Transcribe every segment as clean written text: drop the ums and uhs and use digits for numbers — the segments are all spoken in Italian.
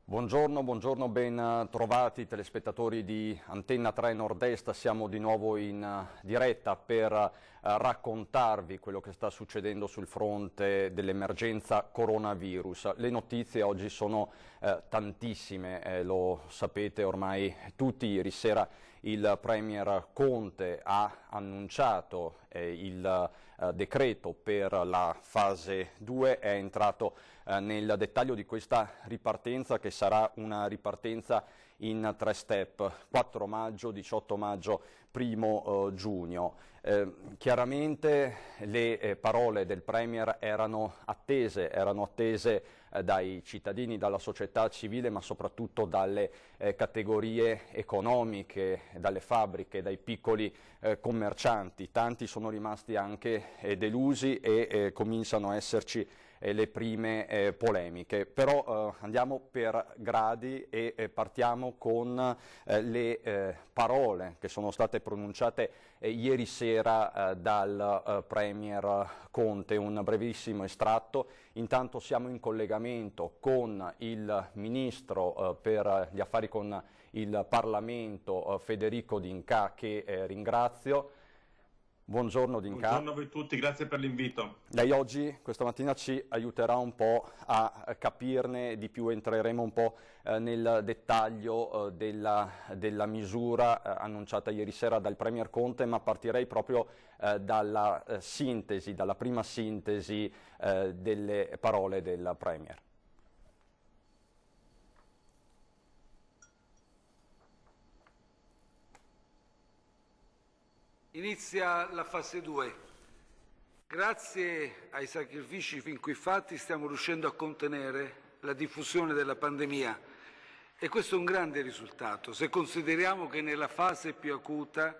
Buongiorno, ben trovati telespettatori di Antenna 3 Nord-Est. Siamo di nuovo in diretta per raccontarvi quello che sta succedendo sul fronte dell'emergenza coronavirus. Le notizie oggi sono tantissime, lo sapete ormai tutti. Ieri sera il Premier Conte ha annunciato il decreto per la fase 2, è entrato nel dettaglio di questa ripartenza, che sarà una ripartenza in 3 step: 4 maggio, 18 maggio, 1 giugno. Chiaramente le parole del Premier erano attese dai cittadini, dalla società civile, ma soprattutto dalle categorie economiche, dalle fabbriche, dai piccoli commercianti. Tanti sono rimasti anche delusi e cominciano a esserci le prime polemiche. Però andiamo per gradi e partiamo con le parole che sono state pronunciate ieri sera dal Premier Conte. Un brevissimo estratto. Intanto siamo in collegamento con il Ministro per gli affari con il Parlamento, Federico D'Incà, che ringrazio. Buongiorno D'Incà. Buongiorno a voi tutti, grazie per l'invito. Lei oggi, questa mattina, ci aiuterà un po' a capirne di più, entreremo un po' nel dettaglio della misura annunciata ieri sera dal Premier Conte, ma partirei proprio dalla prima sintesi delle parole del Premier. Inizia la fase 2. Grazie ai sacrifici fin qui fatti stiamo riuscendo a contenere la diffusione della pandemia e questo è un grande risultato, se consideriamo che nella fase più acuta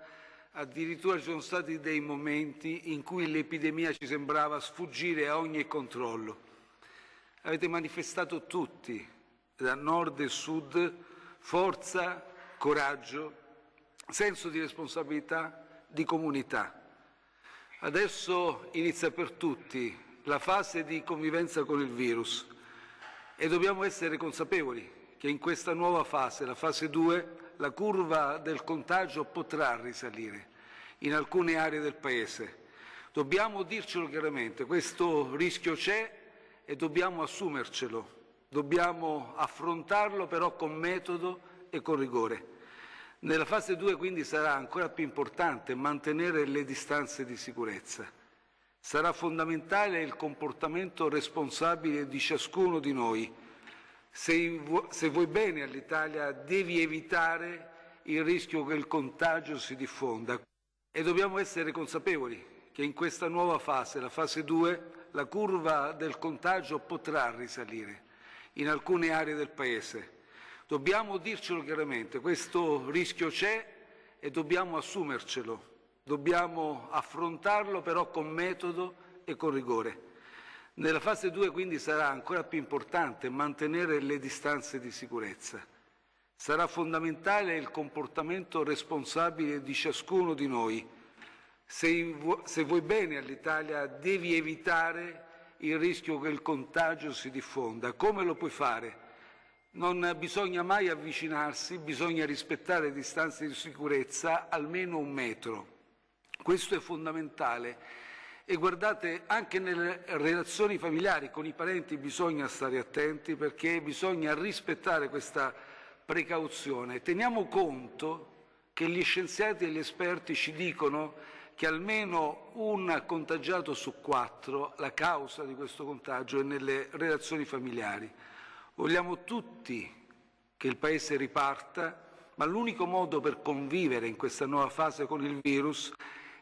addirittura ci sono stati dei momenti in cui l'epidemia ci sembrava sfuggire a ogni controllo. Avete manifestato tutti, da nord e sud, forza, coraggio, senso di responsabilità, di comunità. Adesso inizia per tutti la fase di convivenza con il virus e dobbiamo essere consapevoli che in questa nuova fase, la fase 2, la curva del contagio potrà risalire in alcune aree del Paese. Dobbiamo dircelo chiaramente, questo rischio c'è e dobbiamo assumercelo, dobbiamo affrontarlo però con metodo e con rigore. Nella fase 2 quindi sarà ancora più importante mantenere le distanze di sicurezza. Sarà fondamentale il comportamento responsabile di ciascuno di noi. Se vuoi bene all'Italia devi evitare il rischio che il contagio si diffonda e dobbiamo essere consapevoli che in questa nuova fase, la fase 2, la curva del contagio potrà risalire in alcune aree del Paese. Dobbiamo dircelo chiaramente, questo rischio c'è e dobbiamo assumercelo, dobbiamo affrontarlo però con metodo e con rigore. Nella fase 2 quindi sarà ancora più importante mantenere le distanze di sicurezza. Sarà fondamentale il comportamento responsabile di ciascuno di noi. Se vuoi bene all'Italia devi evitare il rischio che il contagio si diffonda. Come lo puoi fare? Non bisogna mai avvicinarsi, bisogna rispettare le distanze di sicurezza, almeno 1 metro. Questo è fondamentale. E guardate, anche nelle relazioni familiari con i parenti bisogna stare attenti perché bisogna rispettare questa precauzione. Teniamo conto che gli scienziati e gli esperti ci dicono che almeno un contagiato su 4, la causa di questo contagio è nelle relazioni familiari. Vogliamo tutti che il Paese riparta, ma l'unico modo per convivere in questa nuova fase con il virus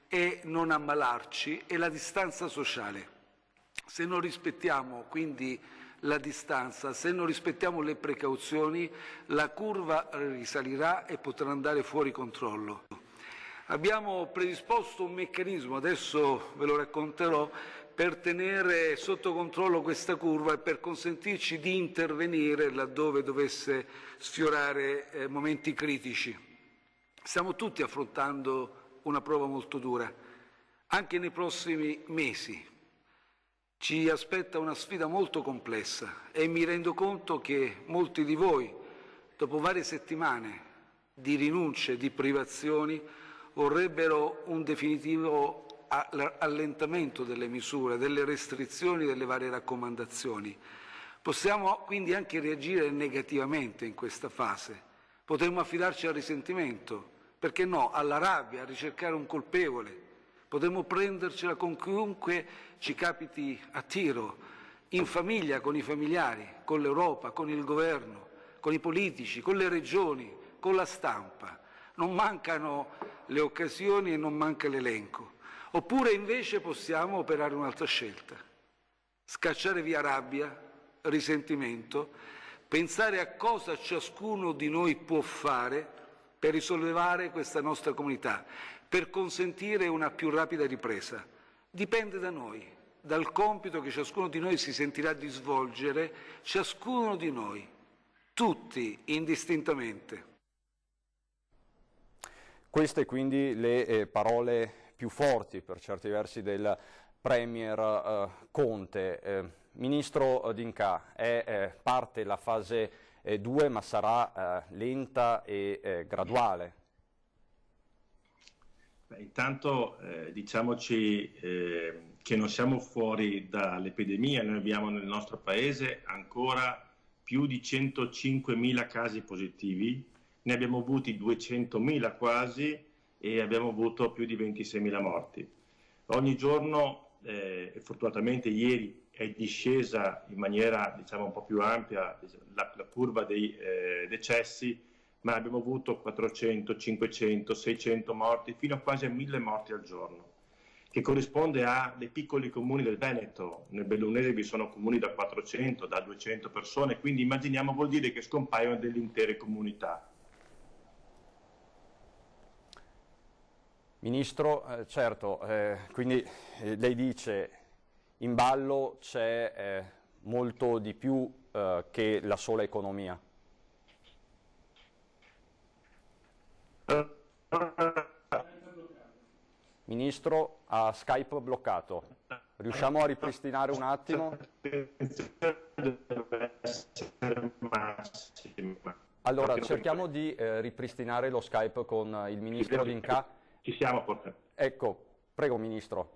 è non ammalarci e la distanza sociale. Se non rispettiamo quindi la distanza, se non rispettiamo le precauzioni, la curva risalirà e potrà andare fuori controllo. Abbiamo predisposto un meccanismo, adesso ve lo racconterò, per tenere sotto controllo questa curva e per consentirci di intervenire laddove dovesse sfiorare momenti critici. Stiamo tutti affrontando una prova molto dura, anche nei prossimi mesi. Ci aspetta una sfida molto complessa e mi rendo conto che molti di voi, dopo varie settimane di rinunce, di privazioni, vorrebbero un definitivo allentamento delle misure, delle restrizioni, delle varie raccomandazioni. Possiamo quindi anche reagire negativamente in questa fase. Potremmo affidarci al risentimento, perché no, alla rabbia, a ricercare un colpevole. Potremmo prendercela con chiunque ci capiti a tiro, in famiglia, con i familiari, con l'Europa, con il governo, con i politici, con le regioni, con la stampa. Non mancano le occasioni e non manca l'elenco. Oppure invece possiamo operare un'altra scelta. Scacciare via rabbia, risentimento, pensare a cosa ciascuno di noi può fare per risollevare questa nostra comunità, per consentire una più rapida ripresa. Dipende da noi, dal compito che ciascuno di noi si sentirà di svolgere, ciascuno di noi, tutti indistintamente. Queste quindi le parole più forti per certi versi del Premier Conte. Ministro D'Incà, parte la fase 2 ma sarà lenta e graduale. Beh, intanto diciamoci che non siamo fuori dall'epidemia, noi abbiamo nel nostro paese ancora più di 105.000 casi positivi, ne abbiamo avuti 200.000 quasi e abbiamo avuto più di 26.000 morti. Ogni giorno, e fortunatamente ieri, è discesa in maniera diciamo un po' più ampia la curva dei decessi, ma abbiamo avuto 400, 500, 600 morti, fino a quasi a 1.000 morti al giorno, che corrisponde a dei piccoli comuni del Veneto. Nel Bellunese vi sono comuni da 400, da 200 persone, quindi immaginiamo, vuol dire che scompaiono delle intere comunità. Ministro, certo, quindi lei dice in ballo c'è molto di più che la sola economia. Ministro, ha Skype bloccato. Riusciamo a ripristinare un attimo? Allora, cerchiamo di ripristinare lo Skype con il Ministro D'Incà. Ci siamo forse? Ecco, prego Ministro.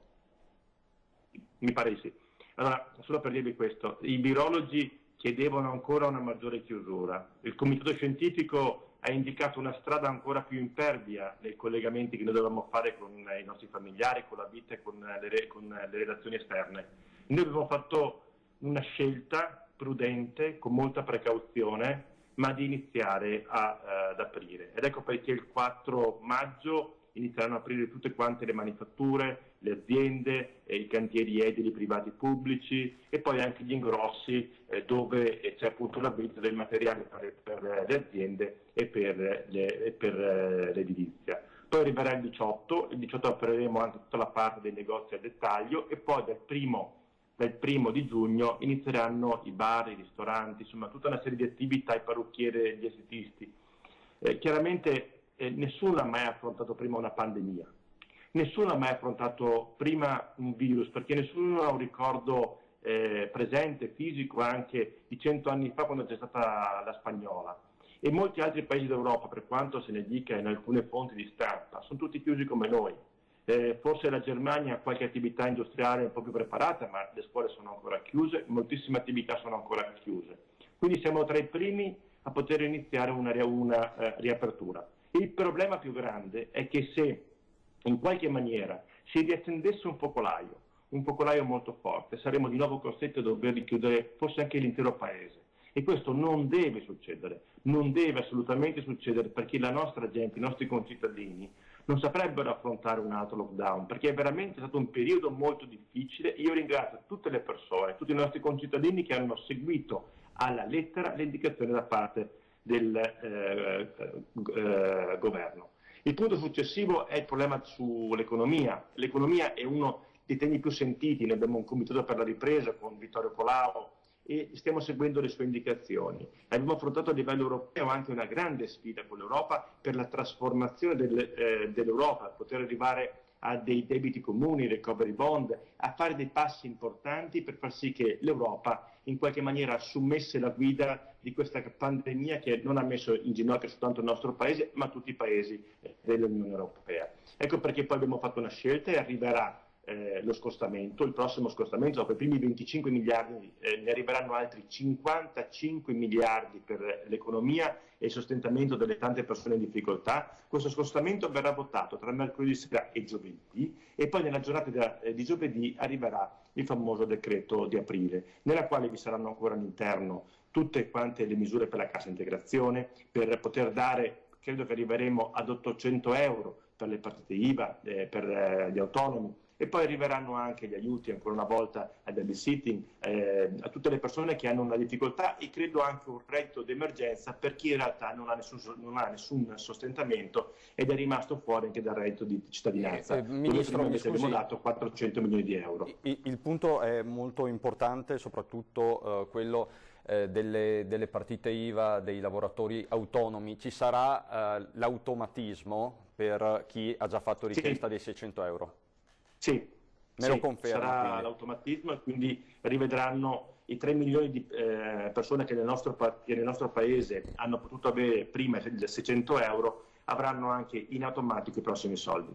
Mi pare di sì. Allora, solo per dirvi questo, i virologi chiedevano ancora una maggiore chiusura. Il comitato scientifico ha indicato una strada ancora più impervia nei collegamenti che noi dovevamo fare con i nostri familiari, con la vita e con le relazioni esterne. Noi abbiamo fatto una scelta prudente, con molta precauzione, ma di iniziare ad aprire. Ed ecco perché il 4 maggio inizieranno a aprire tutte quante le manifatture, le aziende, i cantieri edili privati e pubblici e poi anche gli ingrossi dove c'è appunto l'avvento del materiale per le aziende e per l'edilizia. Poi arriverà il 18 apriremo anche tutta la parte dei negozi al dettaglio e poi dal primo di giugno inizieranno i bar, i ristoranti, insomma tutta una serie di attività, i parrucchieri, gli estetisti. Chiaramente nessuno ha mai affrontato prima una pandemia, nessuno ha mai affrontato prima un virus, perché nessuno ha un ricordo presente, fisico anche di 100 anni fa quando c'è stata la spagnola. E molti altri paesi d'Europa, per quanto se ne dica in alcune fonti di stampa, sono tutti chiusi come noi. Forse la Germania ha qualche attività industriale un po' più preparata, ma le scuole sono ancora chiuse, moltissime attività sono ancora chiuse. Quindi siamo tra i primi a poter iniziare una riapertura. Il problema più grande è che se in qualche maniera si riaccendesse un focolaio molto forte, saremmo di nuovo costretti a dover richiudere forse anche l'intero paese. E questo non deve succedere, non deve assolutamente succedere, perché la nostra gente, i nostri concittadini non saprebbero affrontare un altro lockdown, perché è veramente stato un periodo molto difficile. Io ringrazio tutte le persone, tutti i nostri concittadini che hanno seguito alla lettera le indicazioni da parte del governo. Il punto successivo è il problema sull'economia. L'economia è uno dei temi più sentiti, noi abbiamo un comitato per la ripresa con Vittorio Colao e stiamo seguendo le sue indicazioni. Abbiamo affrontato a livello europeo anche una grande sfida con l'Europa per la trasformazione dell'Europa, per poter arrivare a dei debiti comuni, recovery bond, a fare dei passi importanti per far sì che l'Europa in qualche maniera assumesse la guida di questa pandemia che non ha messo in ginocchio soltanto il nostro paese, ma tutti i paesi dell'Unione Europea. Ecco perché poi abbiamo fatto una scelta e arriverà lo scostamento, il prossimo scostamento, dopo i primi 25 miliardi ne arriveranno altri 55 miliardi per l'economia e il sostentamento delle tante persone in difficoltà. Questo scostamento verrà votato tra mercoledì sera e giovedì e poi nella giornata di giovedì arriverà il famoso decreto di aprile, nella quale vi saranno ancora all'interno tutte quante le misure per la cassa integrazione, per poter dare, credo che arriveremo ad 800 euro per le partite IVA, per gli autonomi, e poi arriveranno anche gli aiuti ancora una volta al babysitting, a tutte le persone che hanno una difficoltà e credo anche un reddito d'emergenza per chi in realtà non ha nessun sostentamento ed è rimasto fuori anche dal reddito di cittadinanza. Ministro, mi scusi, abbiamo dato 400 milioni di euro. Il punto è molto importante, soprattutto quello delle partite IVA dei lavoratori autonomi. Ci sarà l'automatismo per chi ha già fatto richiesta dei 600 euro? Sì, me lo conferma. Sarà l'automatismo e quindi rivedranno i 3 milioni di persone che nel nostro paese hanno potuto avere prima i 600 euro, avranno anche in automatico i prossimi soldi.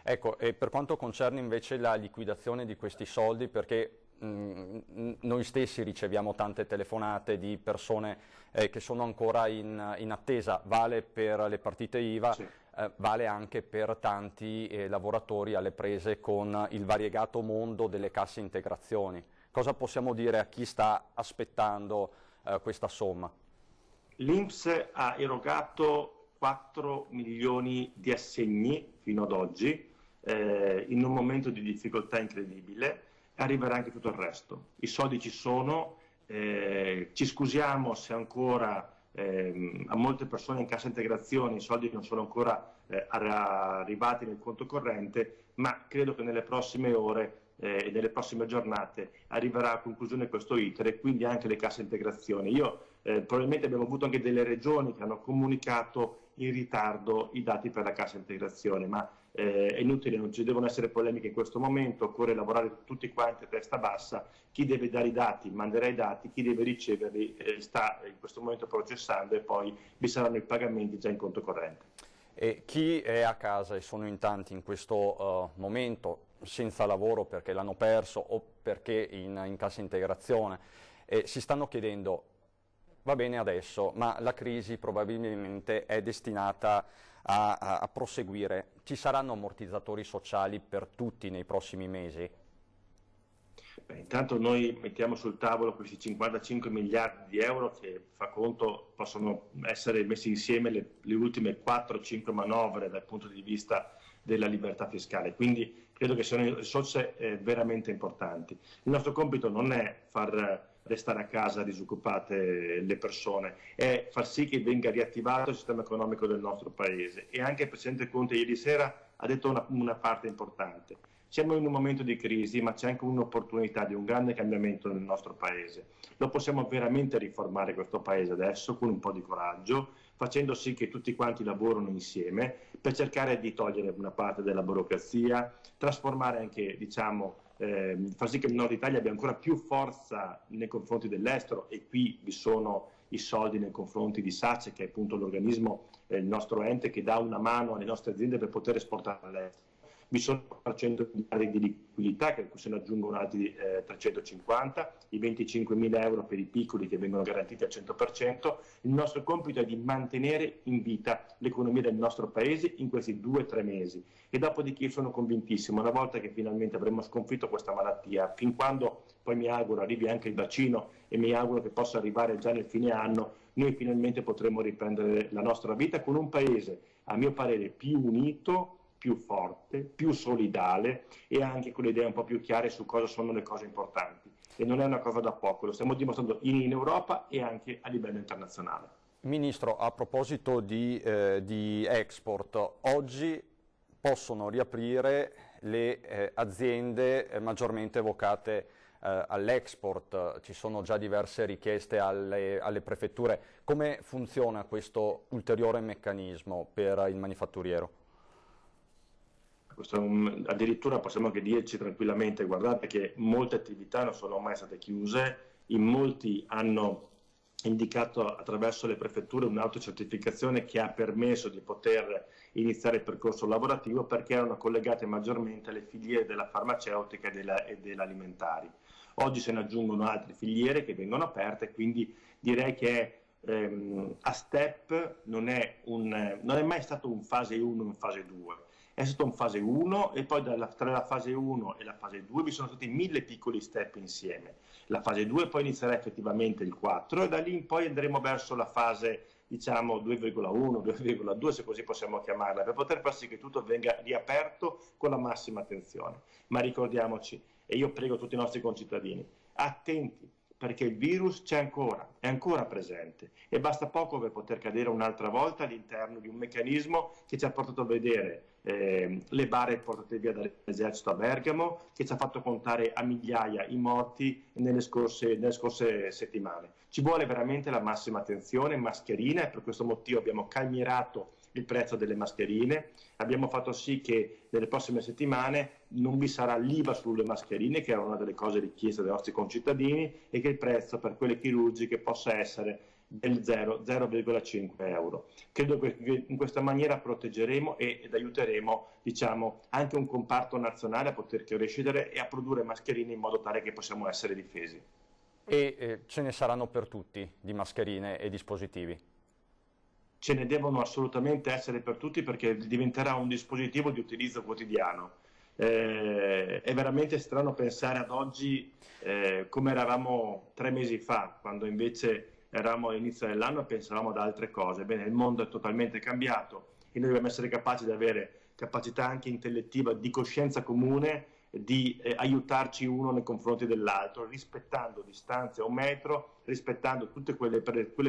Ecco, e per quanto concerne invece la liquidazione di questi soldi, perché noi stessi riceviamo tante telefonate di persone che sono ancora in attesa, vale per le partite IVA, sì. Vale anche per tanti lavoratori alle prese con il variegato mondo delle casse integrazioni. Cosa possiamo dire a chi sta aspettando questa somma? L'INPS ha erogato 4 milioni di assegni fino ad oggi, in un momento di difficoltà incredibile, arriverà anche tutto il resto. I soldi ci sono, ci scusiamo se ancora a molte persone in cassa integrazione i soldi non sono ancora arrivati nel conto corrente, ma credo che nelle prossime ore e nelle prossime giornate arriverà a conclusione questo iter e quindi anche le casse integrazioni. Probabilmente abbiamo avuto anche delle regioni che hanno comunicato in ritardo i dati per la cassa integrazione, ma è inutile, non ci devono essere polemiche in questo momento, occorre lavorare tutti quanti a testa bassa, chi deve dare i dati manderà i dati, chi deve riceverli sta in questo momento processando e poi vi saranno i pagamenti già in conto corrente. E chi è a casa, e sono in tanti in questo momento, senza lavoro perché l'hanno perso o perché in cassa integrazione, si stanno chiedendo, va bene adesso, ma la crisi probabilmente è destinata a proseguire. Ci saranno ammortizzatori sociali per tutti nei prossimi mesi? Beh, intanto noi mettiamo sul tavolo questi 55 miliardi di euro che fa conto possono essere messi insieme le ultime 4-5 manovre dal punto di vista della libertà fiscale, quindi credo che siano risorse veramente importanti. Il nostro compito non è far restare a casa disoccupate le persone, è far sì che venga riattivato il sistema economico del nostro Paese e anche il Presidente Conte ieri sera ha detto una parte importante. Siamo in un momento di crisi, ma c'è anche un'opportunità di un grande cambiamento nel nostro Paese. Lo possiamo veramente riformare questo Paese adesso con un po' di coraggio, facendo sì che tutti quanti lavorino insieme per cercare di togliere una parte della burocrazia, trasformare anche, far sì che il Nord Italia abbia ancora più forza nei confronti dell'estero e qui vi sono i soldi nei confronti di SACE, che è appunto l'organismo, il nostro ente che dà una mano alle nostre aziende per poter esportare all'estero. Vi sono 400 miliardi di liquidità che se ne aggiungono altri 350, i 25.000 euro per i piccoli che vengono garantiti al 100%. Il nostro compito è di mantenere in vita l'economia del nostro Paese in questi 2-3 mesi e dopodiché sono convintissimo, una volta che finalmente avremo sconfitto questa malattia, fin quando poi mi auguro arrivi anche il vaccino e mi auguro che possa arrivare già nel fine anno, noi finalmente potremo riprendere la nostra vita con un Paese, a mio parere, più unito, più forte, più solidale e anche con le idee un po' più chiare su cosa sono le cose importanti. E non è una cosa da poco, lo stiamo dimostrando in Europa e anche a livello internazionale. Ministro, a proposito di export, oggi possono riaprire le aziende maggiormente vocate all'export, ci sono già diverse richieste alle prefetture. Come funziona questo ulteriore meccanismo per il manifatturiero? addirittura possiamo anche dirci tranquillamente, guardate che molte attività non sono mai state chiuse, in molti hanno indicato attraverso le prefetture un'autocertificazione che ha permesso di poter iniziare il percorso lavorativo perché erano collegate maggiormente alle filiere della farmaceutica e dell'alimentari. Oggi se ne aggiungono altre filiere che vengono aperte, quindi direi che a step non è mai stato un fase 1 e un fase 2. È stato un fase 1 e poi tra la fase 1 e la fase 2 vi sono stati 1000 piccoli step insieme. La fase 2 poi inizierà effettivamente il 4 e da lì in poi andremo verso la fase diciamo 2,1, 2,2 se così possiamo chiamarla, per poter far sì che tutto venga riaperto con la massima attenzione. Ma ricordiamoci, e io prego tutti i nostri concittadini, attenti, perché il virus c'è ancora, è ancora presente e basta poco per poter cadere un'altra volta all'interno di un meccanismo che ci ha portato a vedere le bare portate via dall'esercito a Bergamo, che ci ha fatto contare a migliaia i morti nelle scorse settimane. Ci vuole veramente la massima attenzione, mascherine, e per questo motivo abbiamo calmierato il prezzo delle mascherine, abbiamo fatto sì che nelle prossime settimane non vi sarà l'IVA sulle mascherine, che era una delle cose richieste dai nostri concittadini, e che il prezzo per quelle chirurgiche possa essere del 0,5 euro. Credo che in questa maniera proteggeremo ed aiuteremo diciamo, anche un comparto nazionale a poter crescere e a produrre mascherine in modo tale che possiamo essere difesi. E ce ne saranno per tutti di mascherine e dispositivi? Ce ne devono assolutamente essere per tutti perché diventerà un dispositivo di utilizzo quotidiano. È veramente strano pensare ad oggi come eravamo 3 mesi fa, quando invece eravamo all'inizio dell'anno e pensavamo ad altre cose. Bene, il mondo è totalmente cambiato e noi dobbiamo essere capaci di avere capacità anche intellettiva di coscienza comune, di aiutarci uno nei confronti dell'altro, rispettando distanze a 1 metro, rispettando tutte quelle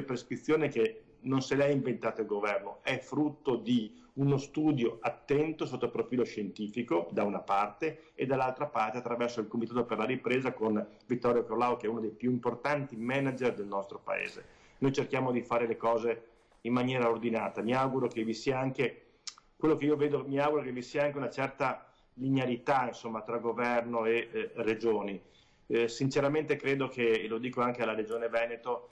prescrizioni che non se le ha inventate il governo, è frutto di uno studio attento sotto il profilo scientifico da una parte e dall'altra parte attraverso il Comitato per la Ripresa con Vittorio Colao, che è uno dei più importanti manager del nostro paese. Noi cerchiamo di fare le cose in maniera ordinata, mi auguro che vi sia anche, quello che io vedo, mi auguro che vi sia anche una certa linearità insomma, tra governo e regioni. Sinceramente credo che, e lo dico anche alla Regione Veneto,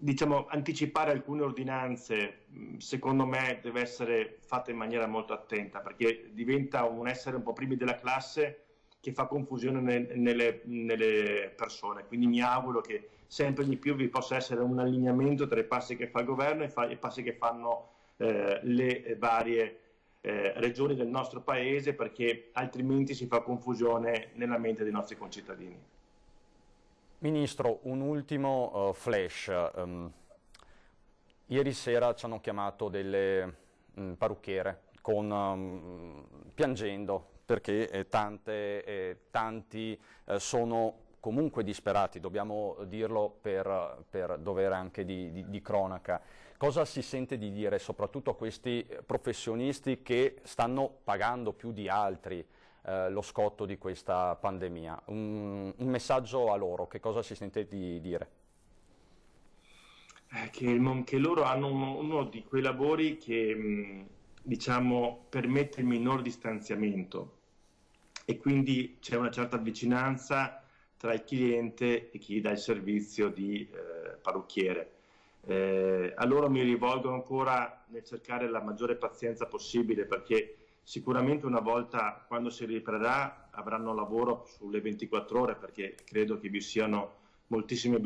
diciamo, anticipare alcune ordinanze secondo me deve essere fatta in maniera molto attenta perché diventa un essere un po' primi della classe che fa confusione nelle persone, quindi mi auguro che sempre di più vi possa essere un allineamento tra i passi che fa il governo e i passi che fanno le varie regioni del nostro paese, perché altrimenti si fa confusione nella mente dei nostri concittadini. Ministro, un ultimo flash. Ieri sera ci hanno chiamato delle parrucchiere piangendo perché tanti sono comunque disperati, dobbiamo dirlo per dovere anche di cronaca. Cosa si sente di dire soprattutto a questi professionisti che stanno pagando più di altri lo scotto di questa pandemia? Un messaggio a loro, che cosa si sente di dire? Che loro hanno uno di quei lavori che diciamo permette il minor distanziamento e quindi c'è una certa vicinanza tra il cliente e chi dà il servizio di parrucchiere. A loro mi rivolgo ancora nel cercare la maggiore pazienza possibile, perché sicuramente una volta, quando si riprenderà, avranno lavoro sulle 24 ore, perché credo che vi siano moltissime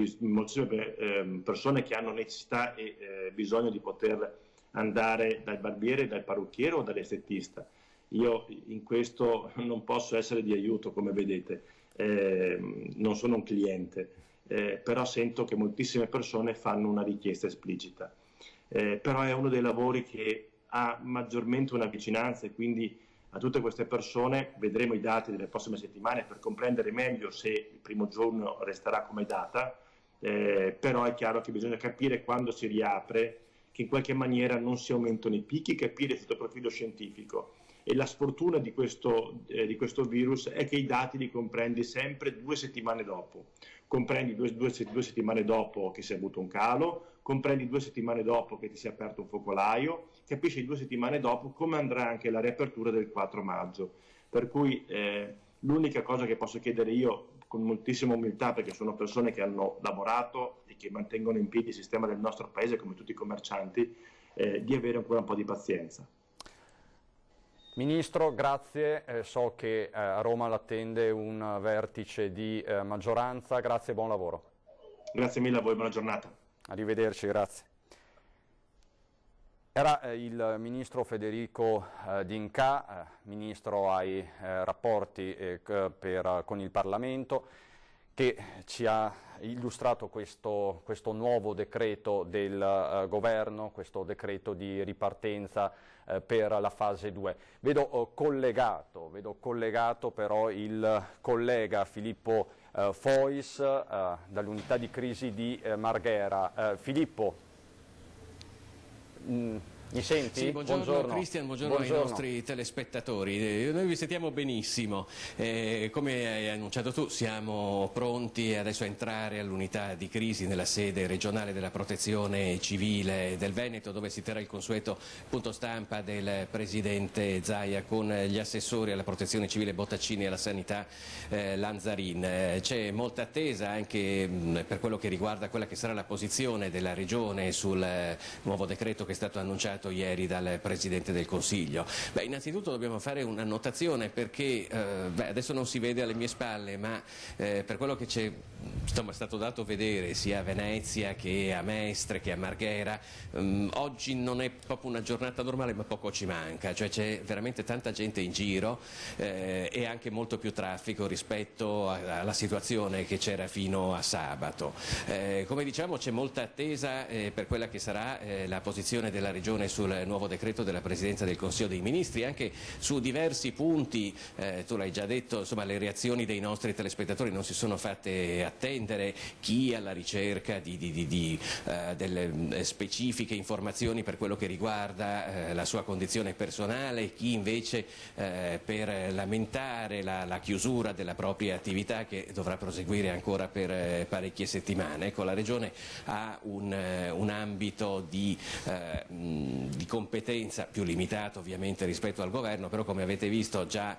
persone che hanno necessità e bisogno di poter andare dal barbiere, dal parrucchiere o dall'estetista. Io in questo non posso essere di aiuto, come vedete, non sono un cliente, però sento che moltissime persone fanno una richiesta esplicita. Però è uno dei lavori che ha maggiormente una vicinanza e quindi a tutte queste persone vedremo i dati delle prossime settimane per comprendere meglio se il 1° giugno resterà come data, però è chiaro che bisogna capire quando si riapre che in qualche maniera non si aumentano i picchi, capire sotto il profilo scientifico. E la sfortuna di questo virus è che i dati li comprendi sempre 2 settimane dopo. Comprendi due settimane dopo che si è avuto un calo, comprendi 2 settimane dopo che ti si è aperto un focolaio, capisci 2 settimane dopo come andrà anche la riapertura del 4 maggio. Per cui l'unica cosa che posso chiedere io, con moltissima umiltà, perché sono persone che hanno lavorato e che mantengono in piedi il sistema del nostro paese come tutti i commercianti, di avere ancora un po' di pazienza. Ministro, grazie, so che a Roma l'attende un vertice di maggioranza, grazie e buon lavoro. Grazie mille a voi, buona giornata. Arrivederci, grazie. Era il ministro Federico D'Incà, ministro ai rapporti con il Parlamento, che ci ha illustrato questo nuovo decreto del governo, questo decreto di ripartenza per la fase 2. Vedo collegato però il collega Filippo Fois dall'unità di crisi di Marghera. Filippo, mi senti? Sì, buongiorno Cristian, buongiorno ai nostri telespettatori. Noi vi sentiamo benissimo. Come hai annunciato tu, siamo pronti adesso a entrare all'unità di crisi nella sede regionale della Protezione Civile del Veneto, dove si terrà il consueto punto stampa del Presidente Zaia con gli assessori alla Protezione Civile Bottaccini e alla Sanità Lanzarin. C'è molta attesa anche per quello che riguarda quella che sarà la posizione della Regione sul nuovo decreto che è stato annunciato ieri dal Presidente del Consiglio. Innanzitutto dobbiamo fare una notazione perché adesso non si vede alle mie spalle, ma per quello che c'è è stato dato vedere sia a Venezia che a Mestre che a Marghera, oggi non è proprio una giornata normale, ma poco ci manca, cioè c'è veramente tanta gente in giro e anche molto più traffico rispetto alla situazione che c'era fino a sabato. Come diciamo, c'è molta attesa per quella che sarà la posizione della Regione sul nuovo decreto della Presidenza del Consiglio dei Ministri, anche su diversi punti. Tu l'hai già detto, insomma, le reazioni dei nostri telespettatori non si sono fatte attendere, chi alla ricerca di delle specifiche informazioni per quello che riguarda la sua condizione personale, chi invece per lamentare la chiusura della propria attività che dovrà proseguire ancora per parecchie settimane. Ecco, la Regione ha un ambito di competenza più limitato ovviamente rispetto al governo, però come avete visto già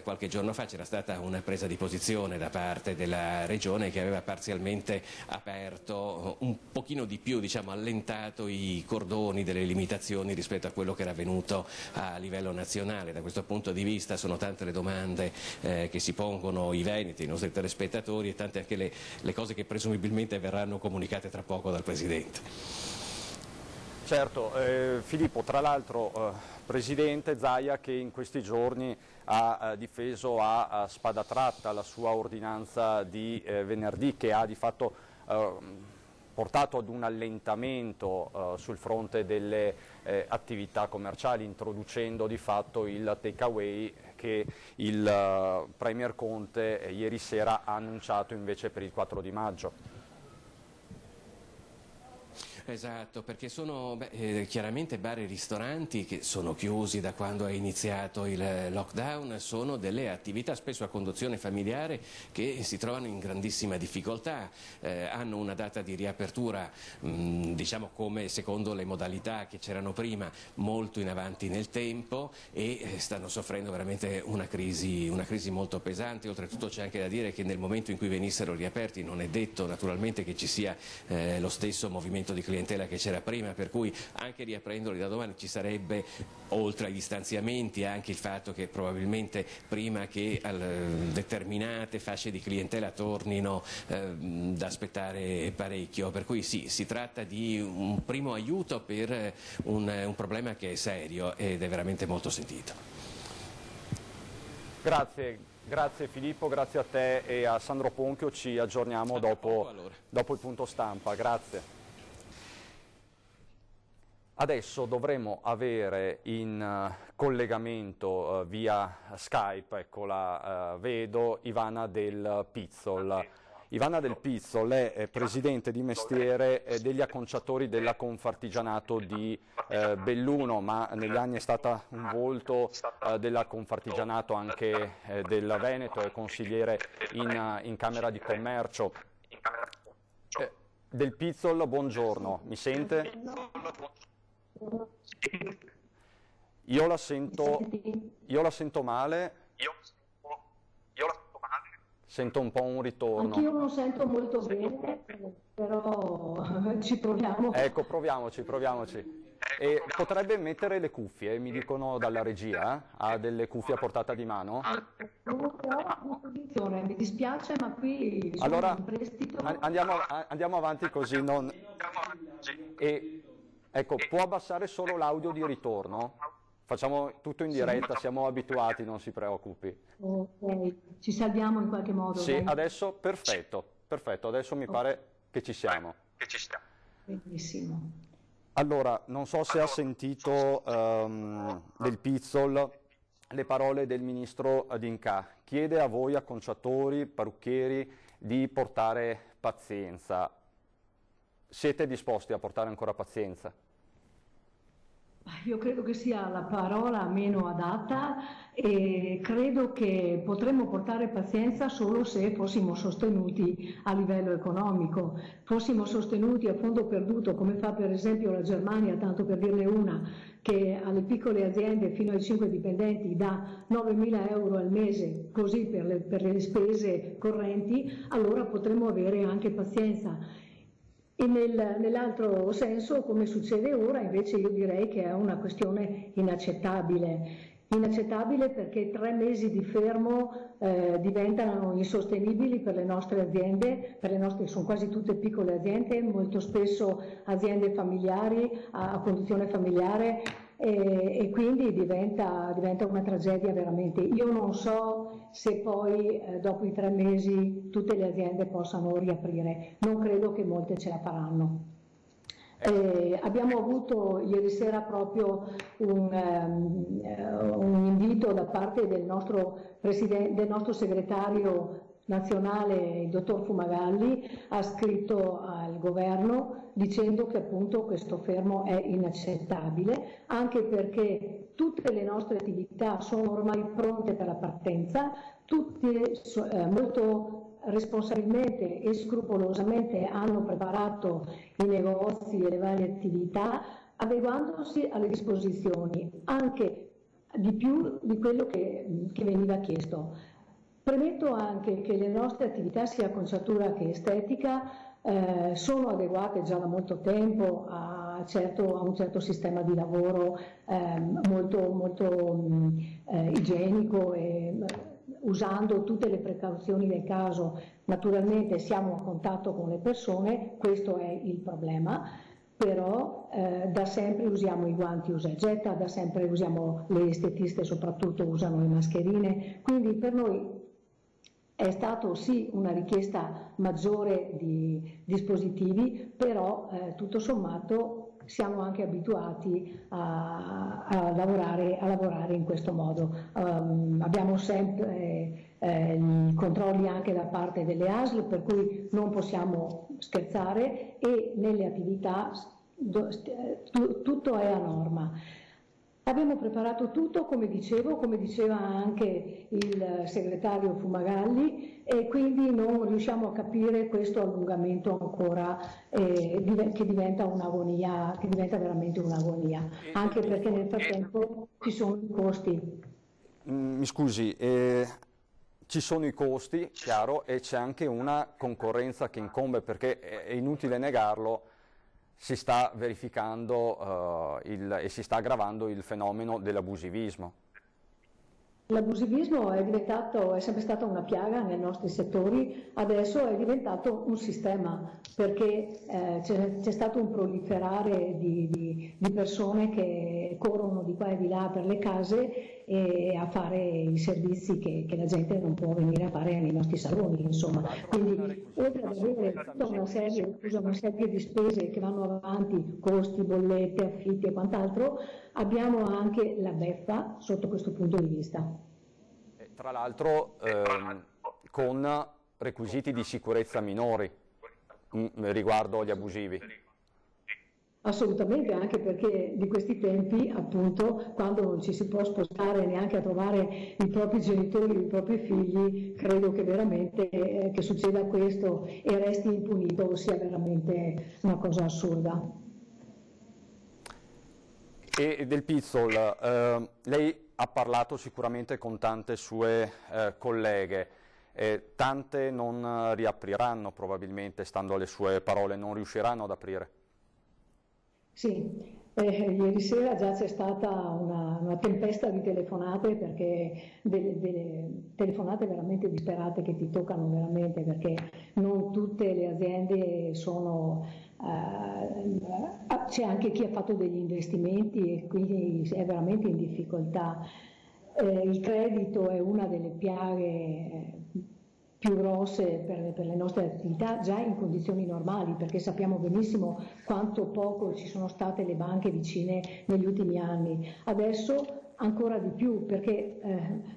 qualche giorno fa c'era stata una presa di posizione da parte della Regione che aveva parzialmente aperto un pochino di più, diciamo, allentato i cordoni delle limitazioni rispetto a quello che era avvenuto a livello nazionale. Da questo punto di vista sono tante le domande che si pongono i veneti, i nostri telespettatori, e tante anche le cose che presumibilmente verranno comunicate tra poco dal Presidente. Certo, Filippo, tra l'altro Presidente Zaia che in questi giorni ha difeso a spada tratta la sua ordinanza di venerdì, che ha di fatto portato ad un allentamento sul fronte delle attività commerciali, introducendo di fatto il takeaway che il Premier Conte ieri sera ha annunciato invece per il 4 di maggio. Esatto, perché sono chiaramente bar e ristoranti che sono chiusi da quando è iniziato il lockdown, sono delle attività spesso a conduzione familiare che si trovano in grandissima difficoltà, hanno una data di riapertura diciamo come secondo le modalità che c'erano prima molto in avanti nel tempo e stanno soffrendo veramente una crisi molto pesante. Oltretutto c'è anche da dire che nel momento in cui venissero riaperti non è detto naturalmente che ci sia lo stesso movimento di clientela che c'era prima, per cui anche riaprendoli da domani ci sarebbe, oltre agli stanziamenti, anche il fatto che probabilmente prima che determinate fasce di clientela tornino da aspettare parecchio, per cui sì, si tratta di un primo aiuto per un problema che è serio ed è veramente molto sentito. Grazie Filippo, grazie a te e a Sandro Ponchio, ci aggiorniamo dopo il punto stampa, grazie. Adesso dovremo avere in collegamento via Skype, eccola, vedo, Ivana Del Pizzol. Ivana Del Pizzol è presidente di mestiere degli acconciatori della Confartigianato di Belluno, ma negli anni è stata un volto della Confartigianato anche del Veneto, è consigliere in Camera di Commercio. Del Pizzol, buongiorno, mi sente? Io la sento male. Sento un po' un ritorno. Anch'io non sento molto bene, però ci proviamo. Ecco, proviamoci. E potrebbe mettere le cuffie, mi dicono dalla regia, ha delle cuffie a portata di mano? Non ho a disposizione, mi dispiace, ma qui sono Allora, in prestito. andiamo avanti così non... E, ecco, può abbassare solo l'audio di ritorno? Facciamo tutto in diretta, siamo abituati, non si preoccupi. Ok, ci salviamo in qualche modo. Sì, dai. adesso perfetto, adesso mi pare che ci siamo. Benissimo. Allora, non so se ha sentito del Pizzol le parole del ministro D'Incà. Chiede a voi acconciatori, parrucchieri, di portare pazienza. Siete disposti a portare ancora pazienza? Io credo che sia la parola meno adatta e credo che potremmo portare pazienza solo se fossimo sostenuti a livello economico, fossimo sostenuti a fondo perduto, come fa per esempio la Germania, tanto per dirne una, che alle piccole aziende fino ai 5 dipendenti dà 9.000 euro al mese, così per le spese correnti, allora potremmo avere anche pazienza. E nell'altro senso, come succede ora, invece io direi che è una questione inaccettabile. Inaccettabile perché 3 mesi di fermo diventano insostenibili per le nostre aziende, sono quasi tutte piccole aziende, molto spesso aziende familiari, a conduzione familiare, e quindi diventa una tragedia veramente. Io non so se poi dopo i 3 mesi tutte le aziende possano riaprire, non credo che molte ce la faranno. Abbiamo avuto ieri sera proprio un invito da parte del nostro segretario nazionale, il dottor Fumagalli, ha scritto al governo dicendo che appunto questo fermo è inaccettabile, anche perché tutte le nostre attività sono ormai pronte per la partenza, tutte molto responsabilmente e scrupolosamente hanno preparato i negozi e le varie attività, adeguandosi alle disposizioni, anche di più di quello che veniva chiesto. Premetto anche che le nostre attività, sia acconciatura che estetica, sono adeguate già da molto tempo a un certo sistema di lavoro molto igienico e usando tutte le precauzioni del caso. Naturalmente siamo a contatto con le persone, questo è il problema, però da sempre usiamo i guanti usa e getta, da sempre usiamo, le estetiste soprattutto usano le mascherine, quindi per noi è stato sì una richiesta maggiore di dispositivi, però tutto sommato siamo anche abituati a lavorare in questo modo. Abbiamo sempre i controlli anche da parte delle ASL, per cui non possiamo scherzare, e nelle attività tutto è a norma. Abbiamo preparato tutto, come diceva anche il segretario Fumagalli, e quindi non riusciamo a capire questo allungamento ancora che diventa un'agonia, che diventa veramente un'agonia, anche perché nel frattempo ci sono i costi. Mi scusi, ci sono i costi, chiaro, e c'è anche una concorrenza che incombe, perché è inutile negarlo, si sta verificando e si sta aggravando il fenomeno dell'abusivismo. L'abusivismo è sempre stata una piaga nei nostri settori, adesso è diventato un sistema, perché c'è stato un proliferare di persone che corrono di qua e di là per le case e a fare i servizi che la gente non può venire a fare nei nostri saloni, insomma. Quindi oltre ad avere tutta una serie di spese che vanno avanti, costi, bollette, affitti e quant'altro, abbiamo anche la beffa sotto questo punto di vista. Tra l'altro con requisiti di sicurezza minori riguardo agli abusivi. Assolutamente, anche perché di questi tempi, appunto, quando non ci si può spostare neanche a trovare i propri genitori, i propri figli, credo che veramente che succeda questo e resti impunito sia veramente una cosa assurda. E del Pizzol, lei ha parlato sicuramente con tante sue colleghe, tante non riapriranno probabilmente, stando alle sue parole, non riusciranno ad aprire. Sì, ieri sera già c'è stata una tempesta di telefonate, perché delle telefonate veramente disperate che ti toccano veramente, perché non tutte le aziende sono, c'è anche chi ha fatto degli investimenti e quindi è veramente in difficoltà. Il credito è una delle piaghe più grosse per le nostre attività già in condizioni normali, perché sappiamo benissimo quanto poco ci sono state le banche vicine negli ultimi anni. Adesso ancora di più, perché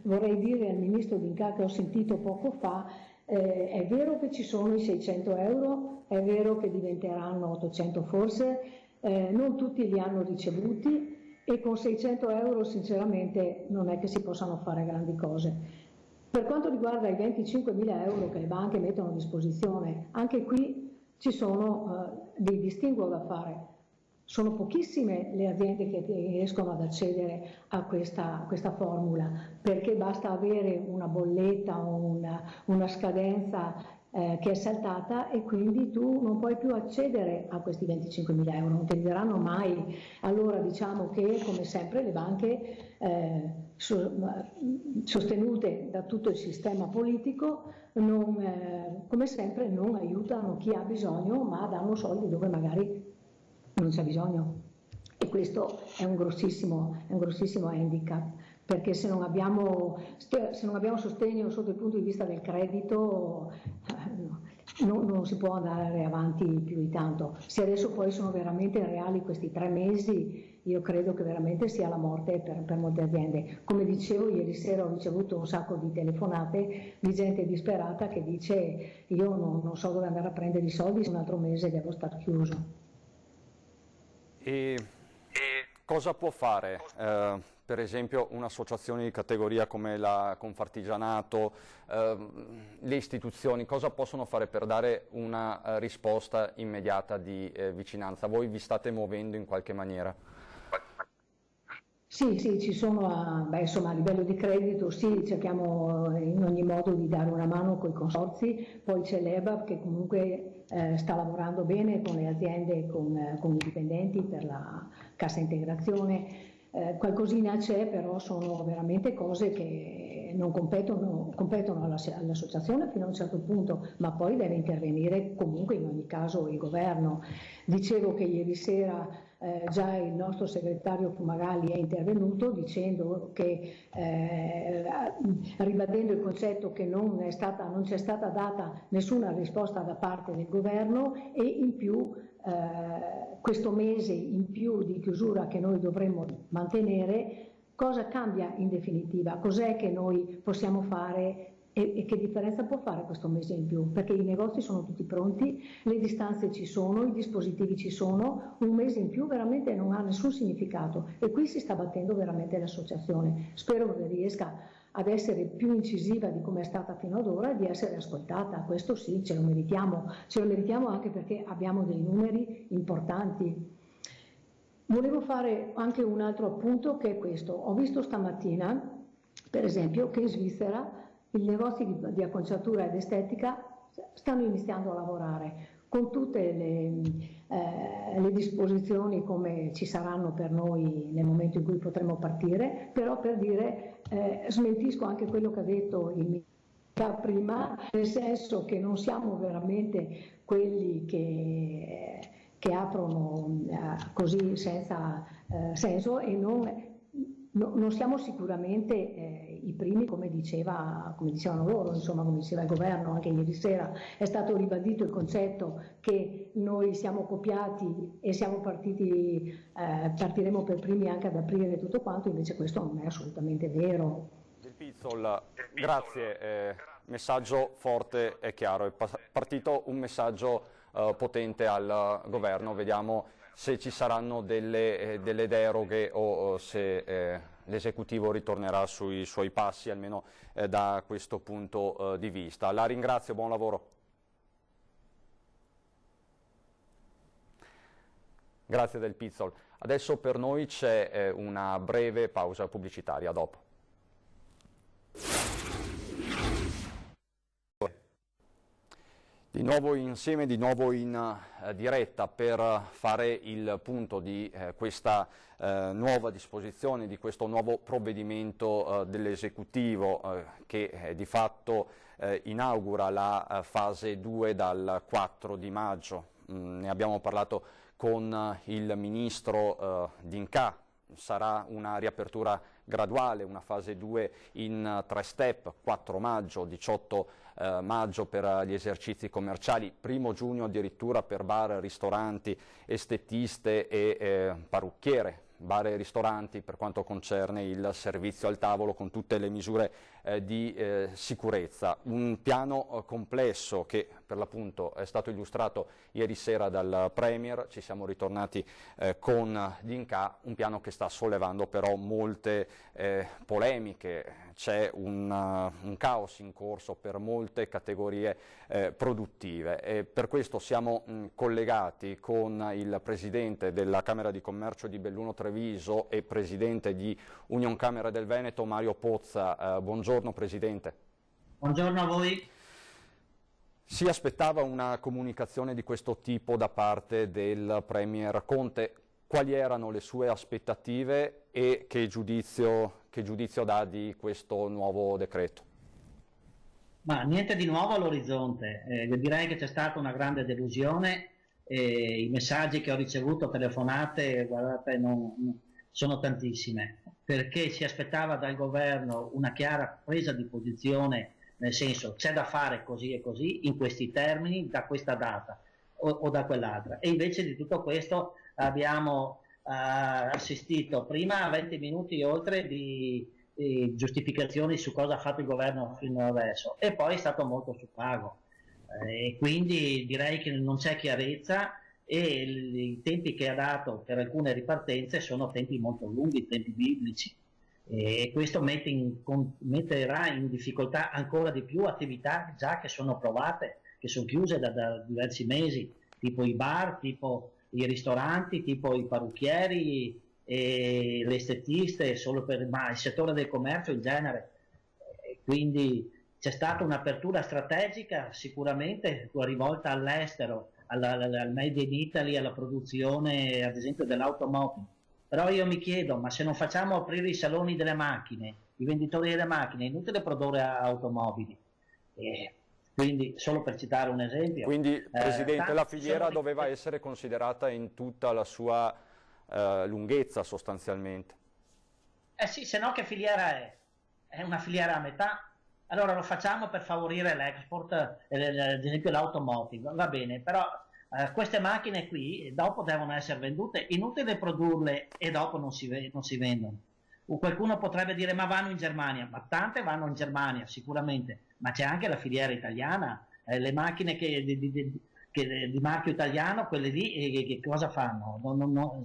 vorrei dire al Ministro D'Incà, che ho sentito poco fa, è vero che ci sono i 600 euro, è vero che diventeranno 800 forse, non tutti li hanno ricevuti e con 600 euro sinceramente non è che si possano fare grandi cose. Per quanto riguarda i 25.000 euro che le banche mettono a disposizione, anche qui ci sono dei distinguo da fare. Sono pochissime le aziende che riescono ad accedere a questa formula, perché basta avere una bolletta o una scadenza che è saltata e quindi tu non puoi più accedere a questi 25.000 euro, non te li daranno mai. Allora diciamo che come sempre le banche sostenute da tutto il sistema politico come sempre non aiutano chi ha bisogno, ma danno soldi dove magari non c'è bisogno, e questo è un grossissimo handicap, perché se non abbiamo sostegno sotto il punto di vista del credito non si può andare avanti più di tanto. Se adesso poi sono veramente reali questi 3 mesi, io credo che veramente sia la morte per molte aziende. Come dicevo, ieri sera ho ricevuto un sacco di telefonate di gente disperata che dice: io non so dove andare a prendere i soldi, se un altro mese devo star chiuso. E cosa può fare, per esempio, un'associazione di categoria come la Confartigianato, le istituzioni, cosa possono fare per dare una risposta immediata di vicinanza? Voi vi state muovendo in qualche maniera? Sì, ci sono, a livello di credito sì, cerchiamo in ogni modo di dare una mano con i consorzi, poi c'è l'EBAP che comunque sta lavorando bene con le aziende, con i dipendenti per la cassa integrazione. Qualcosina c'è, però sono veramente cose che non competono all'associazione fino a un certo punto, ma poi deve intervenire comunque in ogni caso il governo. Dicevo che ieri sera già il nostro segretario Fumagalli è intervenuto dicendo che, ribadendo il concetto che non c'è stata data nessuna risposta da parte del governo, e in più questo mese in più di chiusura che noi dovremmo mantenere, cosa cambia in definitiva? Cos'è che noi possiamo fare e che differenza può fare questo mese in più? Perché i negozi sono tutti pronti, le distanze ci sono, i dispositivi ci sono, un mese in più veramente non ha nessun significato, e qui si sta battendo veramente l'associazione. Spero che riesca ad essere più incisiva di come è stata fino ad ora e di essere ascoltata. Questo sì, ce lo meritiamo anche perché abbiamo dei numeri importanti. Volevo fare anche un altro appunto, che è questo. Ho visto stamattina, per esempio, che in Svizzera i negozi di acconciatura ed estetica stanno iniziando a lavorare con tutte le disposizioni come ci saranno per noi nel momento in cui potremo partire, però per dire, smentisco anche quello che ha detto il ministro prima, nel senso che non siamo veramente quelli che aprono così senza senso, e non siamo sicuramente i primi, come dicevano loro, insomma, come diceva il governo anche ieri sera. È stato ribadito il concetto che noi siamo copiati e siamo partiremo per primi anche ad aprire tutto quanto, invece questo non è assolutamente vero. Del Pizzol, grazie, messaggio forte e chiaro, è partito un messaggio potente al governo, vediamo se ci saranno delle deroghe o se l'esecutivo ritornerà sui suoi passi, almeno da questo punto di vista. La ringrazio, buon lavoro. Grazie del Pizzol. Adesso per noi c'è una breve pausa pubblicitaria, a dopo. Di nuovo insieme, di nuovo in diretta per fare il punto di questa nuova disposizione, di questo nuovo provvedimento dell'esecutivo che di fatto inaugura la fase 2 dal 4 di maggio. Ne abbiamo parlato con il ministro D'Incà. Sarà una riapertura graduale, una fase 2 in 3 step, 4 maggio, 18 maggio per gli esercizi commerciali, 1 giugno addirittura per bar, ristoranti, estetiste e parrucchiere, bar e ristoranti per quanto concerne il servizio al tavolo con tutte le misure di sicurezza. Un piano complesso che per l'appunto è stato illustrato ieri sera dal Premier, ci siamo ritornati con D'Incà, un piano che sta sollevando però molte polemiche, c'è un caos in corso per molte categorie produttive e per questo siamo collegati con il Presidente della Camera di Commercio di Belluno Treviso e Presidente di Union Camera del Veneto, Mario Pozza. Buongiorno Presidente. Buongiorno a voi. Si aspettava una comunicazione di questo tipo da parte del Premier Conte. Quali erano le sue aspettative e che giudizio dà di questo nuovo decreto? Ma niente di nuovo all'orizzonte. Direi che c'è stata una grande delusione. I messaggi che ho ricevuto, telefonate, guardate, sono tantissime, perché si aspettava dal governo una chiara presa di posizione, nel senso c'è da fare così e così, in questi termini, da questa data o da quell'altra. E invece di tutto questo abbiamo assistito prima a 20 minuti oltre di giustificazioni su cosa ha fatto il governo fino adesso e poi è stato molto sul pago. E quindi direi che non c'è chiarezza e i tempi che ha dato per alcune ripartenze sono tempi molto lunghi, tempi biblici, e questo metterà in difficoltà ancora di più attività già che sono provate, che sono chiuse da diversi mesi, tipo i bar, tipo i ristoranti, tipo i parrucchieri e le estetiste, ma il settore del commercio in genere. Quindi c'è stata un'apertura strategica sicuramente rivolta all'estero, al Made in Italy, alla produzione ad esempio dell'automobile. Però io mi chiedo, ma se non facciamo aprire i saloni delle macchine, i venditori delle macchine, è inutile produrre automobili. Quindi, solo per citare un esempio. Quindi, Presidente, la filiera doveva essere considerata in tutta la sua lunghezza sostanzialmente. Sì, se no che filiera è? È una filiera a metà. Allora lo facciamo per favorire l'export, ad esempio l'automotive, va bene, però queste macchine qui dopo devono essere vendute, inutile produrle e dopo non si vendono. Qualcuno potrebbe dire ma vanno in Germania, ma tante vanno in Germania sicuramente, ma c'è anche la filiera italiana, le macchine di marchio italiano, quelle lì che cosa fanno?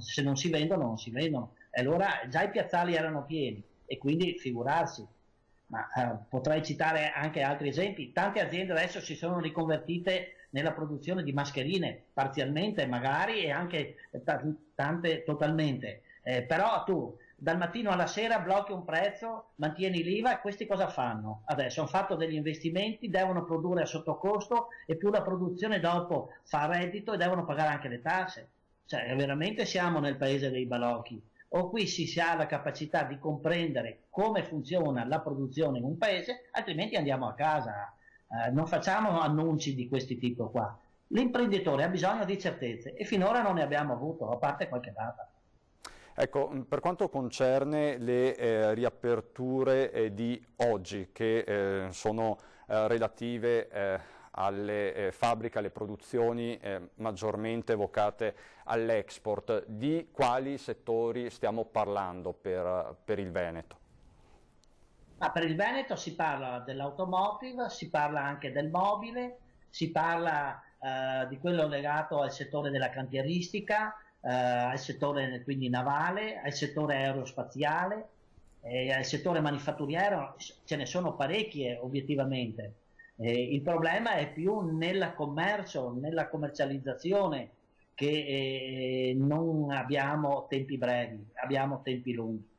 Se non si vendono non si vendono, e allora già i piazzali erano pieni e quindi figurarsi. Ma potrei citare anche altri esempi. Tante aziende adesso si sono riconvertite nella produzione di mascherine, parzialmente magari, e anche tante totalmente. Però tu dal mattino alla sera blocchi un prezzo, mantieni l'IVA, e questi cosa fanno? Adesso hanno fatto degli investimenti, devono produrre a sottocosto e più la produzione dopo fa reddito e devono pagare anche le tasse. Cioè veramente siamo nel paese dei balocchi. O qui si ha la capacità di comprendere come funziona la produzione in un paese, altrimenti andiamo a casa. Non facciamo annunci di questo tipo qua. L'imprenditore ha bisogno di certezze e finora non ne abbiamo avuto, a parte qualche data. Ecco, per quanto concerne le riaperture di oggi, che sono relative alle fabbriche, alle produzioni maggiormente vocate all'export, di quali settori stiamo parlando per il Veneto? Per il Veneto si parla dell'automotive, si parla anche del mobile, si parla di quello legato al settore della cantieristica, al settore quindi navale, al settore aerospaziale, al settore manifatturiero, ce ne sono parecchie obiettivamente. Il problema è più nel commercio, nella commercializzazione, che non abbiamo tempi brevi, abbiamo tempi lunghi.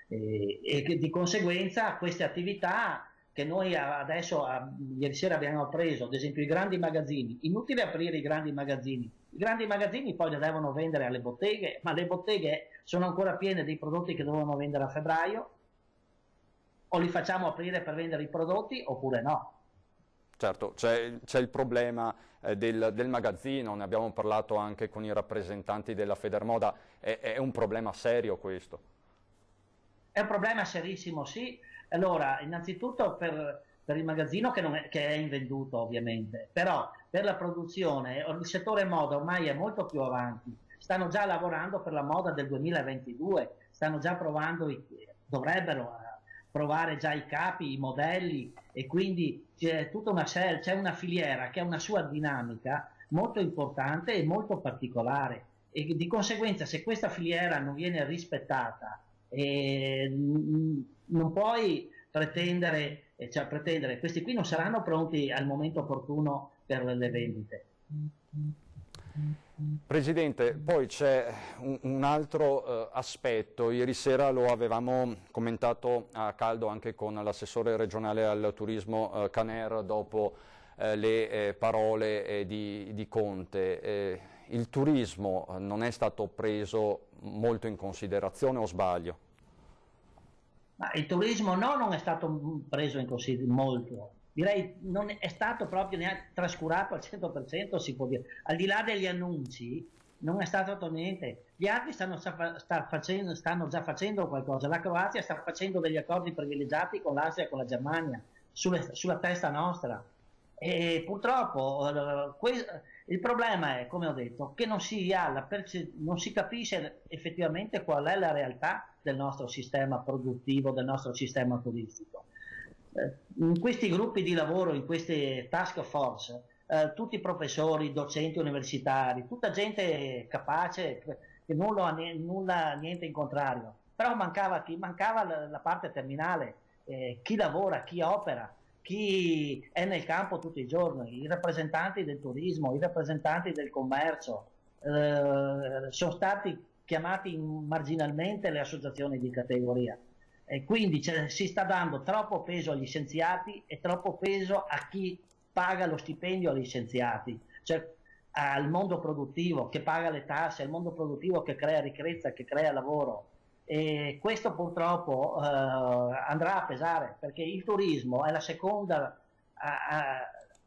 E che di conseguenza queste attività che noi adesso, ieri sera abbiamo preso, ad esempio i grandi magazzini, inutile aprire i grandi magazzini poi le devono vendere alle botteghe, ma le botteghe sono ancora piene dei prodotti che dovevano vendere a febbraio, o li facciamo aprire per vendere i prodotti oppure no. Certo, c'è il problema del magazzino, ne abbiamo parlato anche con i rappresentanti della Federmoda, è un problema serio questo? È un problema serissimo, sì. Allora, innanzitutto per il magazzino che è invenduto ovviamente, però per la produzione il settore moda ormai è molto più avanti, stanno già lavorando per la moda del 2022, stanno già dovrebbero provare già i capi, i modelli, e quindi c'è tutta c'è una filiera che ha una sua dinamica molto importante e molto particolare, e di conseguenza se questa filiera non viene rispettata, non puoi pretendere, questi qui non saranno pronti al momento opportuno per le vendite. Presidente, poi c'è un altro aspetto, ieri sera lo avevamo commentato a caldo anche con l'assessore regionale al turismo Caner dopo le parole di Conte. Il turismo non è stato preso molto in considerazione, o sbaglio? Ma il turismo non è stato preso in considerazione molto. Direi non è stato proprio neanche trascurato al 100%, si può dire. Al di là degli annunci non è stato fatto niente. Gli altri stanno già facendo qualcosa. La Croazia sta facendo degli accordi privilegiati con l'Austria e con la Germania sulla testa nostra. E purtroppo il problema è, come ho detto, che non si capisce effettivamente qual è la realtà del nostro sistema produttivo, del nostro sistema turistico. In questi gruppi di lavoro, in queste task force, tutti professori, docenti universitari, tutta gente capace, che nulla niente in contrario, però mancava la parte terminale, chi lavora, chi opera, chi è nel campo tutti i giorni, i rappresentanti del turismo, i rappresentanti del commercio, sono stati chiamati marginalmente le associazioni di categoria. E quindi si sta dando troppo peso agli scienziati e troppo peso a chi paga lo stipendio agli scienziati, cioè al mondo produttivo che paga le tasse, al mondo produttivo che crea ricchezza, che crea lavoro. E questo purtroppo andrà a pesare, perché il turismo è la seconda,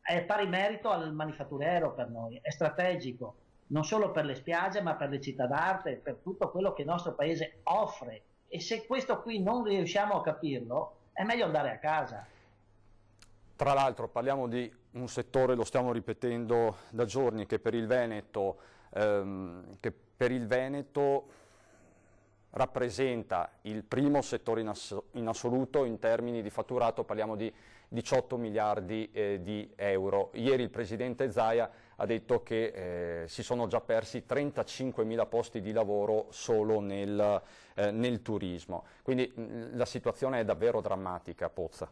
è pari merito al manifatturiero per noi, è strategico, non solo per le spiagge ma per le città d'arte, per tutto quello che il nostro paese offre. E se questo qui non riusciamo a capirlo, è meglio andare a casa. Tra l'altro parliamo di un settore, lo stiamo ripetendo da giorni, che per il Veneto rappresenta il primo settore in assoluto in termini di fatturato, parliamo di 18 miliardi di euro. Ieri il Presidente Zaia ha detto che si sono già persi 35.000 posti di lavoro solo nel turismo. Quindi la situazione è davvero drammatica, Pozza.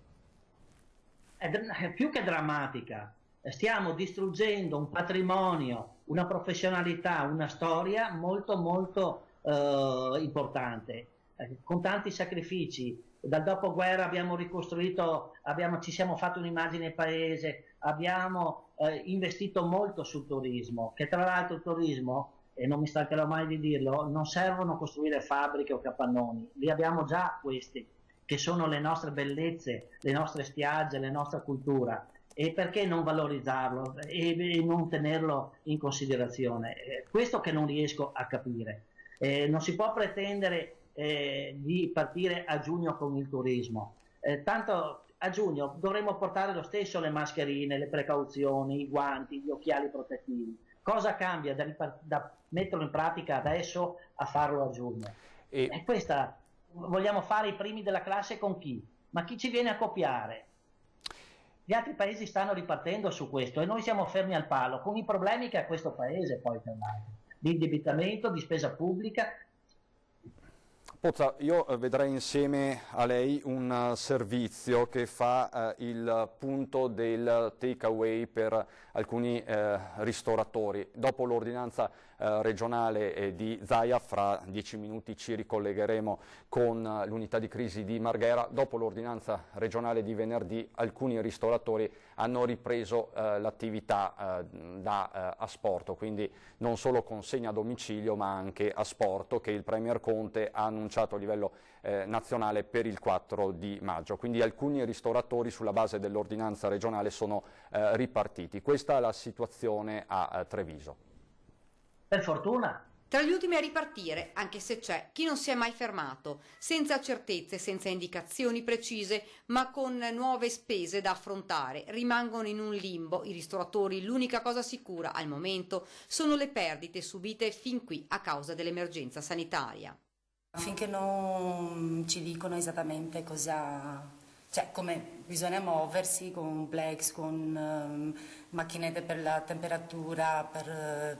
È più che drammatica. Stiamo distruggendo un patrimonio, una professionalità, una storia molto molto importante, con tanti sacrifici. Dal dopoguerra abbiamo ricostruito, ci siamo fatti un'immagine paese, abbiamo investito molto sul turismo, che tra l'altro il turismo, e non mi stancherò mai di dirlo, non servono costruire fabbriche o capannoni, li abbiamo già questi, che sono le nostre bellezze, le nostre spiagge, la nostra cultura. E perché non valorizzarlo e non tenerlo in considerazione? Questo che non riesco a capire. Non si può pretendere di partire a giugno con il turismo, tanto a giugno dovremo portare lo stesso le mascherine, le precauzioni, i guanti, gli occhiali protettivi. Cosa cambia da metterlo in pratica adesso a farlo a giugno? E questa vogliamo fare i primi della classe con chi? Ma chi ci viene a copiare? Gli altri paesi stanno ripartendo su questo e noi siamo fermi al palo con i problemi che ha questo paese poi per l'altro. di indebitamento, di spesa pubblica. Pozza, io vedrei insieme a lei un servizio che fa il punto del takeaway per alcuni ristoratori. Dopo l'ordinanza regionale di Zaia, fra 10 minuti ci ricollegheremo con l'unità di crisi di Marghera. Dopo l'ordinanza regionale di venerdì, alcuni ristoratori hanno ripreso l'attività da asporto, quindi non solo consegna a domicilio ma anche asporto, che il Premier Conte ha annunciato a livello nazionale per il 4 di maggio. Quindi alcuni ristoratori sulla base dell'ordinanza regionale sono ripartiti. Questa è la situazione a Treviso. Per fortuna. Tra gli ultimi a ripartire, anche se c'è chi non si è mai fermato, senza certezze, senza indicazioni precise, ma con nuove spese da affrontare. Rimangono in un limbo i ristoratori. L'unica cosa sicura al momento sono le perdite subite fin qui a causa dell'emergenza sanitaria. Finché non ci dicono esattamente cosa, cioè come bisogna muoversi con Plex, con macchinette per la temperatura, per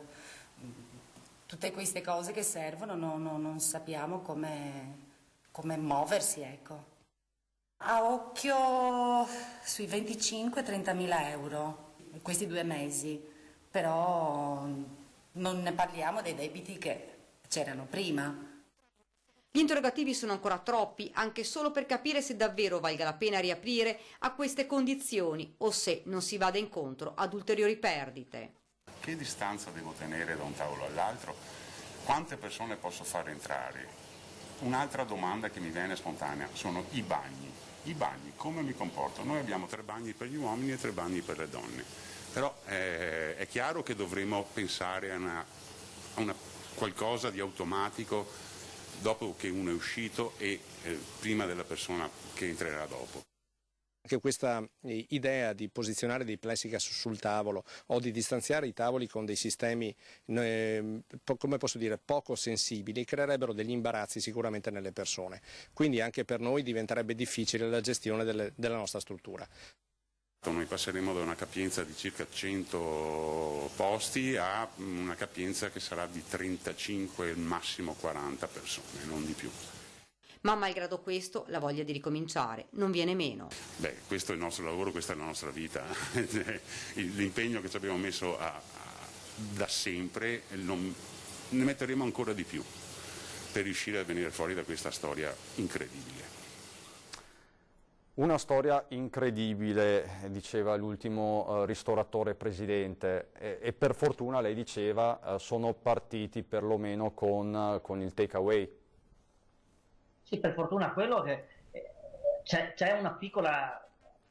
tutte queste cose che servono, non sappiamo come muoversi, ecco. A occhio sui 25-30 mila euro questi 2 mesi, però non ne parliamo dei debiti che c'erano prima. Gli interrogativi sono ancora troppi, anche solo per capire se davvero valga la pena riaprire a queste condizioni o se non si vada incontro ad ulteriori perdite. Che distanza devo tenere da un tavolo all'altro? Quante persone posso far entrare? Un'altra domanda che mi viene spontanea sono i bagni. I bagni, come mi comporto? Noi abbiamo 3 bagni per gli uomini e 3 bagni per le donne, però è chiaro che dovremo pensare a una qualcosa di automatico dopo che uno è uscito e prima della persona che entrerà dopo. Anche questa idea di posizionare dei plexiglass sul tavolo o di distanziare i tavoli con dei sistemi, come posso dire, poco sensibili, creerebbero degli imbarazzi sicuramente nelle persone. Quindi anche per noi diventerebbe difficile la gestione della nostra struttura. Noi passeremo da una capienza di circa 100 posti a una capienza che sarà di 35, al massimo 40 persone, non di più. Ma malgrado questo la voglia di ricominciare non viene meno. Beh, questo è il nostro lavoro, questa è la nostra vita. L'impegno che ci abbiamo messo da sempre ne metteremo ancora di più per riuscire a venire fuori da questa storia incredibile. Una storia incredibile, diceva l'ultimo ristoratore presidente, e per fortuna, lei diceva, sono partiti perlomeno con il takeaway. Sì, per fortuna quello che c'è una piccola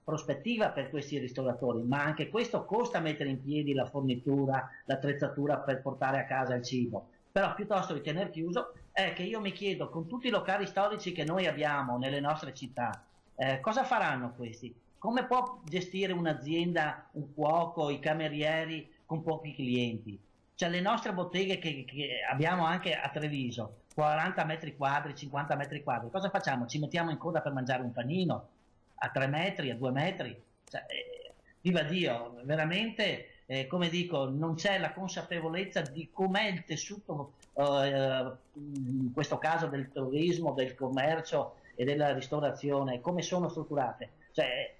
prospettiva per questi ristoratori, ma anche questo costa mettere in piedi la fornitura, l'attrezzatura per portare a casa il cibo. Però piuttosto di tener chiuso è che io mi chiedo, con tutti i locali storici che noi abbiamo nelle nostre città, cosa faranno questi? Come può gestire un'azienda, un cuoco, i camerieri con pochi clienti? Cioè le nostre botteghe che abbiamo anche a Treviso, 40 metri quadri, 50 metri quadri, cosa facciamo? Ci mettiamo in coda per mangiare un panino a 3 metri, a 2 metri? Cioè, viva Dio, veramente, come dico, non c'è la consapevolezza di com'è il tessuto, in questo caso del turismo, del commercio e della ristorazione, come sono strutturate. Cioè,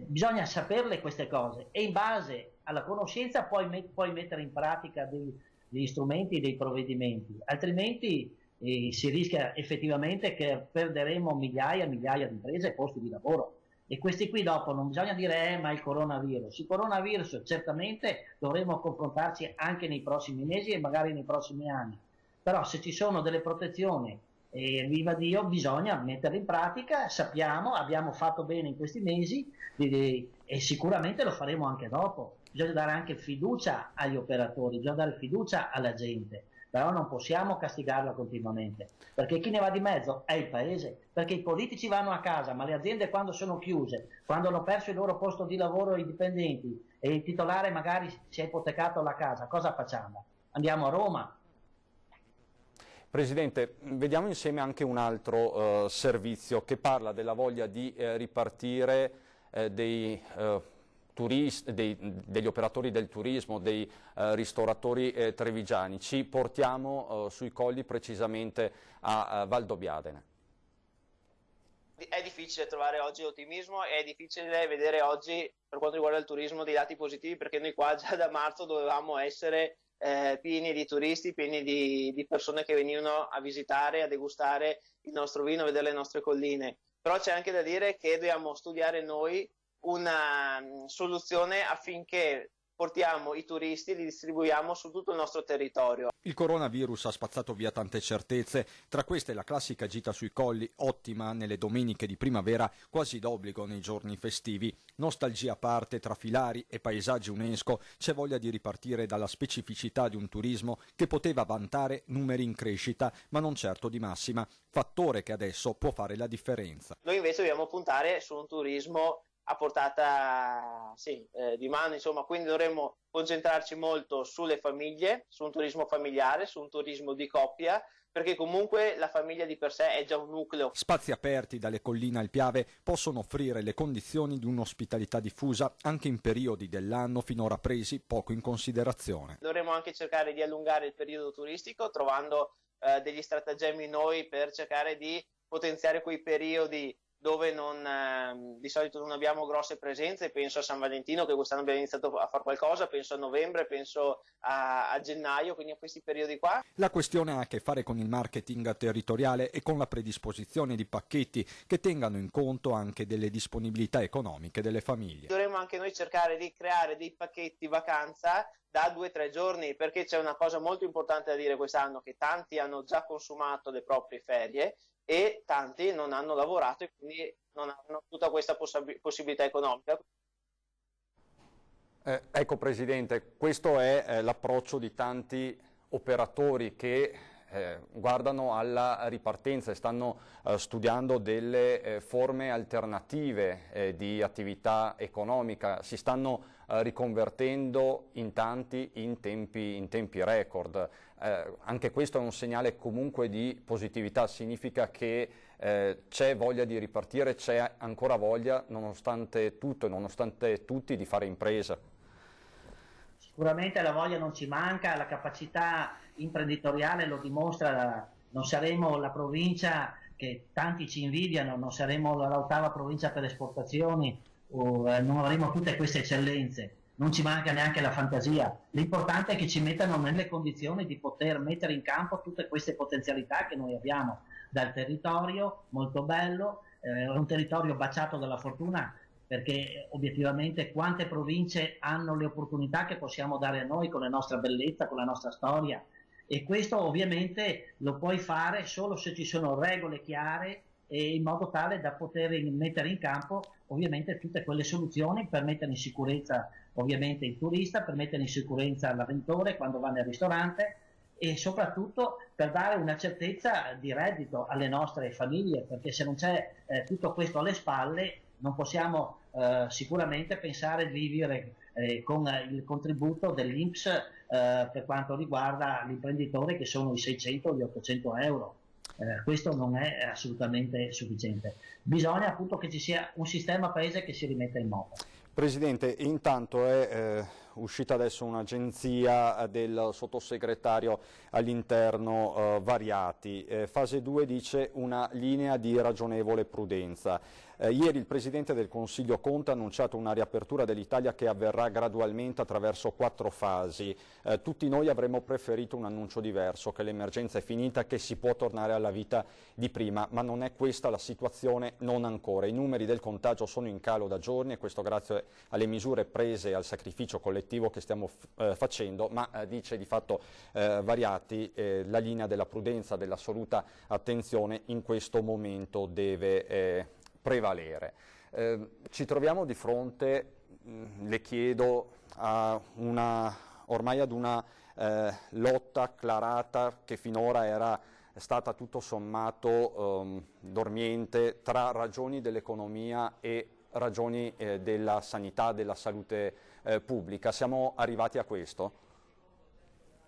bisogna saperle queste cose e in base alla conoscenza puoi mettere in pratica degli strumenti e dei provvedimenti, altrimenti si rischia effettivamente che perderemo migliaia e migliaia di imprese e posti di lavoro. E questi qui dopo non bisogna dire ma il coronavirus certamente dovremo confrontarci anche nei prossimi mesi e magari nei prossimi anni, però se ci sono delle protezioni viva Dio, bisogna metterle in pratica. Sappiamo, abbiamo fatto bene in questi mesi e sicuramente lo faremo anche dopo. Bisogna dare anche fiducia agli operatori, bisogna dare fiducia alla gente, però non possiamo castigarla continuamente, perché chi ne va di mezzo è il paese, perché i politici vanno a casa, ma le aziende quando sono chiuse, quando hanno perso il loro posto di lavoro i dipendenti e il titolare magari si è ipotecato la casa, cosa facciamo? Andiamo a Roma? Presidente, vediamo insieme anche un altro servizio che parla della voglia di ripartire dei degli operatori del turismo, dei ristoratori trevigiani. Ci portiamo sui colli, precisamente a Valdobbiadene. È difficile trovare oggi ottimismo, è difficile vedere oggi, per quanto riguarda il turismo, dei dati positivi, perché noi qua già da marzo dovevamo essere pieni di turisti, pieni di persone che venivano a visitare, a degustare il nostro vino, a vedere le nostre colline. Però c'è anche da dire che dobbiamo studiare noi una soluzione affinché portiamo i turisti e li distribuiamo su tutto il nostro territorio. Il coronavirus ha spazzato via tante certezze, tra queste la classica gita sui colli, ottima nelle domeniche di primavera, quasi d'obbligo nei giorni festivi. Nostalgia a parte, tra filari e paesaggi UNESCO, c'è voglia di ripartire dalla specificità di un turismo che poteva vantare numeri in crescita, ma non certo di massima, fattore che adesso può fare la differenza. Noi invece dobbiamo puntare su un turismo a portata di mano, insomma, quindi dovremmo concentrarci molto sulle famiglie, su un turismo familiare, su un turismo di coppia, perché comunque la famiglia di per sé è già un nucleo. Spazi aperti dalle colline al Piave possono offrire le condizioni di un'ospitalità diffusa anche in periodi dell'anno finora presi poco in considerazione. Dovremmo anche cercare di allungare il periodo turistico, trovando degli stratagemmi noi per cercare di potenziare quei periodi dove di solito non abbiamo grosse presenze. Penso a San Valentino, che quest'anno abbiamo iniziato a fare qualcosa, penso a novembre, penso a gennaio, quindi a questi periodi qua. La questione ha a che fare con il marketing territoriale e con la predisposizione di pacchetti che tengano in conto anche delle disponibilità economiche delle famiglie. Dovremmo anche noi cercare di creare dei pacchetti vacanza da 2 o 3 giorni, perché c'è una cosa molto importante da dire quest'anno, che tanti hanno già consumato le proprie ferie e tanti non hanno lavorato e quindi non hanno tutta questa possibilità economica. Ecco Presidente, questo è l'approccio di tanti operatori che guardano alla ripartenza e stanno studiando delle forme alternative di attività economica, si stanno riconvertendo in tanti in tempi record. Anche questo è un segnale comunque di positività, significa che c'è voglia di ripartire, c'è ancora voglia nonostante tutto e nonostante tutti di fare impresa. Sicuramente la voglia non ci manca, la capacità imprenditoriale lo dimostra, non saremo la provincia che tanti ci invidiano, non saremo l'8ª provincia per esportazioni, non avremo tutte queste eccellenze, non ci manca neanche la fantasia. L'importante è che ci mettano nelle condizioni di poter mettere in campo tutte queste potenzialità che noi abbiamo dal territorio, molto bello, è un territorio baciato dalla fortuna, perché obiettivamente quante province hanno le opportunità che possiamo dare a noi con la nostra bellezza, con la nostra storia, e questo ovviamente lo puoi fare solo se ci sono regole chiare e in modo tale da poter mettere in campo ovviamente tutte quelle soluzioni per mettere in sicurezza ovviamente il turista, per mettere in sicurezza l'avventore quando va nel ristorante e soprattutto per dare una certezza di reddito alle nostre famiglie, perché se non c'è tutto questo alle spalle non possiamo sicuramente pensare di vivere con il contributo dell'INPS per quanto riguarda l'imprenditore, che sono i 600 o gli 800 euro. Questo non è assolutamente sufficiente. Bisogna appunto che ci sia un sistema paese che si rimetta in moto. Presidente, intanto è uscita adesso un'agenzia del sottosegretario all'interno Variati. Fase 2 dice una linea di ragionevole prudenza. Ieri il Presidente del Consiglio Conte ha annunciato una riapertura dell'Italia che avverrà gradualmente attraverso 4 fasi. Tutti noi avremmo preferito un annuncio diverso, che l'emergenza è finita, che si può tornare alla vita di prima, ma non è questa la situazione, non ancora. I numeri del contagio sono in calo da giorni e questo grazie alle misure prese e al sacrificio collettivo che stiamo facendo, ma dice di fatto Variati, la linea della prudenza, dell'assoluta attenzione in questo momento deve prevalere. Ci troviamo di fronte, le chiedo, ormai ad una lotta acclarata che finora era stata tutto sommato dormiente tra ragioni dell'economia e ragioni della sanità, della salute pubblica. Siamo arrivati a questo?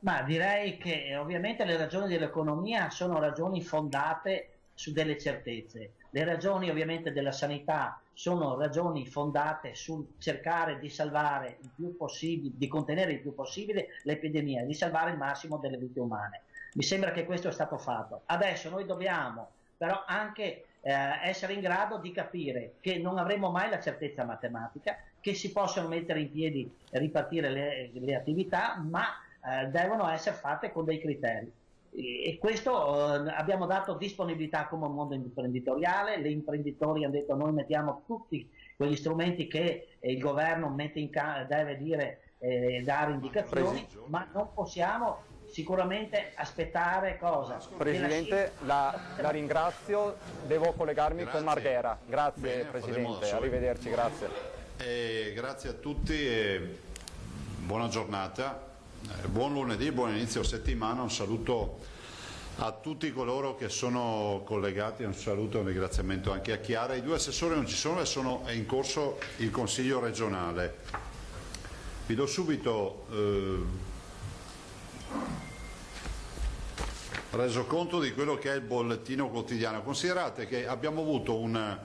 Ma direi che ovviamente le ragioni dell'economia sono ragioni fondate su delle certezze. Le ragioni ovviamente della sanità sono ragioni fondate sul cercare di salvare il più possibile, di contenere il più possibile l'epidemia, di salvare il massimo delle vite umane. Mi sembra che questo è stato fatto. Adesso noi dobbiamo però anche essere in grado di capire che non avremo mai la certezza matematica, che si possono mettere in piedi e ripartire le attività, ma devono essere fatte con dei criteri. E questo abbiamo dato disponibilità come mondo imprenditoriale, gli imprenditori hanno detto noi mettiamo tutti quegli strumenti che il governo mette deve dire, dare indicazioni, ma non possiamo sicuramente aspettare cosa? Presidente, la ringrazio, devo collegarmi con Marghera. Grazie. Bene, Presidente, arrivederci, grazie. Grazie a tutti e buona giornata, buon lunedì, buon inizio settimana, un saluto a tutti coloro che sono collegati, un saluto e un ringraziamento anche a Chiara. I 2 assessori non ci sono e è in corso il Consiglio regionale. Vi do subito resoconto di quello che è il bollettino quotidiano. Considerate che abbiamo avuto un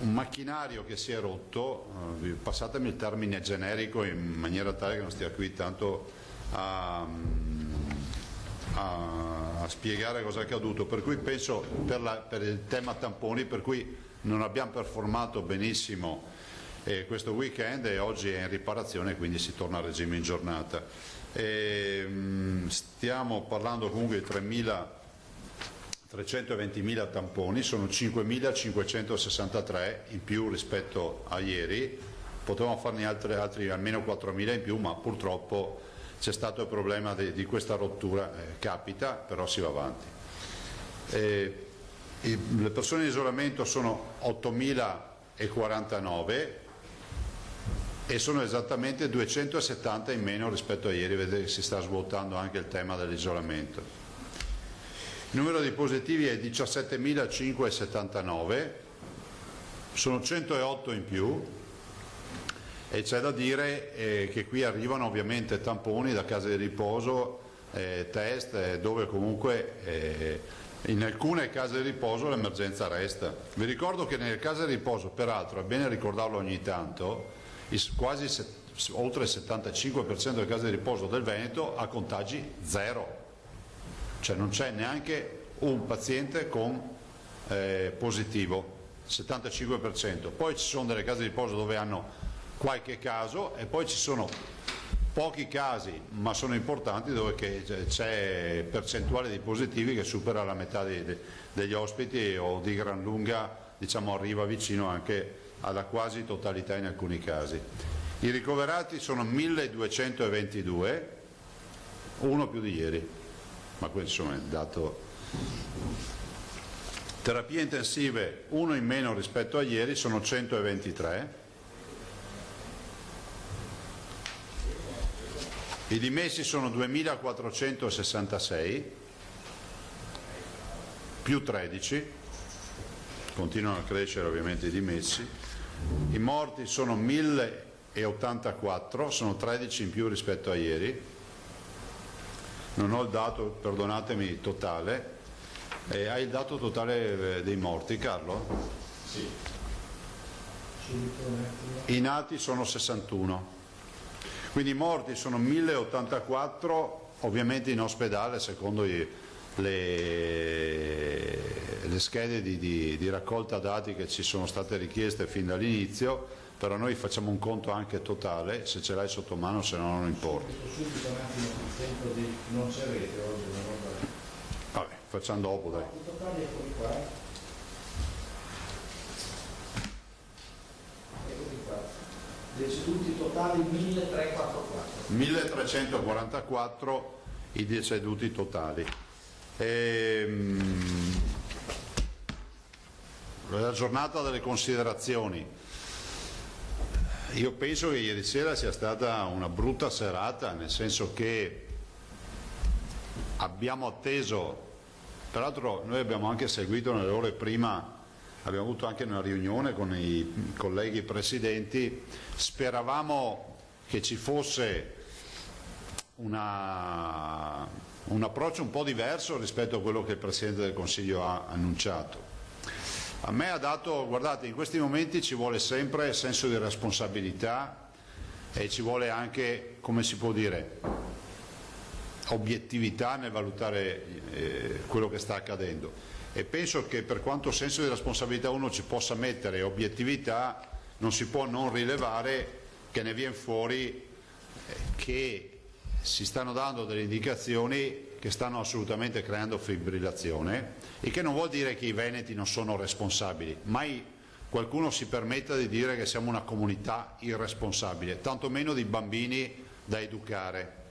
macchinario che si è rotto, passatemi il termine generico in maniera tale che non stia qui tanto a spiegare cosa è accaduto, per cui penso per il tema tamponi, per cui non abbiamo performato benissimo questo weekend e oggi è in riparazione, quindi si torna a regime in giornata. Stiamo parlando comunque di 320.000 tamponi, sono 5.563 in più rispetto a ieri, potevamo farne altri almeno 4.000 in più, ma purtroppo c'è stato il problema di questa rottura, capita, però si va avanti. Le persone in isolamento sono 8.049 e sono esattamente 270 in meno rispetto a ieri, vedete che si sta svuotando anche il tema dell'isolamento. Il numero di positivi è 17.579, sono 108 in più e c'è da dire che qui arrivano ovviamente tamponi da case di riposo, test, dove comunque in alcune case di riposo l'emergenza resta. Vi ricordo che nelle case di riposo, peraltro è bene ricordarlo ogni tanto, quasi oltre il 75% delle case di riposo del Veneto ha contagi zero, cioè non c'è neanche un paziente con positivo, 75%. Poi ci sono delle case di riposo dove hanno qualche caso e poi ci sono pochi casi, ma sono importanti, dove c'è percentuale di positivi che supera la metà degli ospiti o di gran lunga, diciamo, arriva vicino anche alla quasi totalità in alcuni casi. I ricoverati sono 1.222, uno più di ieri, ma questo insomma è il dato. Terapie intensive, uno in meno rispetto a ieri, sono 123. I dimessi sono 2.466, più 13, continuano a crescere ovviamente i dimessi. I morti sono 1.084, sono 13 in più rispetto a ieri. Non ho il dato, perdonatemi, totale. Hai il dato totale dei morti, Carlo? Sì. I nati sono 61. Quindi i morti sono 1084, ovviamente in ospedale secondo le schede di raccolta dati che ci sono state richieste fin dall'inizio, però noi facciamo un conto anche totale, se ce l'hai sotto mano, se no non importa. Subito un attimo il tempo di non c'è rete oggi, vabbè, facciamo dopo, dai. I totali eccoli qua. Eccoli qua. Deceduti totali 1344. 1344 i deceduti totali. La giornata delle considerazioni. Io penso che ieri sera sia stata una brutta serata, nel senso che abbiamo atteso, peraltro noi abbiamo anche seguito nelle ore prima, abbiamo avuto anche una riunione con i colleghi presidenti, speravamo che ci fosse una un approccio un po' diverso rispetto a quello che il Presidente del Consiglio ha annunciato. A me ha dato, guardate, in questi momenti ci vuole sempre senso di responsabilità e ci vuole anche, come si può dire, obiettività nel valutare quello che sta accadendo. E penso che per quanto senso di responsabilità uno ci possa mettere, obiettività, non si può non rilevare che ne viene fuori che si stanno dando delle indicazioni che stanno assolutamente creando fibrillazione, e che non vuol dire che i veneti non sono responsabili. Mai qualcuno si permetta di dire che siamo una comunità irresponsabile, tantomeno di bambini da educare.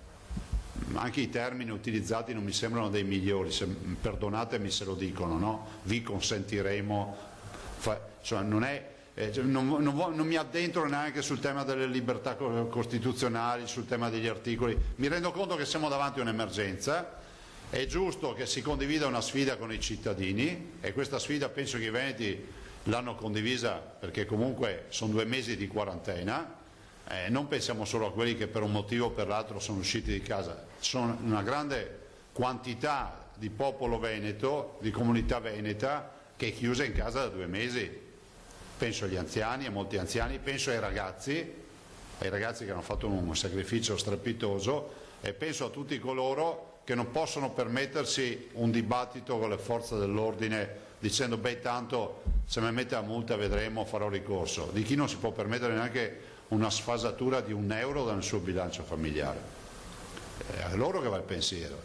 Anche i termini utilizzati non mi sembrano dei migliori, perdonatemi se lo dicono, no? Vi consentiremo, cioè non è... non mi addentro neanche sul tema delle libertà costituzionali, sul tema degli articoli. Mi rendo conto che siamo davanti a un'emergenza, è giusto che si condivida una sfida con i cittadini, e questa sfida penso che i veneti l'hanno condivisa perché comunque sono 2 mesi di quarantena. Non pensiamo solo a quelli che per un motivo o per l'altro sono usciti di casa, sono una grande quantità di popolo veneto, di comunità veneta che è chiusa in casa da 2 mesi. Penso agli anziani, a molti anziani, penso ai ragazzi che hanno fatto un sacrificio strepitoso, e penso a tutti coloro che non possono permettersi un dibattito con le forze dell'ordine dicendo beh tanto se mi mette la multa vedremo, farò ricorso, di chi non si può permettere neanche una sfasatura di €1 dal suo bilancio familiare. È a loro che va il pensiero.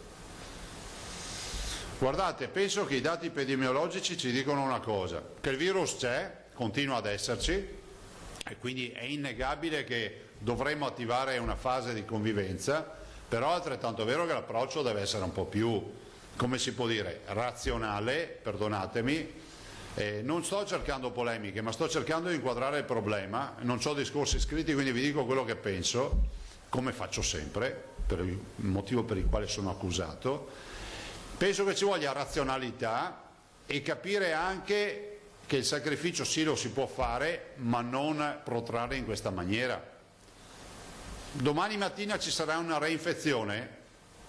Guardate, penso che i dati epidemiologici ci dicono una cosa, che il virus c'è, continua ad esserci, e quindi è innegabile che dovremmo attivare una fase di convivenza, però è altrettanto vero che l'approccio deve essere un po' più, come si può dire, razionale, perdonatemi. Non sto cercando polemiche, ma sto cercando di inquadrare il problema. Non ho discorsi scritti, quindi vi dico quello che penso, come faccio sempre, per il motivo per il quale sono accusato. Penso che ci voglia razionalità e capire anche che il sacrificio sì lo si può fare, ma non protrarre in questa maniera. Domani mattina ci sarà una reinfezione,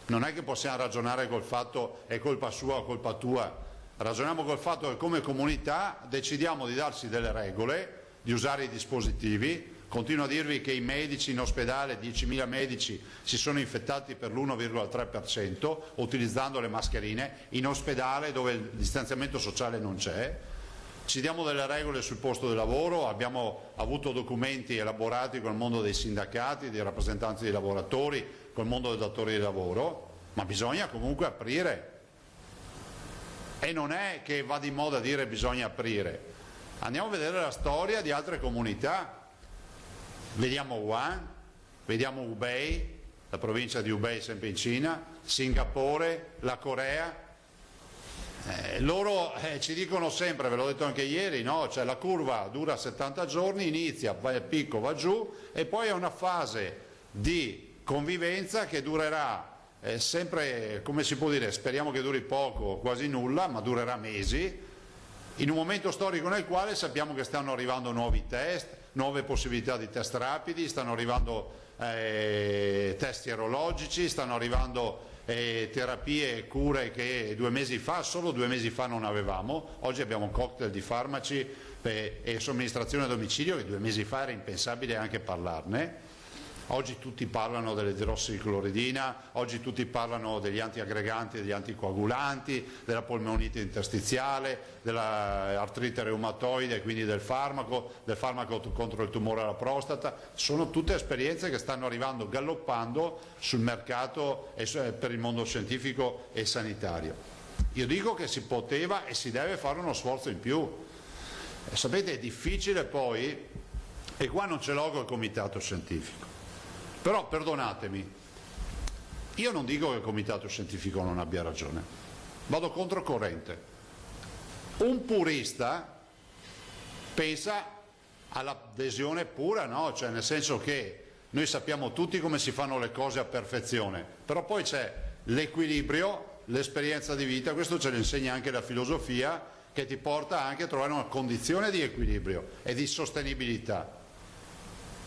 non è che possiamo ragionare col fatto è colpa sua o colpa tua. Ragioniamo col fatto che come comunità decidiamo di darci delle regole, di usare i dispositivi. Continuo a dirvi che i medici in ospedale, 10.000 medici, si sono infettati per l'1,3%, utilizzando le mascherine, in ospedale dove il distanziamento sociale non c'è. Ci diamo delle regole sul posto di lavoro, abbiamo avuto documenti elaborati con il mondo dei sindacati, dei rappresentanti dei lavoratori, con il mondo dei datori di lavoro, ma bisogna comunque aprire. E non è che va di moda dire bisogna aprire. Andiamo a vedere la storia di altre comunità. Vediamo Wuhan, vediamo Hubei, la provincia di Hubei sempre in Cina, Singapore, la Corea. Loro ci dicono sempre, ve l'ho detto anche ieri, no? Cioè la curva dura 70 giorni, inizia, va al picco, va giù, e poi è una fase di convivenza che durerà sempre, come si può dire, speriamo che duri poco, quasi nulla, ma durerà mesi, in un momento storico nel quale sappiamo che stanno arrivando nuovi test, nuove possibilità di test rapidi, stanno arrivando test sierologici, stanno arrivando terapie e cure che 2 mesi fa, solo 2 mesi fa non avevamo. Oggi abbiamo un cocktail di farmaci e somministrazione a domicilio che 2 mesi fa era impensabile anche parlarne. Oggi tutti parlano dell'idrossicloridina, oggi tutti parlano degli antiaggreganti, degli anticoagulanti, della polmonite interstiziale, dell'artrite reumatoide, quindi del farmaco contro il tumore alla prostata. Sono tutte esperienze che stanno arrivando galoppando sul mercato e per il mondo scientifico e sanitario. Io dico che si poteva e si deve fare uno sforzo in più. Sapete, è difficile poi, e qua non ce l'ho col comitato scientifico. Però perdonatemi, io non dico che il comitato scientifico non abbia ragione, vado controcorrente. Un purista pensa all'adesione pura, no? Cioè nel senso che noi sappiamo tutti come si fanno le cose a perfezione, però poi c'è l'equilibrio, l'esperienza di vita, questo ce lo insegna anche la filosofia, che ti porta anche a trovare una condizione di equilibrio e di sostenibilità.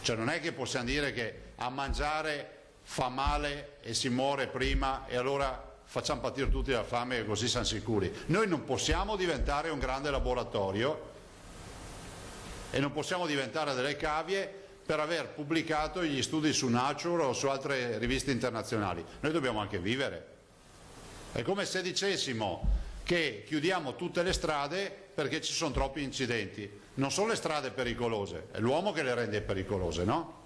Cioè non è che possiamo dire che a mangiare fa male e si muore prima e allora facciamo patire tutti la fame e così siamo sicuri. Noi non possiamo diventare un grande laboratorio e non possiamo diventare delle cavie per aver pubblicato gli studi su Nature o su altre riviste internazionali. Noi dobbiamo anche vivere. È come se dicessimo che chiudiamo tutte le strade perché ci sono troppi incidenti. Non sono le strade pericolose, è l'uomo che le rende pericolose, no?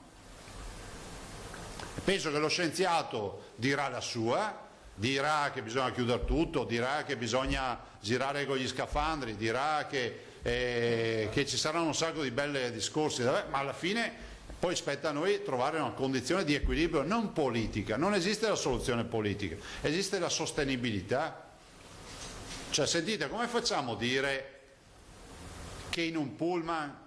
Penso che lo scienziato dirà la sua, dirà che bisogna chiudere tutto, dirà che bisogna girare con gli scafandri, dirà che ci saranno un sacco di belli discorsi, ma alla fine poi spetta a noi trovare una condizione di equilibrio non politica, non esiste la soluzione politica, esiste la sostenibilità. Cioè, sentite, come facciamo a dire che in un pullman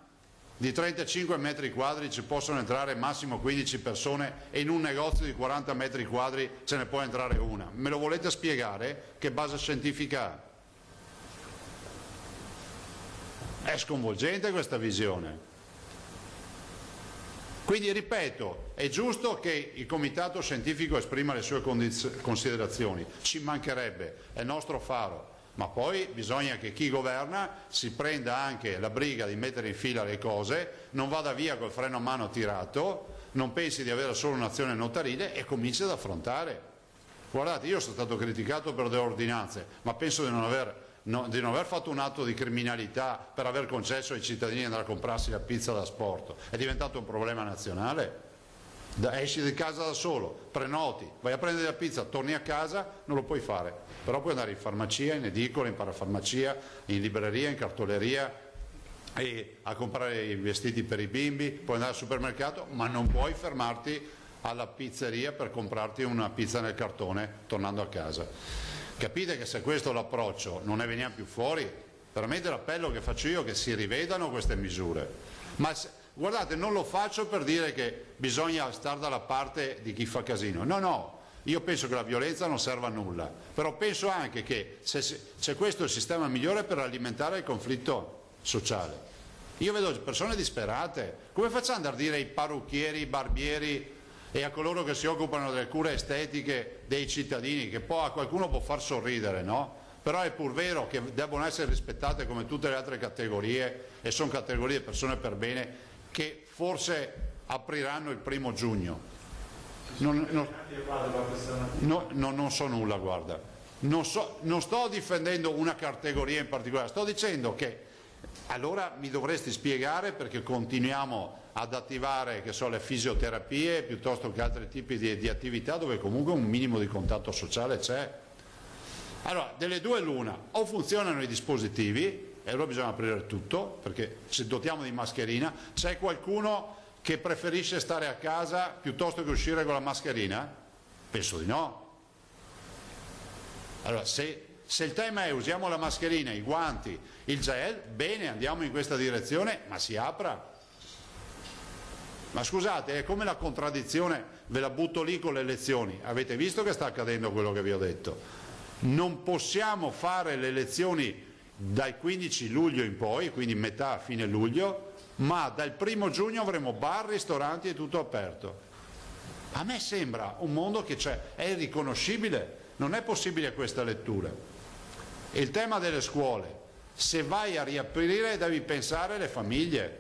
di 35 metri quadri ci possono entrare massimo 15 persone e in un negozio di 40 metri quadri ce ne può entrare una? Me lo volete spiegare? Che base scientifica ha? È sconvolgente questa visione. Quindi ripeto, è giusto che il comitato scientifico esprima le sue considerazioni, ci mancherebbe, è il nostro faro. Ma poi bisogna che chi governa si prenda anche la briga di mettere in fila le cose, non vada via col freno a mano tirato, non pensi di avere solo un'azione notarile e cominci ad affrontare. Guardate, io sono stato criticato per delle ordinanze, ma penso di non aver fatto un atto di criminalità per aver concesso ai cittadini di andare a comprarsi la pizza da sport. È diventato un problema nazionale. Esci di casa da solo, prenoti, vai a prendere la pizza, torni a casa, non lo puoi fare, però puoi andare in farmacia, in edicola, in parafarmacia, in libreria, in cartoleria e a comprare i vestiti per i bimbi, puoi andare al supermercato, ma non puoi fermarti alla pizzeria per comprarti una pizza nel cartone tornando a casa. Capite che se questo è l'approccio non ne veniamo più fuori? Veramente l'appello che faccio io è che si rivedano queste misure. Guardate, non lo faccio per dire che bisogna stare dalla parte di chi fa casino, no, io penso che la violenza non serva a nulla, però penso anche che se questo è il sistema migliore per alimentare il conflitto sociale. Io vedo persone disperate, come facciamo ad andare a dire ai parrucchieri, ai barbieri e a coloro che si occupano delle cure estetiche dei cittadini, che poi a qualcuno può far sorridere, no? Però è pur vero che debbono essere rispettate come tutte le altre categorie e sono categorie di persone per bene che forse apriranno il 1° giugno. Non so nulla, guarda. Non sto difendendo una categoria in particolare, sto dicendo che allora mi dovresti spiegare perché continuiamo ad attivare, che so, le fisioterapie piuttosto che altri tipi di attività dove comunque un minimo di contatto sociale c'è. Allora, delle due l'una, o funzionano i dispositivi e allora bisogna aprire tutto perché ci dotiamo di mascherina. C'è qualcuno che preferisce stare a casa piuttosto che uscire con la mascherina? Penso di no. Allora, se il tema è usiamo la mascherina, i guanti, il gel, bene, andiamo in questa direzione, ma si apra. Ma scusate, è come la contraddizione, ve la butto lì con le elezioni. Avete visto che sta accadendo quello che vi ho detto? Non possiamo fare le elezioni dal 15 luglio in poi, quindi metà, fine luglio, ma dal 1° giugno avremo bar, ristoranti e tutto aperto. A me sembra un mondo che c'è, è irriconoscibile, non è possibile questa lettura. E il tema delle scuole, se vai a riaprire devi pensare alle famiglie.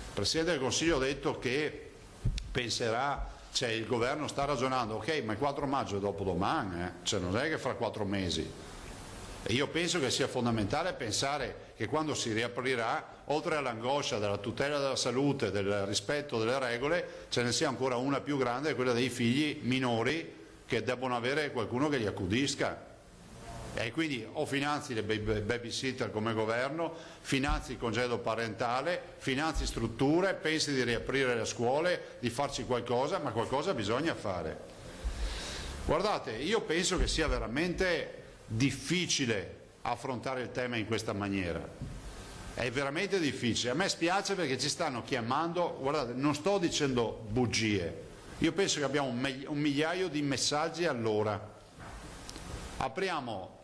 Il Presidente del Consiglio ha detto che penserà, cioè il governo sta ragionando, ok, ma il 4 maggio è dopodomani, cioè non è che fra 4 mesi. E io penso che sia fondamentale pensare che quando si riaprirà, oltre all'angoscia della tutela della salute, del rispetto delle regole, ce ne sia ancora una più grande, quella dei figli minori che debbono avere qualcuno che li accudisca. E quindi o finanzi le babysitter come governo, finanzi il congedo parentale, finanzi strutture, pensi di riaprire le scuole, di farci qualcosa, ma qualcosa bisogna fare. Guardate, io penso che sia veramente difficile affrontare il tema in questa maniera, è veramente difficile. A me spiace perché ci stanno chiamando, guardate, non sto dicendo bugie, io penso che abbiamo un migliaio di messaggi all'ora. Apriamo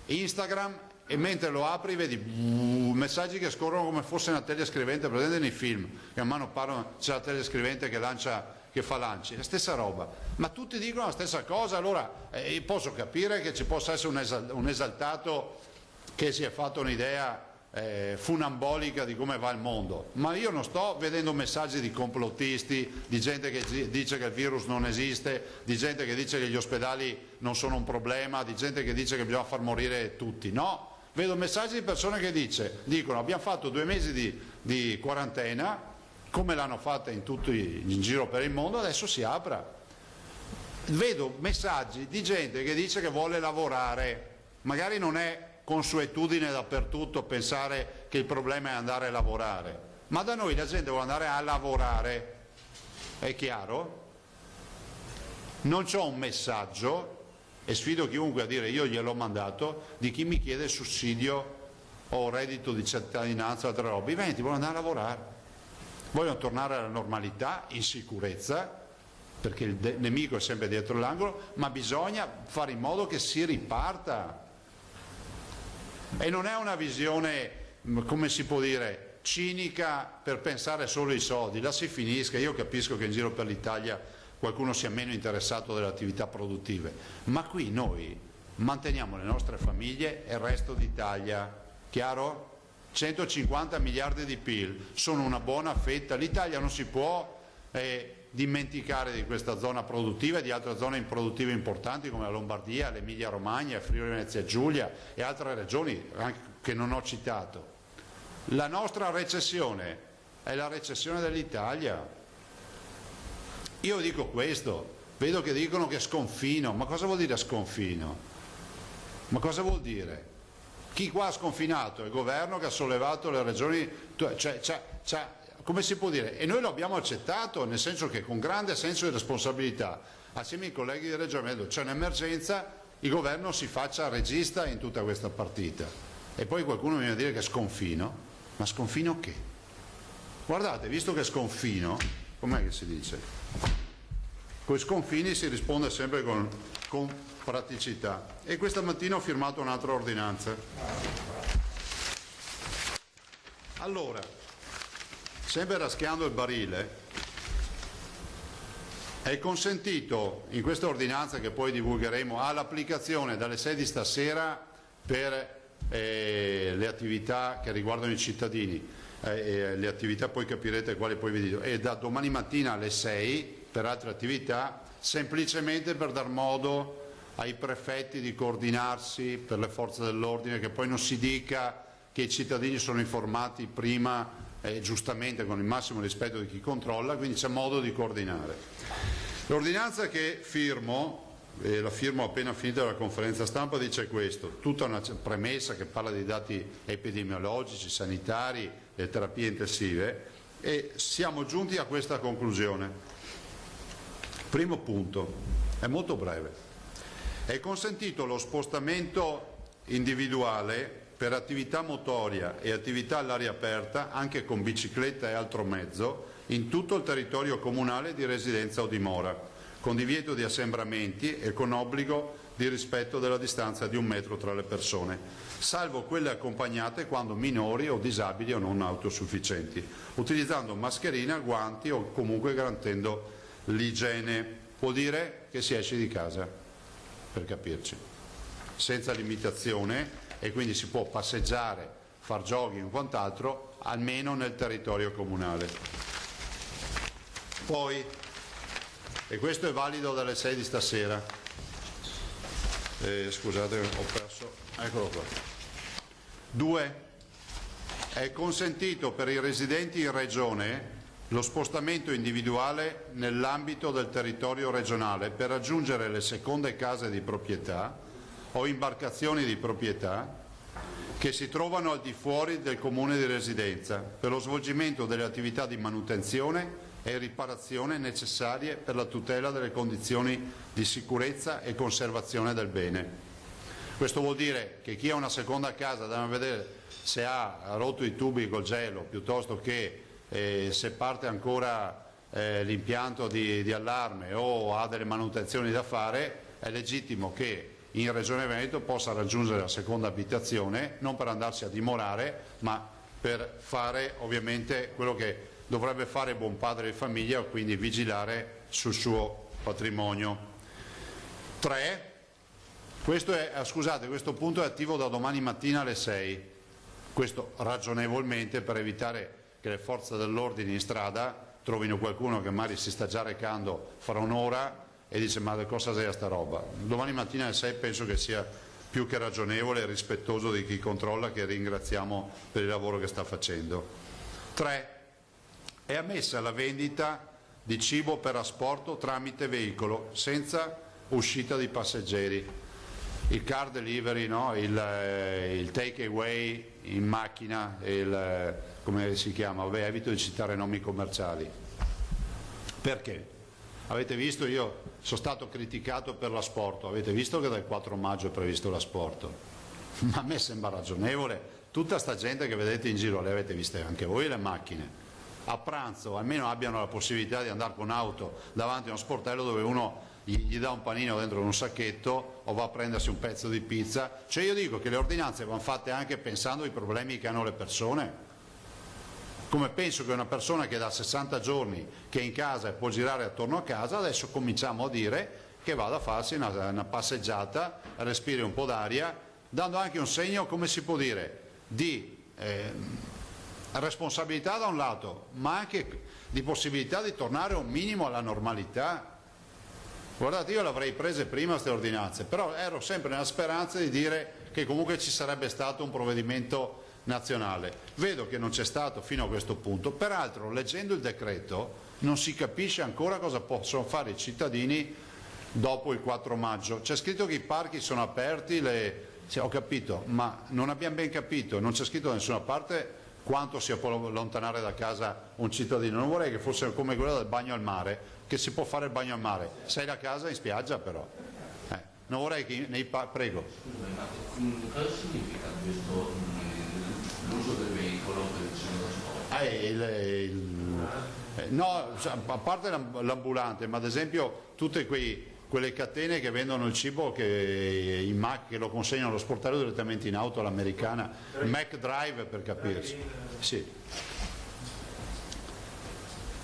Instagram e mentre lo apri vedi messaggi che scorrono come fosse una telescrivente, presente nei film, che man mano c'è la telescrivente che lancia che fa l'ANCI, la stessa roba, ma tutti dicono la stessa cosa. Allora posso capire che ci possa essere un esaltato che si è fatto un'idea funambolica di come va il mondo, ma io non sto vedendo messaggi di complottisti, di gente che dice che il virus non esiste, di gente che dice che gli ospedali non sono un problema, di gente che dice che bisogna far morire tutti. No, vedo messaggi di persone che dicono abbiamo fatto 2 mesi di quarantena come l'hanno fatta in giro per il mondo, adesso si apra. Vedo messaggi di gente che dice che vuole lavorare, magari non è consuetudine dappertutto pensare che il problema è andare a lavorare, ma da noi la gente vuole andare a lavorare, è chiaro? Non c'ho un messaggio, e sfido chiunque a dire io gliel'ho mandato, di chi mi chiede sussidio o reddito di cittadinanza o altre robe. I venti vogliono andare a lavorare, vogliono tornare alla normalità in sicurezza, perché il nemico è sempre dietro l'angolo, ma bisogna fare in modo che si riparta. E non è una visione, come si può dire, cinica per pensare solo ai soldi, la si finisca. Io capisco che in giro per l'Italia qualcuno sia meno interessato delle attività produttive, ma qui noi manteniamo le nostre famiglie e il resto d'Italia, chiaro? 150 miliardi di PIL sono una buona fetta, l'Italia non si può dimenticare di questa zona produttiva e di altre zone improduttive importanti come la Lombardia, l'Emilia Romagna, Friuli Venezia Giulia e altre regioni anche che non ho citato. La nostra recessione è la recessione dell'Italia. Io dico questo, vedo che dicono che sconfino, ma cosa vuol dire sconfino? Ma cosa vuol dire? Chi qua ha sconfinato? Il governo che ha sollevato le regioni, come si può dire? E noi lo abbiamo accettato, nel senso che con grande senso di responsabilità, assieme ai colleghi di Regione, c'è un'emergenza, il governo si faccia regista in tutta questa partita. E poi qualcuno viene a dire che sconfino, ma sconfino che? Guardate, visto che sconfino, com'è che si dice? Con i sconfini si risponde sempre con praticità. E questa mattina ho firmato un'altra ordinanza. Allora, sempre raschiando il barile, è consentito in questa ordinanza che poi divulgheremo all'applicazione dalle 6 di stasera per le attività che riguardano i cittadini, le attività poi capirete quali poi vi dico, e da domani mattina alle 6 per altre attività, semplicemente per dar modo ai prefetti di coordinarsi per le forze dell'ordine, che poi non si dica che i cittadini sono informati prima, giustamente con il massimo rispetto di chi controlla, quindi c'è modo di coordinare. L'ordinanza che firmo, la firmo appena finita la conferenza stampa, dice questo, tutta una premessa che parla di dati epidemiologici, sanitari, le terapie intensive, e siamo giunti a questa conclusione. Primo punto, è molto breve, è consentito lo spostamento individuale per attività motoria e attività all'aria aperta, anche con bicicletta e altro mezzo, in tutto il territorio comunale di residenza o dimora, con divieto di assembramenti e con obbligo di rispetto della distanza di 1 metro tra le persone, salvo quelle accompagnate quando minori o disabili o non autosufficienti, utilizzando mascherina, guanti o comunque garantendo l'igiene. Vuol dire che si esce di casa, per capirci, senza limitazione, e quindi si può passeggiare, far jogging o quant'altro, almeno nel territorio comunale. Poi, e questo è valido dalle 6 di stasera, scusate ho perso, eccolo qua. 2. È consentito per i residenti in regione lo spostamento individuale nell'ambito del territorio regionale per raggiungere le seconde case di proprietà o imbarcazioni di proprietà che si trovano al di fuori del comune di residenza per lo svolgimento delle attività di manutenzione e riparazione necessarie per la tutela delle condizioni di sicurezza e conservazione del bene. Questo vuol dire che chi ha una seconda casa deve vedere se ha rotto i tubi col gelo, piuttosto che se parte ancora l'impianto di allarme o ha delle manutenzioni da fare, è legittimo che in Regione Veneto possa raggiungere la seconda abitazione, non per andarsi a dimorare, ma per fare ovviamente quello che dovrebbe fare buon padre di famiglia, quindi vigilare sul suo patrimonio. 3. Questo punto è attivo da domani mattina alle 6, questo ragionevolmente per evitare che le forze dell'ordine in strada trovino qualcuno che magari si sta già recando fra un'ora e dice ma cosa sei a sta roba. Domani mattina alle 6 penso che sia più che ragionevole e rispettoso di chi controlla, che ringraziamo per il lavoro che sta facendo. 3. È ammessa la vendita di cibo per asporto tramite veicolo senza uscita di passeggeri. Il car delivery, no? il take away in macchina, come si chiama? Vabbè, evito di citare nomi commerciali. Perché? Avete visto, io sono stato criticato per l'asporto, avete visto che dal 4 maggio è previsto l'asporto? Ma a me sembra ragionevole, tutta sta gente che vedete in giro, le avete viste anche voi le macchine, a pranzo almeno abbiano la possibilità di andare con auto davanti a uno sportello dove uno gli dà un panino dentro un sacchetto o va a prendersi un pezzo di pizza. Cioè io dico che le ordinanze vanno fatte anche pensando ai problemi che hanno le persone, come penso che una persona che da 60 giorni che è in casa e può girare attorno a casa, adesso cominciamo a dire che vada a farsi una passeggiata, respiri un po' d'aria, dando anche un segno, come si può dire, di responsabilità da un lato, ma anche di possibilità di tornare un minimo alla normalità. Guardate, io l'avrei prese prima queste ordinanze, però ero sempre nella speranza di dire che comunque ci sarebbe stato un provvedimento nazionale. Vedo che non c'è stato fino a questo punto. Peraltro, leggendo il decreto, non si capisce ancora cosa possono fare i cittadini dopo il 4 maggio. C'è scritto che i parchi sono aperti, sì, ho capito, ma non abbiamo ben capito, non c'è scritto da nessuna parte quanto si può allontanare da casa un cittadino. Non vorrei che fosse come quello del bagno al mare, che si può fare il bagno al mare, sei da casa in spiaggia però. Non vorrei che prego. Scusa, ma cosa significa questo, l'uso del veicolo per il trasporto? No, a parte l'ambulante, ma ad esempio tutte quelle catene che vendono il cibo che lo consegnano allo sportello direttamente in auto all'americana, McDrive per capirci. Sì.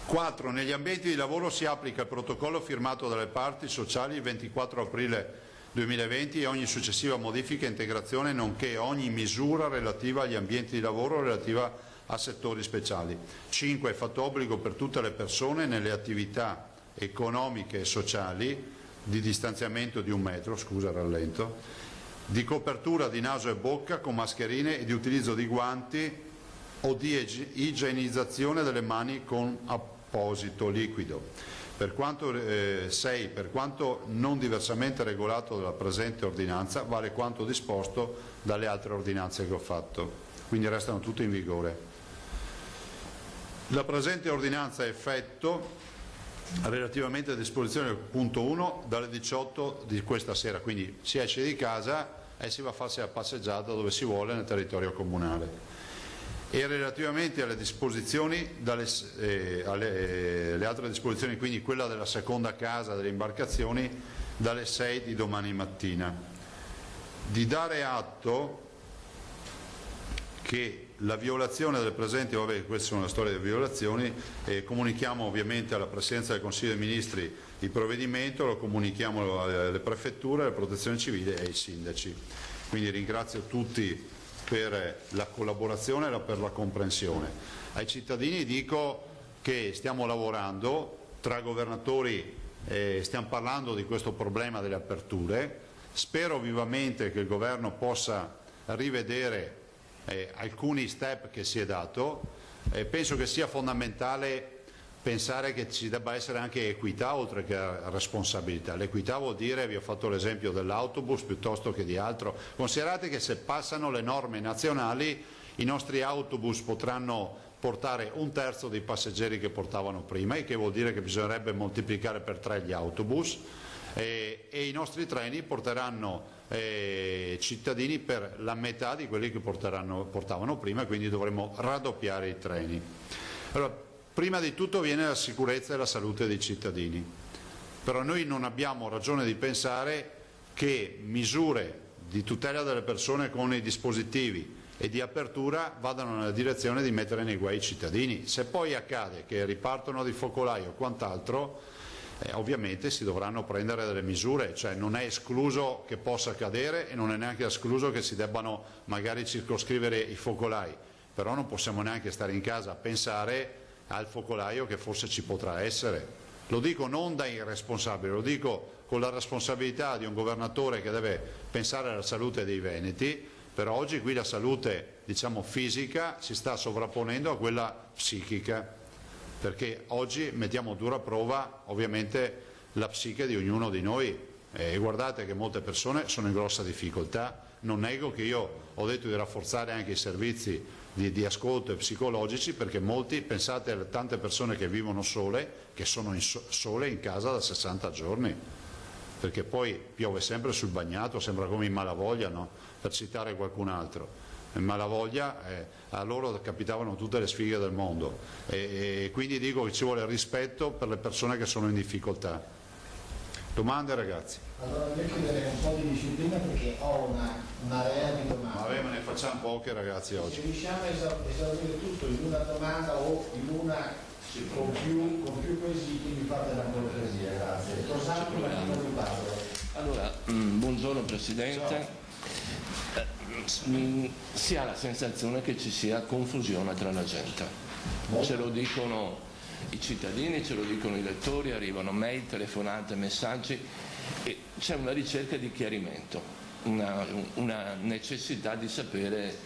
4. Negli ambienti di lavoro si applica il protocollo firmato dalle parti sociali il 24 aprile 2020 e ogni successiva modifica e integrazione, nonché ogni misura relativa agli ambienti di lavoro relativa a settori speciali. 5. È fatto obbligo per tutte le persone nelle attività economiche e sociali di distanziamento di 1 metro, di copertura di naso e bocca con mascherine e di utilizzo di guanti o di igienizzazione delle mani con apposito liquido. 6. Per quanto non diversamente regolato dalla presente ordinanza, vale quanto disposto dalle altre ordinanze che ho fatto, quindi restano tutte in vigore. La presente ordinanza ha effetto relativamente a disposizione del punto 1 dalle 18 di questa sera, quindi si esce di casa e si va a farsi la passeggiata dove si vuole nel territorio comunale. E relativamente alle disposizioni, le altre disposizioni, quindi quella della seconda casa delle imbarcazioni, dalle 6 di domani mattina. Di dare atto che la violazione del presente, vabbè, queste sono le storie delle violazioni, comunichiamo ovviamente alla Presidenza del Consiglio dei Ministri il provvedimento, lo comunichiamo alle prefetture, alle protezioni civili e ai sindaci. Quindi ringrazio tutti per la collaborazione e per la comprensione. Ai cittadini dico che stiamo lavorando, tra governatori stiamo parlando di questo problema delle aperture, spero vivamente che il Governo possa rivedere alcuni step che si è dato, penso che sia fondamentale pensare che ci debba essere anche equità oltre che responsabilità. L'equità vuol dire, vi ho fatto l'esempio dell'autobus piuttosto che di altro, considerate che se passano le norme nazionali i nostri autobus potranno portare 1/3 dei passeggeri che portavano prima, il che vuol dire che bisognerebbe moltiplicare per 3 gli autobus e i nostri treni porteranno cittadini per la metà di quelli che portavano prima, quindi dovremo raddoppiare i treni. Allora, prima di tutto viene la sicurezza e la salute dei cittadini, però noi non abbiamo ragione di pensare che misure di tutela delle persone con i dispositivi e di apertura vadano nella direzione di mettere nei guai i cittadini. Se poi accade che ripartono dei focolai o quant'altro, ovviamente si dovranno prendere delle misure, cioè non è escluso che possa accadere e non è neanche escluso che si debbano magari circoscrivere i focolai, però non possiamo neanche stare in casa a pensare al focolaio che forse ci potrà essere. Lo dico non da irresponsabile, lo dico con la responsabilità di un governatore che deve pensare alla salute dei veneti, però oggi qui la salute, diciamo, fisica si sta sovrapponendo a quella psichica, perché oggi mettiamo a dura prova ovviamente la psiche di ognuno di noi e guardate che molte persone sono in grossa difficoltà. Non nego che io ho detto di rafforzare anche i servizi di ascolto e psicologici, perché molti, pensate a tante persone che vivono sole, che sono sole in casa da 60 giorni, perché poi piove sempre sul bagnato, sembra come in Malavoglia, no? Per citare qualcun altro. In Malavoglia a loro capitavano tutte le sfighe del mondo e quindi dico che ci vuole rispetto per le persone che sono in difficoltà. Domande, ragazzi? Allora io chiederei un po' di disciplina perché ho una area di domande. Vabbè, ma ne facciamo poche, ragazzi, oggi. Se riusciamo a esaurire tutto in una domanda o in una con più quesiti, mi fate la cortesia, grazie. Allora, buongiorno Presidente. Si ha la sensazione che ci sia confusione tra la gente. Ce lo dicono i cittadini, ce lo dicono i lettori, arrivano mail, telefonate, messaggi e c'è una ricerca di chiarimento, una necessità di sapere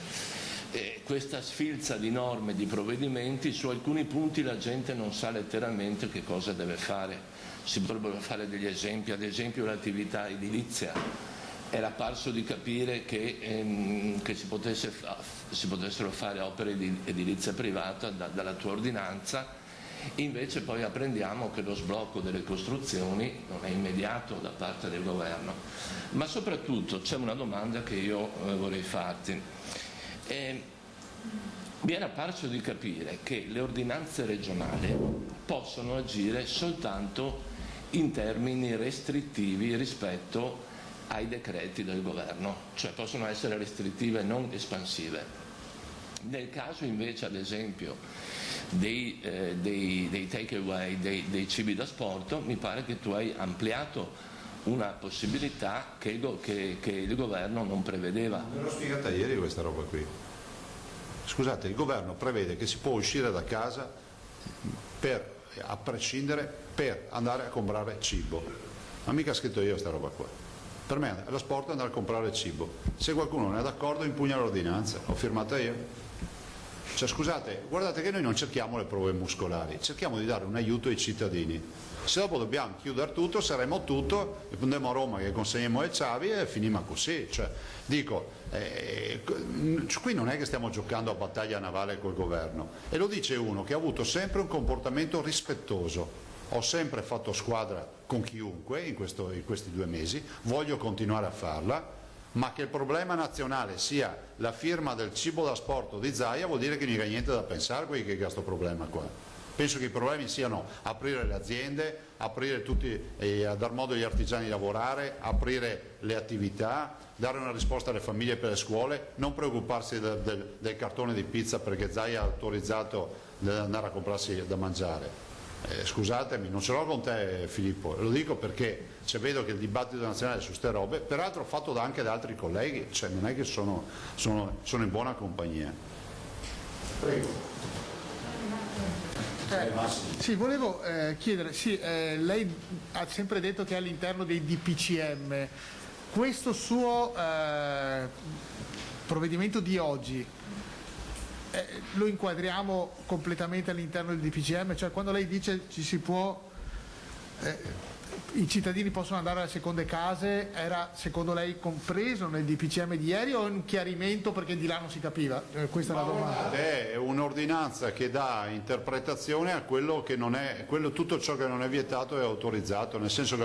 questa sfilza di norme, di provvedimenti. Su alcuni punti la gente non sa letteralmente che cosa deve fare. Si potrebbero fare degli esempi, ad esempio l'attività edilizia. Era parso di capire che si potessero fare opere di edilizia privata dalla tua ordinanza, invece poi apprendiamo che lo sblocco delle costruzioni non è immediato da parte del governo. Ma soprattutto c'è una domanda che io vorrei farti. Mi era parso di capire che le ordinanze regionali possono agire soltanto in termini restrittivi rispetto ai decreti del governo, cioè possono essere restrittive e non espansive. Nel caso invece, ad esempio, dei take away, dei cibi da sport, mi pare che tu hai ampliato una possibilità che il governo non prevedeva. Me l'ho spiegata ieri questa roba qui. Scusate, il governo prevede che si può uscire da casa a prescindere per andare a comprare cibo. Ma mica ho scritto io questa roba qua. Per me lo sport è andare a comprare cibo. Se qualcuno non è d'accordo impugna l'ordinanza, l'ho firmata io. Cioè scusate, guardate che noi non cerchiamo le prove muscolari, cerchiamo di dare un aiuto ai cittadini. Se dopo dobbiamo chiudere tutto, saremo tutto, andiamo a Roma che consegniamo le chiavi e finiamo così. Cioè, dico, qui non è che stiamo giocando a battaglia navale col governo. E lo dice uno che ha avuto sempre un comportamento rispettoso. Ho sempre fatto squadra con chiunque in questi 2 mesi, voglio continuare a farla, ma che il problema nazionale sia la firma del cibo da sport di Zaia vuol dire che non c'è niente da pensare qui che è questo problema qua. Penso che i problemi siano aprire le aziende, aprire a dar modo agli artigiani di lavorare, aprire le attività, dare una risposta alle famiglie per le scuole, non preoccuparsi del cartone di pizza perché Zaia ha autorizzato di andare a comprarsi da mangiare. Scusatemi, non ce l'ho con te Filippo, lo dico perché vedo che il dibattito nazionale su ste robe, peraltro fatto anche da altri colleghi, cioè non è che sono in buona compagnia. Prego. Sì, volevo chiedere, lei ha sempre detto che è all'interno dei DPCM, questo suo provvedimento di oggi lo inquadriamo completamente all'interno del DPCM, cioè quando lei dice ci si può, i cittadini possono andare alle seconde case, era secondo lei compreso nel DPCM di ieri o è un chiarimento perché di là non si capiva? Questa è la domanda. È un'ordinanza che dà interpretazione a quello che non è, tutto ciò che non è vietato è autorizzato, nel senso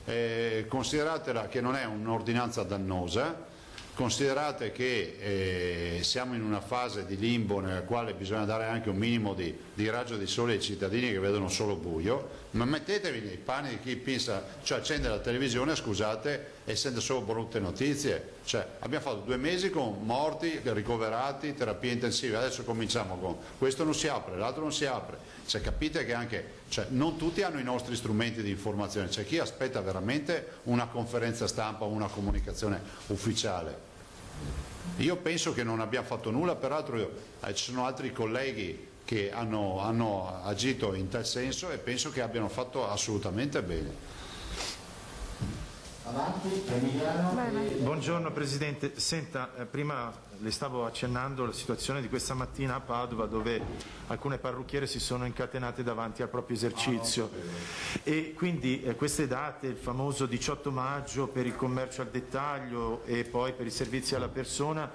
che consideratela che non è un'ordinanza dannosa. Considerate che siamo in una fase di limbo nella quale bisogna dare anche un minimo di raggio di sole ai cittadini che vedono solo buio, ma mettetevi nei panni di chi pensa, cioè accende la televisione, scusate, essendo solo brutte notizie. Cioè, abbiamo fatto 2 mesi con morti, ricoverati, terapie intensive, adesso cominciamo con questo non si apre, l'altro non si apre. Cioè, capite che anche, non tutti hanno i nostri strumenti di informazione, c'è chi aspetta veramente una conferenza stampa o una comunicazione ufficiale. Io penso che non abbiamo fatto nulla, peraltro ci sono altri colleghi che hanno agito in tal senso e penso che abbiano fatto assolutamente bene. Avanti, Emiliano. Buongiorno Presidente, senta, prima le stavo accennando la situazione di questa mattina a Padova, dove alcune parrucchiere si sono incatenate davanti al proprio esercizio e quindi queste date, il famoso 18 maggio per il commercio al dettaglio e poi per i servizi alla persona,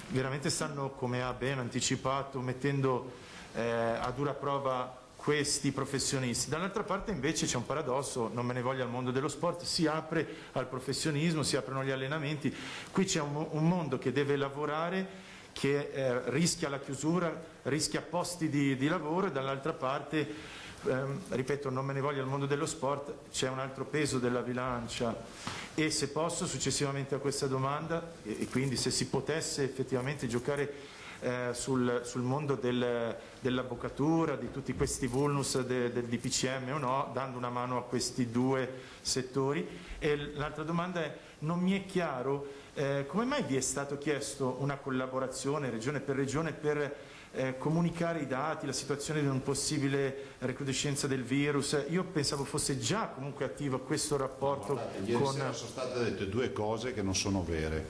veramente stanno, come ha ben anticipato, mettendo a dura prova questi professionisti. Dall'altra parte invece c'è un paradosso, non me ne voglia il mondo dello sport, si apre al professionismo, si aprono gli allenamenti, qui c'è un mondo che deve lavorare, che rischia la chiusura, rischia posti di lavoro, e dall'altra parte, ripeto, non me ne voglia il mondo dello sport, c'è un altro peso della bilancia. E se posso, successivamente a questa domanda, e quindi se si potesse effettivamente giocare sul mondo dell'avvocatura, di tutti questi vulnus del DPCM o no, dando una mano a questi 2 settori. E l'altra domanda è, non mi è chiaro come mai vi è stato chiesto una collaborazione regione per regione per comunicare i dati, la situazione di una possibile recrudescenza del virus. Io pensavo fosse già comunque attivo questo rapporto. Guardate, ieri sera sono state dette 2 cose che non sono vere.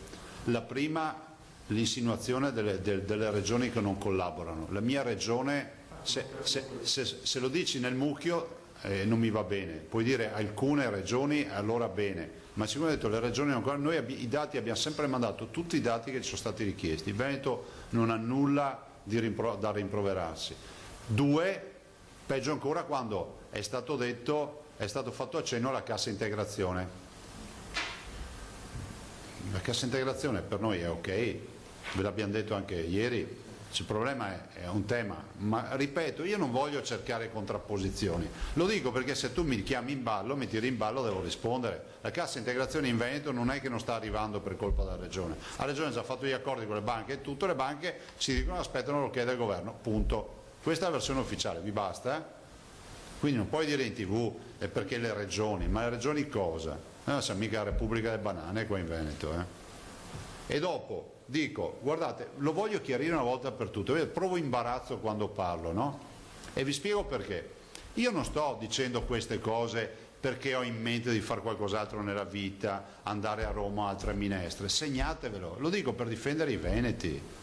La prima, l'insinuazione delle regioni che non collaborano. La mia regione, se lo dici nel mucchio non mi va bene, puoi dire alcune regioni allora bene, ma siccome ho detto le regioni non collaborano, noi i dati abbiamo sempre mandato tutti i dati che ci sono stati richiesti. Il Veneto non ha nulla da rimproverarsi. 2, peggio ancora quando è stato fatto accenno alla cassa integrazione. La cassa integrazione per noi è ok, ve l'abbiamo detto anche ieri, il problema è un tema, ma ripeto, io non voglio cercare contrapposizioni, lo dico perché se tu mi chiami in ballo, mi tiri in ballo, devo rispondere. La cassa integrazione in Veneto non è che non sta arrivando per colpa della regione, la regione ha già fatto gli accordi con le banche e tutte le banche ci dicono aspettano l'ok del governo, punto. Questa è la versione ufficiale, vi basta? Quindi non puoi dire in TV è perché le regioni, ma le regioni cosa? Non siamo mica la Repubblica delle Banane qua in Veneto. E dopo dico, guardate, lo voglio chiarire una volta per tutte, provo imbarazzo quando parlo, no? E vi spiego perché. Io non sto dicendo queste cose perché ho in mente di fare qualcos'altro nella vita, andare a Roma o altre minestre, segnatevelo, lo dico per difendere i veneti.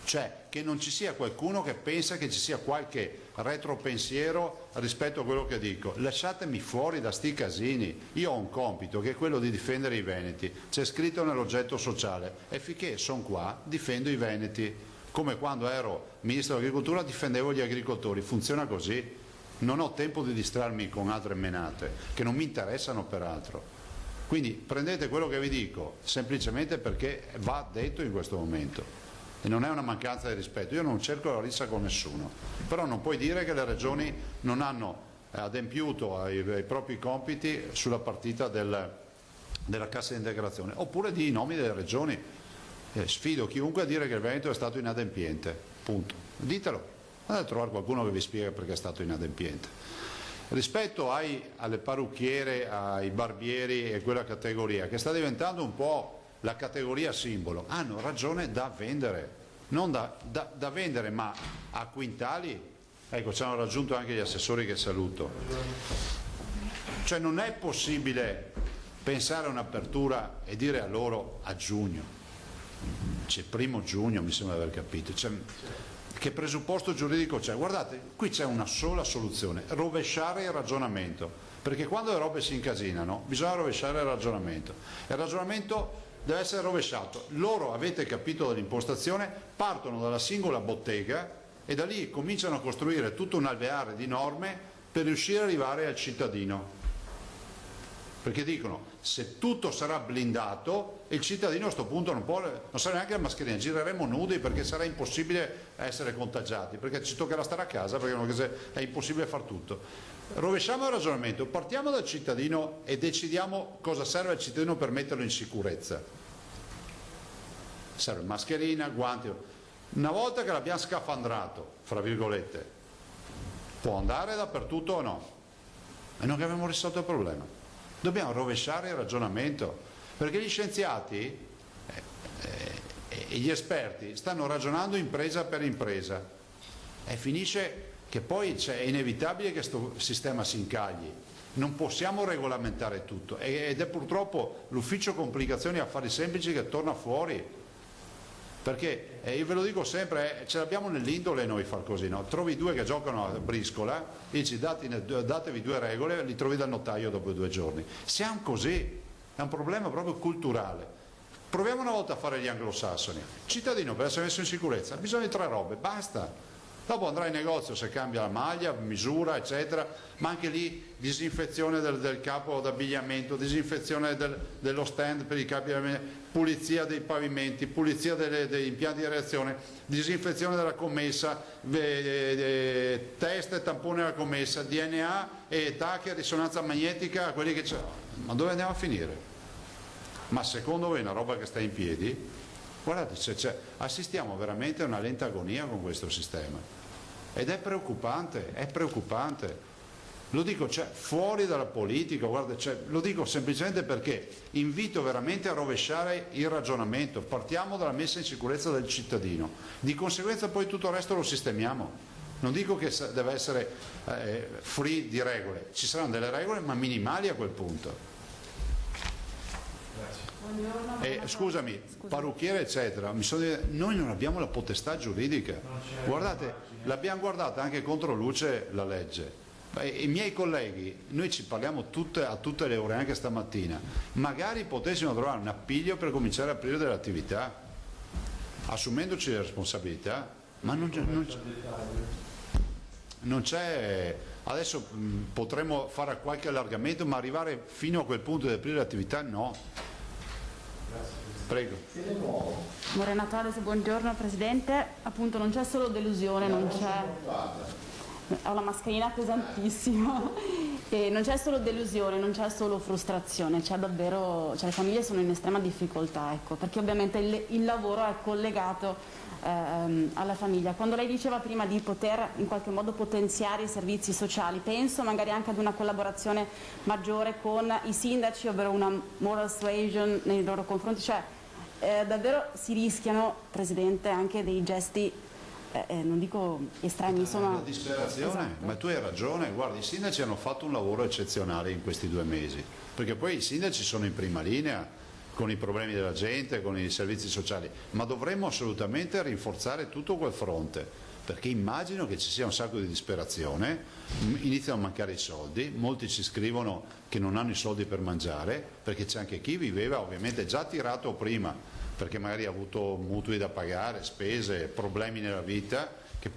Cioè che non ci sia qualcuno che pensa che ci sia qualche retropensiero rispetto a quello che dico. Lasciatemi fuori da sti casini. Io ho un compito che è quello di difendere i veneti, c'è scritto nell'oggetto sociale e finché sono qua difendo i veneti, come quando ero ministro dell'agricoltura difendevo gli agricoltori. Funziona così, non ho tempo di distrarmi con altre menate che non mi interessano peraltro. Quindi prendete quello che vi dico semplicemente perché va detto in questo momento. E non è una mancanza di rispetto, io non cerco la rissa con nessuno, però non puoi dire che le regioni non hanno adempiuto ai propri compiti sulla partita della cassa integrazione, oppure di nomi delle regioni. Sfido chiunque a dire che il Veneto è stato inadempiente, punto. Ditelo, andate a trovare qualcuno che vi spiega perché è stato inadempiente. Rispetto alle parrucchiere, ai barbieri e quella categoria che sta diventando un po' la categoria simbolo, hanno ragione da vendere, non da vendere ma a quintali. Ecco, ci hanno raggiunto anche gli assessori che saluto. Cioè non è possibile pensare a un'apertura e dire a loro a giugno, c'è il 1° giugno mi sembra di aver capito, che presupposto giuridico c'è? Guardate, qui c'è una sola soluzione, rovesciare il ragionamento, perché quando le robe si incasinano bisogna rovesciare il ragionamento deve essere rovesciato. Loro, avete capito dall'impostazione, partono dalla singola bottega e da lì cominciano a costruire tutto un alveare di norme per riuscire ad arrivare al cittadino. Perché dicono Se tutto sarà blindato, il cittadino a questo punto non sarà neanche la mascherina, gireremo nudi perché sarà impossibile essere contagiati, perché ci toccherà stare a casa, perché è impossibile far tutto. Rovesciamo il ragionamento, partiamo dal cittadino e decidiamo cosa serve al cittadino per metterlo in sicurezza. Serve mascherina, guanti. Una volta che l'abbiamo scafandrato, fra virgolette, può andare dappertutto o no? E non che abbiamo risolto il problema. Dobbiamo rovesciare il ragionamento, perché gli scienziati e gli esperti stanno ragionando impresa per impresa e finisce che poi è inevitabile che questo sistema si incagli. Non possiamo regolamentare tutto ed è purtroppo l'ufficio complicazioni e affari semplici che torna fuori. Perché io ve lo dico sempre, ce l'abbiamo nell'indole noi far così, no? Trovi due che giocano a briscola, dici datevi 2 regole, li trovi dal notaio dopo 2 giorni. Siamo così, è un problema proprio culturale. Proviamo una volta a fare gli anglosassoni. Cittadino per essere messo in sicurezza ha bisogno di 3 robe, basta. Dopo andrà in negozio se cambia la maglia, misura, eccetera, ma anche lì disinfezione del capo d'abbigliamento, disinfezione dello stand per i capi d'abbigliamento, pulizia dei pavimenti, pulizia degli impianti di reazione, disinfezione della commessa, test e tampone della commessa, DNA e TAC e risonanza magnetica a quelli che c'è. Ma dove andiamo a finire? Ma secondo voi è una roba che sta in piedi? Guardate, assistiamo veramente a una lenta agonia con questo sistema ed è preoccupante, è preoccupante. Lo dico fuori dalla politica, guarda, lo dico semplicemente perché invito veramente a rovesciare il ragionamento, partiamo dalla messa in sicurezza del cittadino, di conseguenza poi tutto il resto lo sistemiamo. Non dico che deve essere free di regole, ci saranno delle regole ma minimali a quel punto. Scusami, parrucchiere eccetera, noi non abbiamo la potestà giuridica, guardate, l'abbiamo guardata anche contro luce la legge. I miei colleghi, noi ci parliamo a tutte le ore, anche stamattina, magari potessimo trovare un appiglio per cominciare a aprire delle attività, assumendoci le responsabilità, ma non c'è. Adesso potremmo fare qualche allargamento, ma arrivare fino a quel punto di aprire le attività no. Prego. Morena Tales, buongiorno Presidente. Appunto non c'è solo delusione, non c'è... Ho la mascherina pesantissima e non c'è solo delusione, non c'è solo frustrazione, c'è davvero, le famiglie sono in estrema difficoltà, ecco, perché ovviamente il lavoro è collegato alla famiglia. Quando lei diceva prima di poter in qualche modo potenziare i servizi sociali, penso magari anche ad una collaborazione maggiore con i sindaci, ovvero una moral suasion nei loro confronti, cioè davvero si rischiano, Presidente, anche dei gesti non dico estremi, insomma. La disperazione, esatto. Ma tu hai ragione, guarda, i sindaci hanno fatto un lavoro eccezionale in questi 2 mesi, perché poi i sindaci sono in prima linea con i problemi della gente, con i servizi sociali, ma dovremmo assolutamente rinforzare tutto quel fronte, perché immagino che ci sia un sacco di disperazione, iniziano a mancare i soldi, molti ci scrivono che non hanno i soldi per mangiare, perché c'è anche chi viveva ovviamente già tirato prima, perché magari ha avuto mutui da pagare, spese, problemi nella vita, che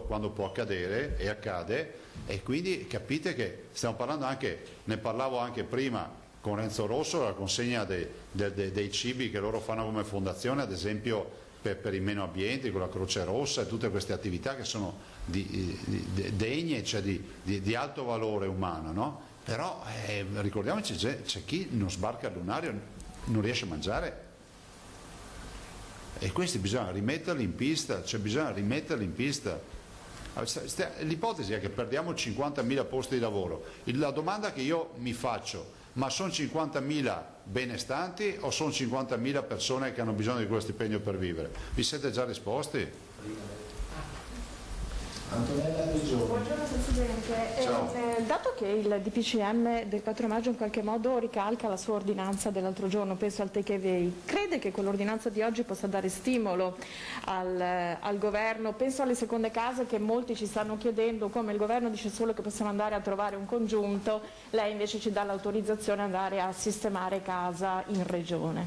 quando può accadere e accade, e quindi capite che stiamo parlando anche, ne parlavo anche prima con Renzo Rosso, la consegna dei cibi che loro fanno come fondazione, ad esempio per i meno abbienti, con la Croce Rossa e tutte queste attività che sono degne, cioè di alto valore umano, no? Però ricordiamoci, c'è chi non sbarca al lunario, non riesce a mangiare. E questi bisogna rimetterli in pista, L'ipotesi è che perdiamo 50.000 posti di lavoro. La domanda che io mi faccio, ma sono 50.000 benestanti o sono 50.000 persone che hanno bisogno di quello stipendio per vivere? Vi siete già risposti? Antonella Prigioni. Buongiorno Presidente, dato che il DPCM del 4 maggio in qualche modo ricalca la sua ordinanza dell'altro giorno, penso al take away, crede che quell'ordinanza di oggi possa dare stimolo al governo? Penso alle seconde case che molti ci stanno chiedendo, come il governo dice solo che possiamo andare a trovare un congiunto, lei invece ci dà l'autorizzazione ad andare a sistemare casa in regione.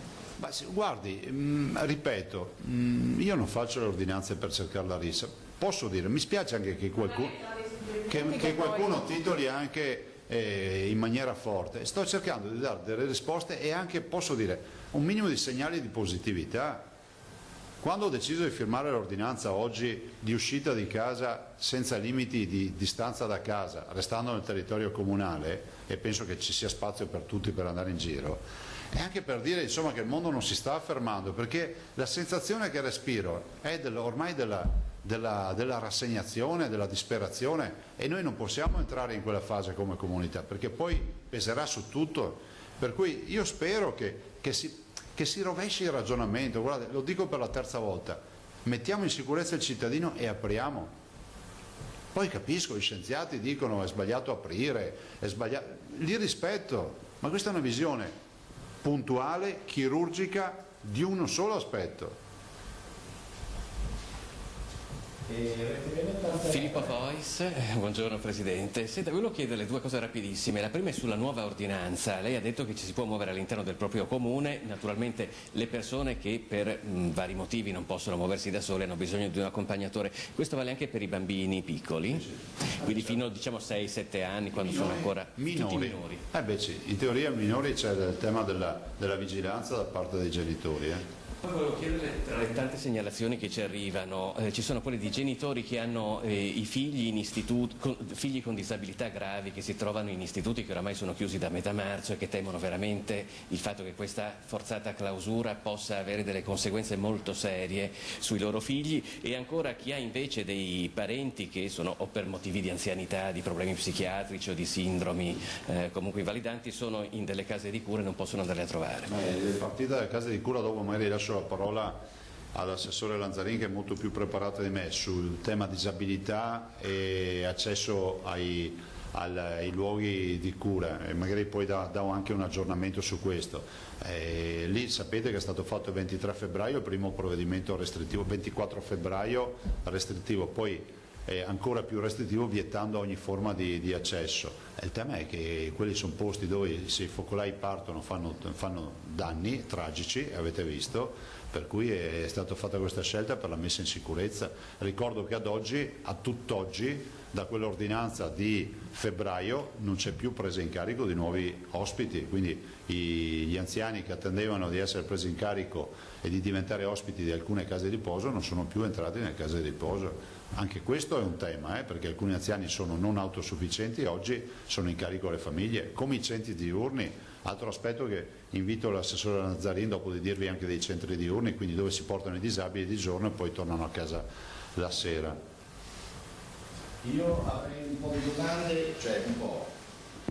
Guardi, ripeto, io non faccio le ordinanze per cercare la rissa. Posso dire, mi spiace anche che qualcuno titoli anche in maniera forte. Sto cercando di dare delle risposte e anche, posso dire, un minimo di segnali di positività. Quando ho deciso di firmare l'ordinanza oggi di uscita di casa senza limiti di distanza da casa, restando nel territorio comunale, e penso che ci sia spazio per tutti per andare in giro, è anche per dire, insomma, che il mondo non si sta fermando, perché la sensazione che respiro è ormai della rassegnazione, della disperazione, e noi non possiamo entrare in quella fase come comunità, perché poi peserà su tutto. Per cui io spero che si rovesci il ragionamento. Guardate, lo dico per la terza volta: mettiamo in sicurezza il cittadino e apriamo. Poi capisco, gli scienziati dicono è sbagliato aprire, li rispetto, ma questa è una visione puntuale, chirurgica di uno solo aspetto. Filippo Fois, buongiorno Presidente. Senta, volevo chiederle due cose rapidissime. La prima è sulla nuova ordinanza. Lei ha detto che ci si può muovere all'interno del proprio comune, naturalmente le persone che per vari motivi non possono muoversi da sole hanno bisogno di un accompagnatore. Questo vale anche per i bambini piccoli, quindi fino a 6-7 anni, quando sono ancora tutti minori. Sì, in teoria minori c'è il tema della vigilanza da parte dei genitori. Poi volevo chiederle, tra le tante segnalazioni che ci arrivano, ci sono quelle di genitori che hanno i figli in istituto, figli con disabilità gravi che si trovano in istituti che oramai sono chiusi da metà marzo e che temono veramente il fatto che questa forzata clausura possa avere delle conseguenze molto serie sui loro figli, e ancora chi ha invece dei parenti che sono o per motivi di anzianità, di problemi psichiatrici o di sindromi comunque invalidanti, sono in delle case di cura e non possono andarle a trovare. Le partite delle case di cura, dopo magari lascio la parola all'assessore Lanzarin, che è molto più preparato di me sul tema disabilità e accesso ai luoghi di cura, e magari poi do anche un aggiornamento su questo. Lì sapete che è stato fatto il 23 febbraio il primo provvedimento restrittivo, 24 febbraio restrittivo, poi ancora più restrittivo, vietando ogni forma di accesso. Il tema è che quelli sono posti dove, se i focolai partono, fanno danni tragici, avete visto, per cui è stata fatta questa scelta per la messa in sicurezza. Ricordo che a tutt'oggi, da quell'ordinanza di febbraio, non c'è più presa in carico di nuovi ospiti, quindi gli anziani che attendevano di essere presi in carico e di diventare ospiti di alcune case di riposo non sono più entrati nelle case di riposo. Anche questo è un tema, perché alcuni anziani sono non autosufficienti e oggi sono in carico alle famiglie, come i centri diurni. Altro aspetto che invito l'assessore Nazzarin, dopo di dirvi anche dei centri diurni, quindi dove si portano i disabili di giorno e poi tornano a casa la sera. Io avrei un po' di domande, cioè un po',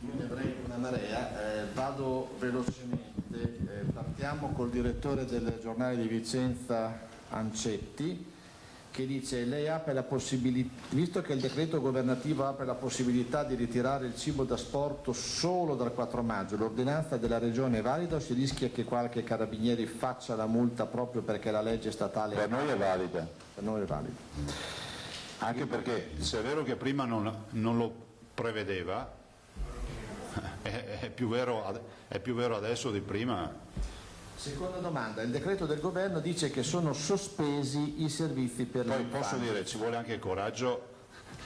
io ne avrei una marea, vado velocemente, partiamo col direttore del giornale di Vicenza Ancetti, che dice: lei apre la possibilità, visto che il decreto governativo apre la possibilità di ritirare il cibo da asporto solo dal 4 maggio, l'ordinanza della regione è valida o si rischia che qualche carabinieri faccia la multa proprio perché la legge statale per noi è valida? Per noi è valida. Anche perché, se è vero che prima non lo prevedeva, è più vero adesso di prima. Seconda domanda: il decreto del governo dice che sono sospesi i servizi per le infanzie. Posso dire, ci vuole anche coraggio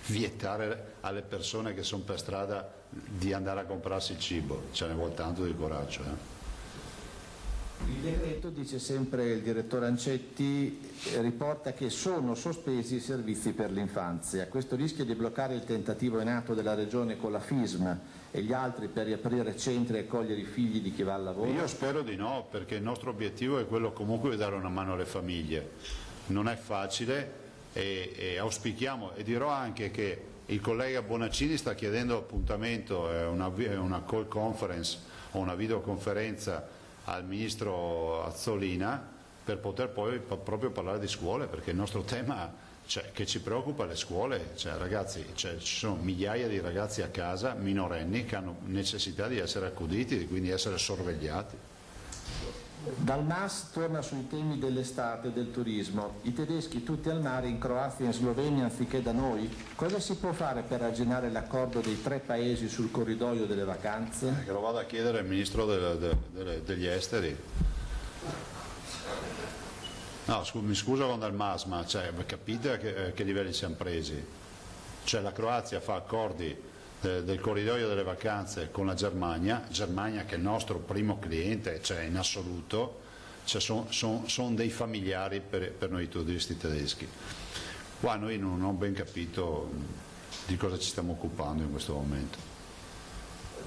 vietare alle persone che sono per strada di andare a comprarsi il cibo, ce ne vuole tanto di coraggio. Il decreto, dice sempre il direttore Ancetti, riporta che sono sospesi i servizi per l'infanzia. Questo rischia di bloccare il tentativo in atto della regione con la FISM e gli altri per riaprire centri e accogliere i figli di chi va al lavoro? Io spero di no, perché il nostro obiettivo è quello comunque di dare una mano alle famiglie. Non è facile e auspichiamo, e dirò anche che il collega Bonaccini sta chiedendo appuntamento, una call conference o una videoconferenza al ministro Azzolina per poter poi proprio parlare di scuole, perché il nostro tema che ci preoccupa è le scuole. Ragazzi, ci sono migliaia di ragazzi a casa, minorenni, che hanno necessità di essere accuditi, quindi essere sorvegliati. Dal MAS torna sui temi dell'estate e del turismo. I tedeschi tutti al mare, in Croazia e in Slovenia anziché da noi. Cosa si può fare per arginare l'accordo dei 3 paesi sul corridoio delle vacanze? Che lo vado a chiedere al ministro degli esteri. No, mi scuso con del MAS, ma capite a che livelli siamo presi? La Croazia fa accordi del corridoio delle vacanze con la Germania che è il nostro primo cliente, cioè in assoluto, cioè sono dei familiari per noi turisti tedeschi. Qua noi non ho ben capito di cosa ci stiamo occupando in questo momento.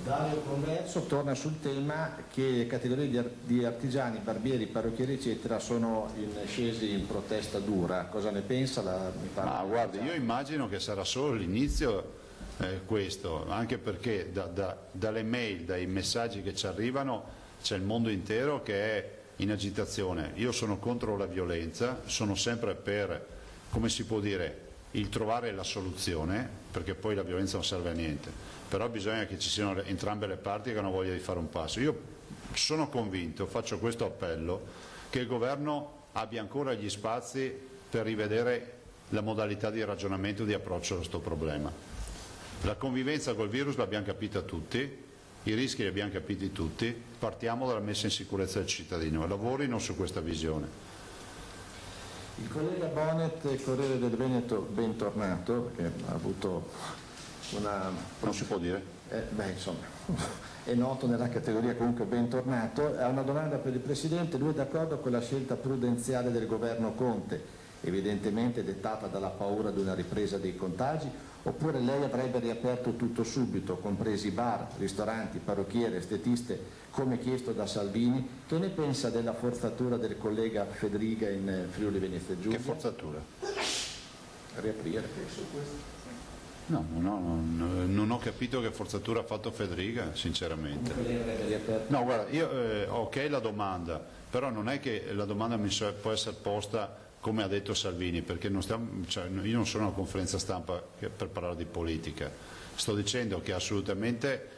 Dario Converso torna sul tema che le categorie di artigiani, barbieri, parrucchieri eccetera sono scesi in protesta dura. Cosa ne pensa? Ma guardi, io immagino che sarà solo l'inizio questo, anche perché dalle mail, dai messaggi che ci arrivano c'è il mondo intero che è in agitazione. Io sono contro la violenza, sono sempre per, come si può dire, il trovare la soluzione, perché poi la violenza non serve a niente, però bisogna che ci siano entrambe le parti che hanno voglia di fare un passo. Io sono convinto, faccio questo appello, che il governo abbia ancora gli spazi per rivedere la modalità di ragionamento e di approccio a questo problema. La convivenza col virus l'abbiamo capita tutti, i rischi li abbiamo capiti tutti, partiamo dalla messa in sicurezza del cittadino e lavorino su questa visione. Il collega Bonet, Corriere del Veneto, bentornato, perché ha avuto una... Non si può dire? Insomma, è noto nella categoria, comunque bentornato. Ha una domanda per il Presidente: lui è d'accordo con la scelta prudenziale del governo Conte, evidentemente dettata dalla paura di una ripresa dei contagi, oppure lei avrebbe riaperto tutto subito, compresi bar, ristoranti, parrucchiere, estetiste, come chiesto da Salvini? Che ne pensa della forzatura del collega Federica in Friuli Venezia Giulia? Che forzatura? Riaprire, penso questo. No, non ho capito che forzatura ha fatto Federica, sinceramente. No, guarda, io ok la domanda, però non è che la domanda può essere posta come ha detto Salvini, perché io non sono a una conferenza stampa per parlare di politica. Sto dicendo che assolutamente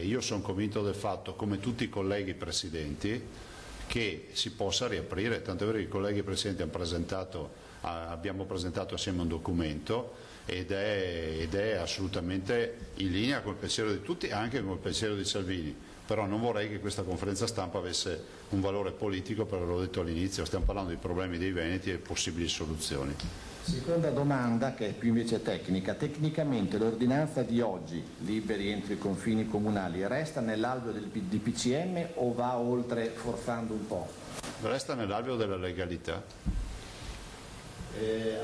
io sono convinto del fatto, come tutti i colleghi presidenti, che si possa riaprire, tanto è vero che i colleghi presidenti abbiamo presentato assieme un documento ed è assolutamente in linea con il pensiero di tutti, anche con il pensiero di Salvini, però non vorrei che questa conferenza stampa avesse un valore politico, perché l'ho detto all'inizio, stiamo parlando dei problemi dei veneti e possibili soluzioni. Seconda domanda, che è più invece tecnica: tecnicamente l'ordinanza di oggi, liberi entro i confini comunali, resta nell'alveo del DPCM o va oltre forzando un po'? Resta nell'alveo della legalità.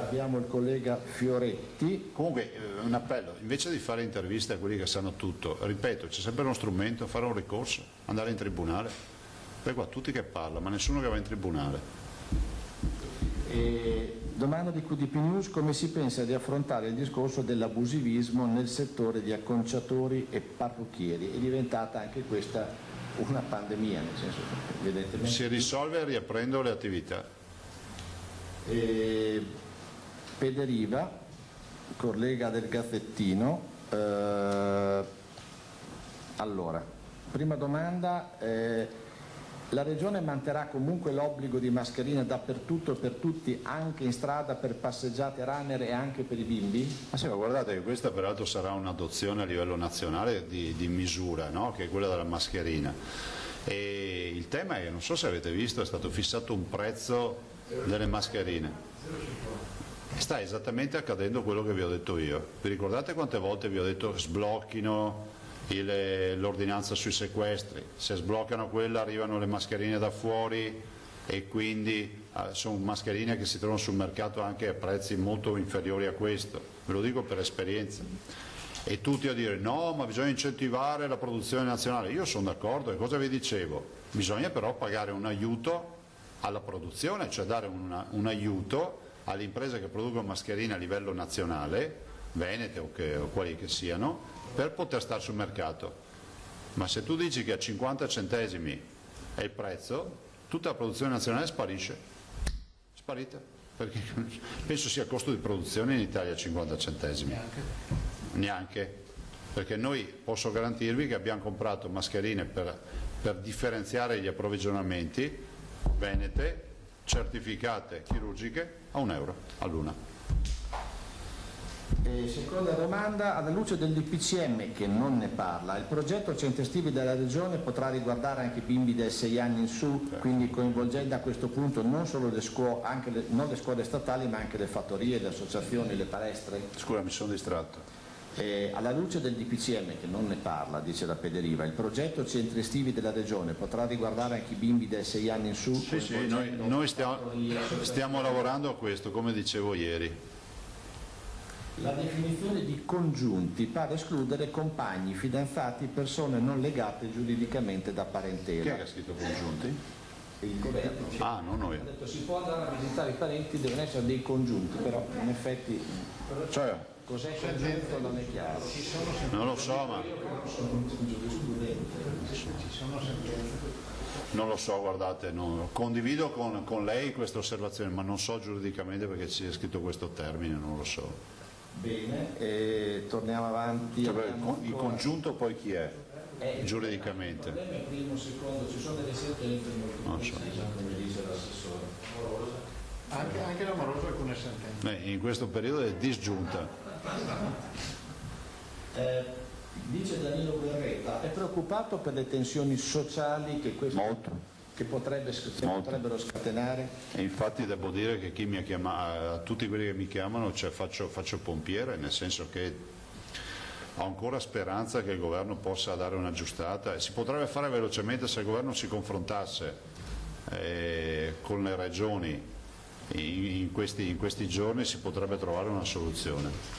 Abbiamo il collega Fioretti. Comunque un appello, invece di fare interviste a quelli che sanno tutto, ripeto, c'è sempre uno strumento, fare un ricorso, andare in tribunale. Poi qua tutti che parlano, ma nessuno che va in tribunale. Domanda di QDP News: come si pensa di affrontare il discorso dell'abusivismo nel settore di acconciatori e parrucchieri? È diventata anche questa una pandemia, nel senso che evidentemente... Si risolve riaprendo le attività. Pederiva, collega del Gazzettino. Allora, prima domanda, la Regione manterrà comunque l'obbligo di mascherine dappertutto per tutti, anche in strada, per passeggiate, runner e anche per i bimbi? Ma sì, ma guardate che questa peraltro sarà un'adozione a livello nazionale di misura, no? Che è quella della mascherina. E il tema è, non so se avete visto, è stato fissato un prezzo delle mascherine. Sta esattamente accadendo quello che vi ho detto io. Vi ricordate quante volte vi ho detto sblocchino l'ordinanza sui sequestri? Se sbloccano quella arrivano le mascherine da fuori e quindi sono mascherine che si trovano sul mercato anche a prezzi molto inferiori a questo. Ve lo dico per esperienza. E tutti a dire no, ma bisogna incentivare la produzione nazionale. Io sono d'accordo, e cosa vi dicevo? Bisogna però pagare un aiuto alla produzione, cioè dare un aiuto alle imprese che producono mascherine a livello nazionale, venete o quali che siano, per poter stare sul mercato. Ma se tu dici che a 50 centesimi è il prezzo, tutta la produzione nazionale sparisce, sparita, perché penso sia il costo di produzione in Italia a 50 centesimi. Neanche, perché noi posso garantirvi che abbiamo comprato mascherine per differenziare gli approvvigionamenti venete, certificate chirurgiche, a €1 all'una. Seconda domanda: alla luce del DPCM che non ne parla, il progetto centri estivi della Regione potrà riguardare anche bimbi dai 6 anni in su, quindi coinvolgendo a questo punto non solo le scuole, non le scuole statali, ma anche le fattorie, le associazioni, le palestre? Scusa, mi sono distratto. Alla luce del DPCM, che non ne parla, dice la Pederiva, il progetto centri estivi della Regione potrà riguardare anche i bimbi dai 6 anni in su? Sì, noi stiamo lavorando a questo, come dicevo ieri. La definizione di congiunti pare escludere compagni, fidanzati, persone non legate giuridicamente da parentela. Chi è che ha scritto congiunti? Il governo. Ah, non noi. Ha detto si può andare a visitare i parenti, devono essere dei congiunti, però in effetti cos'è congiunto non è chiaro. Non lo so, ma... Non lo so, guardate, condivido con lei questa osservazione, ma non so giuridicamente perché ci è scritto questo termine, non lo so. Bene, torniamo avanti. Il congiunto poi chi è? Giuridicamente. Il problema è primo, secondo, ci sono delle sentenze molto precise, come dice l'assessore. Anche l'amoroso alcune sentenze. In questo periodo è disgiunta. Dice Danilo Guerretta, è preoccupato per le tensioni sociali che questo che potrebbero scatenare? E infatti devo dire che chi mi ha chiamato, a tutti quelli che mi chiamano, cioè faccio pompiere, nel senso che ho ancora speranza che il governo possa dare una giustata, e si potrebbe fare velocemente se il governo si confrontasse con le regioni in questi giorni, si potrebbe trovare una soluzione.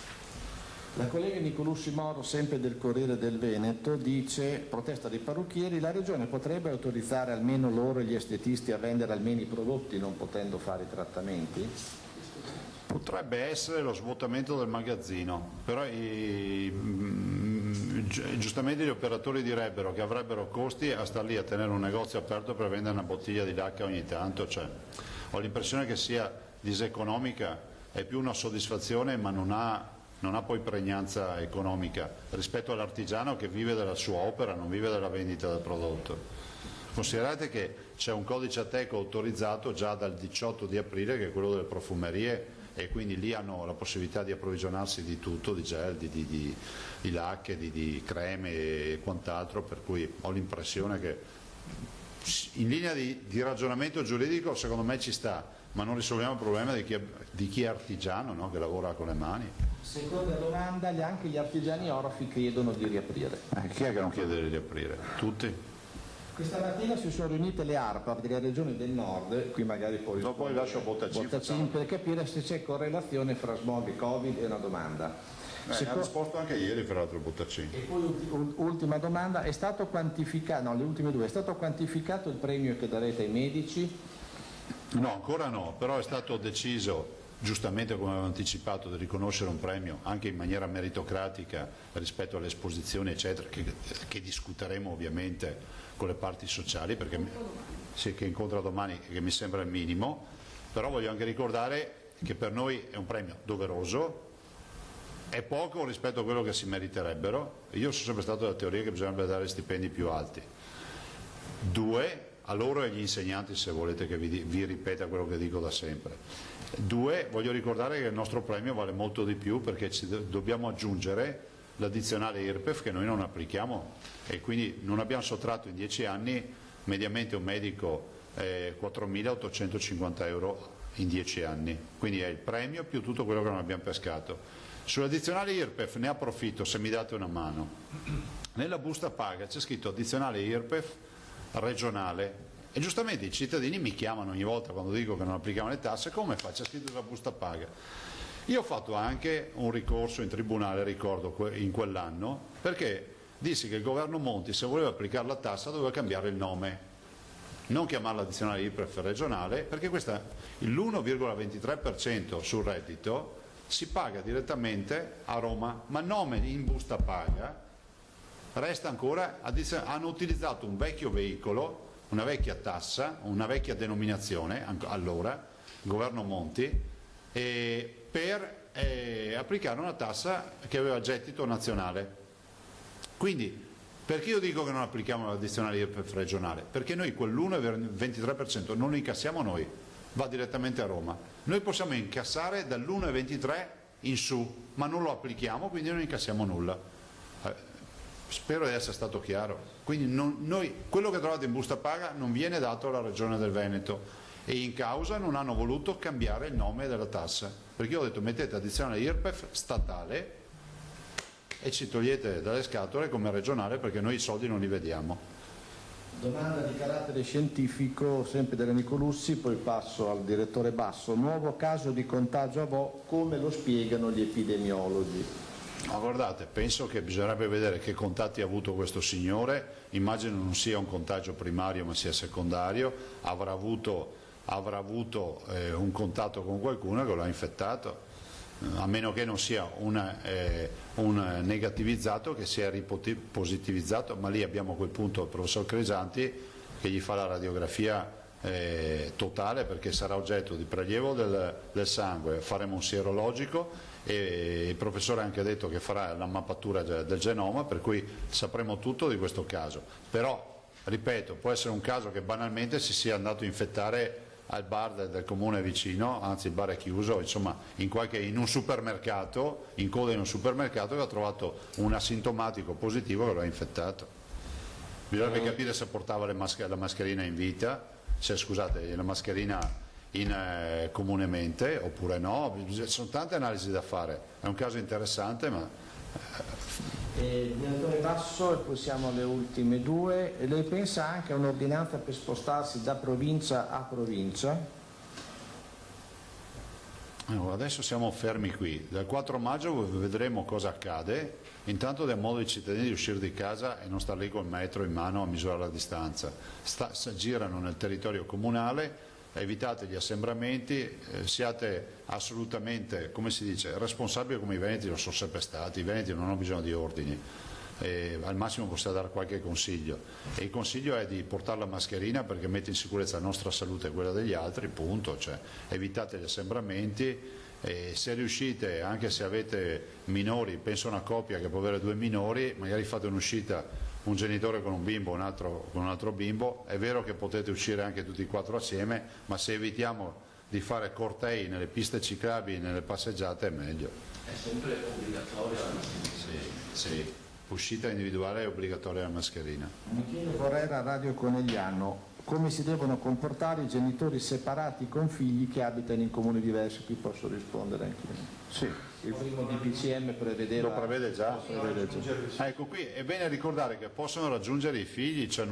La collega Nicolussi Moro, sempre del Corriere del Veneto, dice, protesta dei parrucchieri, la Regione potrebbe autorizzare almeno loro e gli estetisti a vendere almeno i prodotti non potendo fare i trattamenti? Potrebbe essere lo svuotamento del magazzino, però giustamente gli operatori direbbero che avrebbero costi a star lì a tenere un negozio aperto per vendere una bottiglia di lacca ogni tanto, cioè, ho l'impressione che sia diseconomica, è più una soddisfazione ma non ha poi pregnanza economica rispetto all'artigiano che vive della sua opera, non vive della vendita del prodotto. Considerate che c'è un codice Ateco autorizzato già dal 18 di aprile, che è quello delle profumerie, e quindi lì hanno la possibilità di approvvigionarsi di tutto, di gel, di lacche, di creme e quant'altro, per cui ho l'impressione che in linea di ragionamento giuridico secondo me ci sta, ma non risolviamo il problema di chi è artigiano, no? Che lavora con le mani. Seconda domanda, anche gli artigiani orofi chiedono di riaprire. Chi è che non chiede di riaprire? Tutti. Questa mattina si sono riunite le ARPA delle regioni del nord, qui magari poi lascio Bottacin per capire se c'è correlazione fra smog e Covid, è una domanda. Ha risposto anche ieri fra l'altro Bottacin. E poi ultima domanda, è stato quantificato, no, le ultime due, è stato quantificato il premio che darete ai medici? No, ancora no, però è stato deciso, giustamente come avevo anticipato, di riconoscere un premio anche in maniera meritocratica rispetto alle esposizioni eccetera, che discuteremo ovviamente con le parti sociali, perché che incontra domani, che mi sembra il minimo, però voglio anche ricordare che per noi è un premio doveroso, è poco rispetto a quello che si meriterebbero. Io sono sempre stato della teoria che bisognerebbe dare stipendi più alti. 2, a loro e agli insegnanti, se volete che vi ripeta quello che dico da sempre. 2, voglio ricordare che il nostro premio vale molto di più, perché dobbiamo aggiungere l'addizionale IRPEF che noi non applichiamo, e quindi non abbiamo sottratto in 10 anni mediamente un medico 4.850 euro in 10 anni, quindi è il premio più tutto quello che non abbiamo pescato. Sull'addizionale IRPEF ne approfitto, se mi date una mano. Nella busta paga c'è scritto addizionale IRPEF regionale, e giustamente i cittadini mi chiamano ogni volta quando dico che non applichiamo le tasse: come fa? C'è scritto sulla busta paga. Io ho fatto anche un ricorso in tribunale, ricordo, in quell'anno, perché dissi che il governo Monti, se voleva applicare la tassa, doveva cambiare il nome, non chiamarla addizionale IRPEF regionale, perché l'1,23% sul reddito si paga direttamente a Roma, ma il nome in busta paga resta ancora hanno utilizzato un vecchio veicolo, una vecchia tassa, una vecchia denominazione, allora, il governo Monti, per applicare una tassa che aveva gettito nazionale. Quindi, perché io dico che non applichiamo l'addizionale IRPEF regionale? Perché noi quell'1,23% non lo incassiamo noi, va direttamente a Roma. Noi possiamo incassare dall'1,23 in su, ma non lo applichiamo, quindi non incassiamo nulla. Spero di essere stato chiaro. Quindi quello che trovate in busta paga non viene dato alla Regione del Veneto, e in causa non hanno voluto cambiare il nome della tassa, perché io ho detto mettete addizionale IRPEF statale, e ci togliete dalle scatole come regionale perché noi i soldi non li vediamo. Domanda di carattere scientifico, sempre da Nicolussi, poi passo al direttore Basso. Nuovo caso di contagio a Vo, come lo spiegano gli epidemiologi? Ma guardate, penso che bisognerebbe vedere che contatti ha avuto questo signore, immagino non sia un contagio primario ma sia secondario, avrà avuto un contatto con qualcuno che lo ha infettato, a meno che non sia un negativizzato che si è ripositivizzato, ma lì abbiamo a quel punto il professor Cresanti che gli fa la radiografia totale, perché sarà oggetto di prelievo del sangue, faremo un sierologico e il professore ha anche detto che farà la mappatura del genoma, per cui sapremo tutto di questo caso. Però, ripeto, può essere un caso che banalmente si sia andato a infettare al bar del comune vicino, anzi il bar è chiuso, insomma in un supermercato, in coda in un supermercato, che ha trovato un asintomatico positivo che lo ha infettato. Bisognerebbe capire se portava la mascherina in vita, scusate, la mascherina comunemente oppure no, sono tante analisi da fare, è un caso interessante ma... Direttore Basso, e poi siamo alle ultime due. Lei pensa anche a un'ordinanza per spostarsi da provincia a provincia? Adesso siamo fermi qui, dal 4 maggio vedremo cosa accade, intanto diamo modo ai cittadini di uscire di casa e non stare lì col metro in mano a misurare la distanza, girano nel territorio comunale, evitate gli assembramenti, siate assolutamente, come si dice, responsabili come i veneti lo sono sempre stati, i veneti non hanno bisogno di ordini, al massimo possiamo dare qualche consiglio e il consiglio è di portare la mascherina perché mette in sicurezza la nostra salute e quella degli altri, punto, cioè, evitate gli assembramenti e se riuscite, anche se avete minori, penso a una coppia che può avere 2 minori, magari fate un'uscita un genitore con un bimbo, un altro con un altro bimbo, è vero che potete uscire anche tutti e 4 assieme, ma se evitiamo di fare cortei nelle piste ciclabili, nelle passeggiate, è meglio. È sempre obbligatoria la mascherina? Sì, uscita individuale è obbligatoria la mascherina. Michele Borrera, Radio Conegliano. Come si devono comportare i genitori separati con figli che abitano in comuni diversi? Qui posso rispondere anche io. Sì. Il primo DPCM prevedeva... Lo prevede già? Ecco, qui è bene ricordare che possono raggiungere i figli, cioè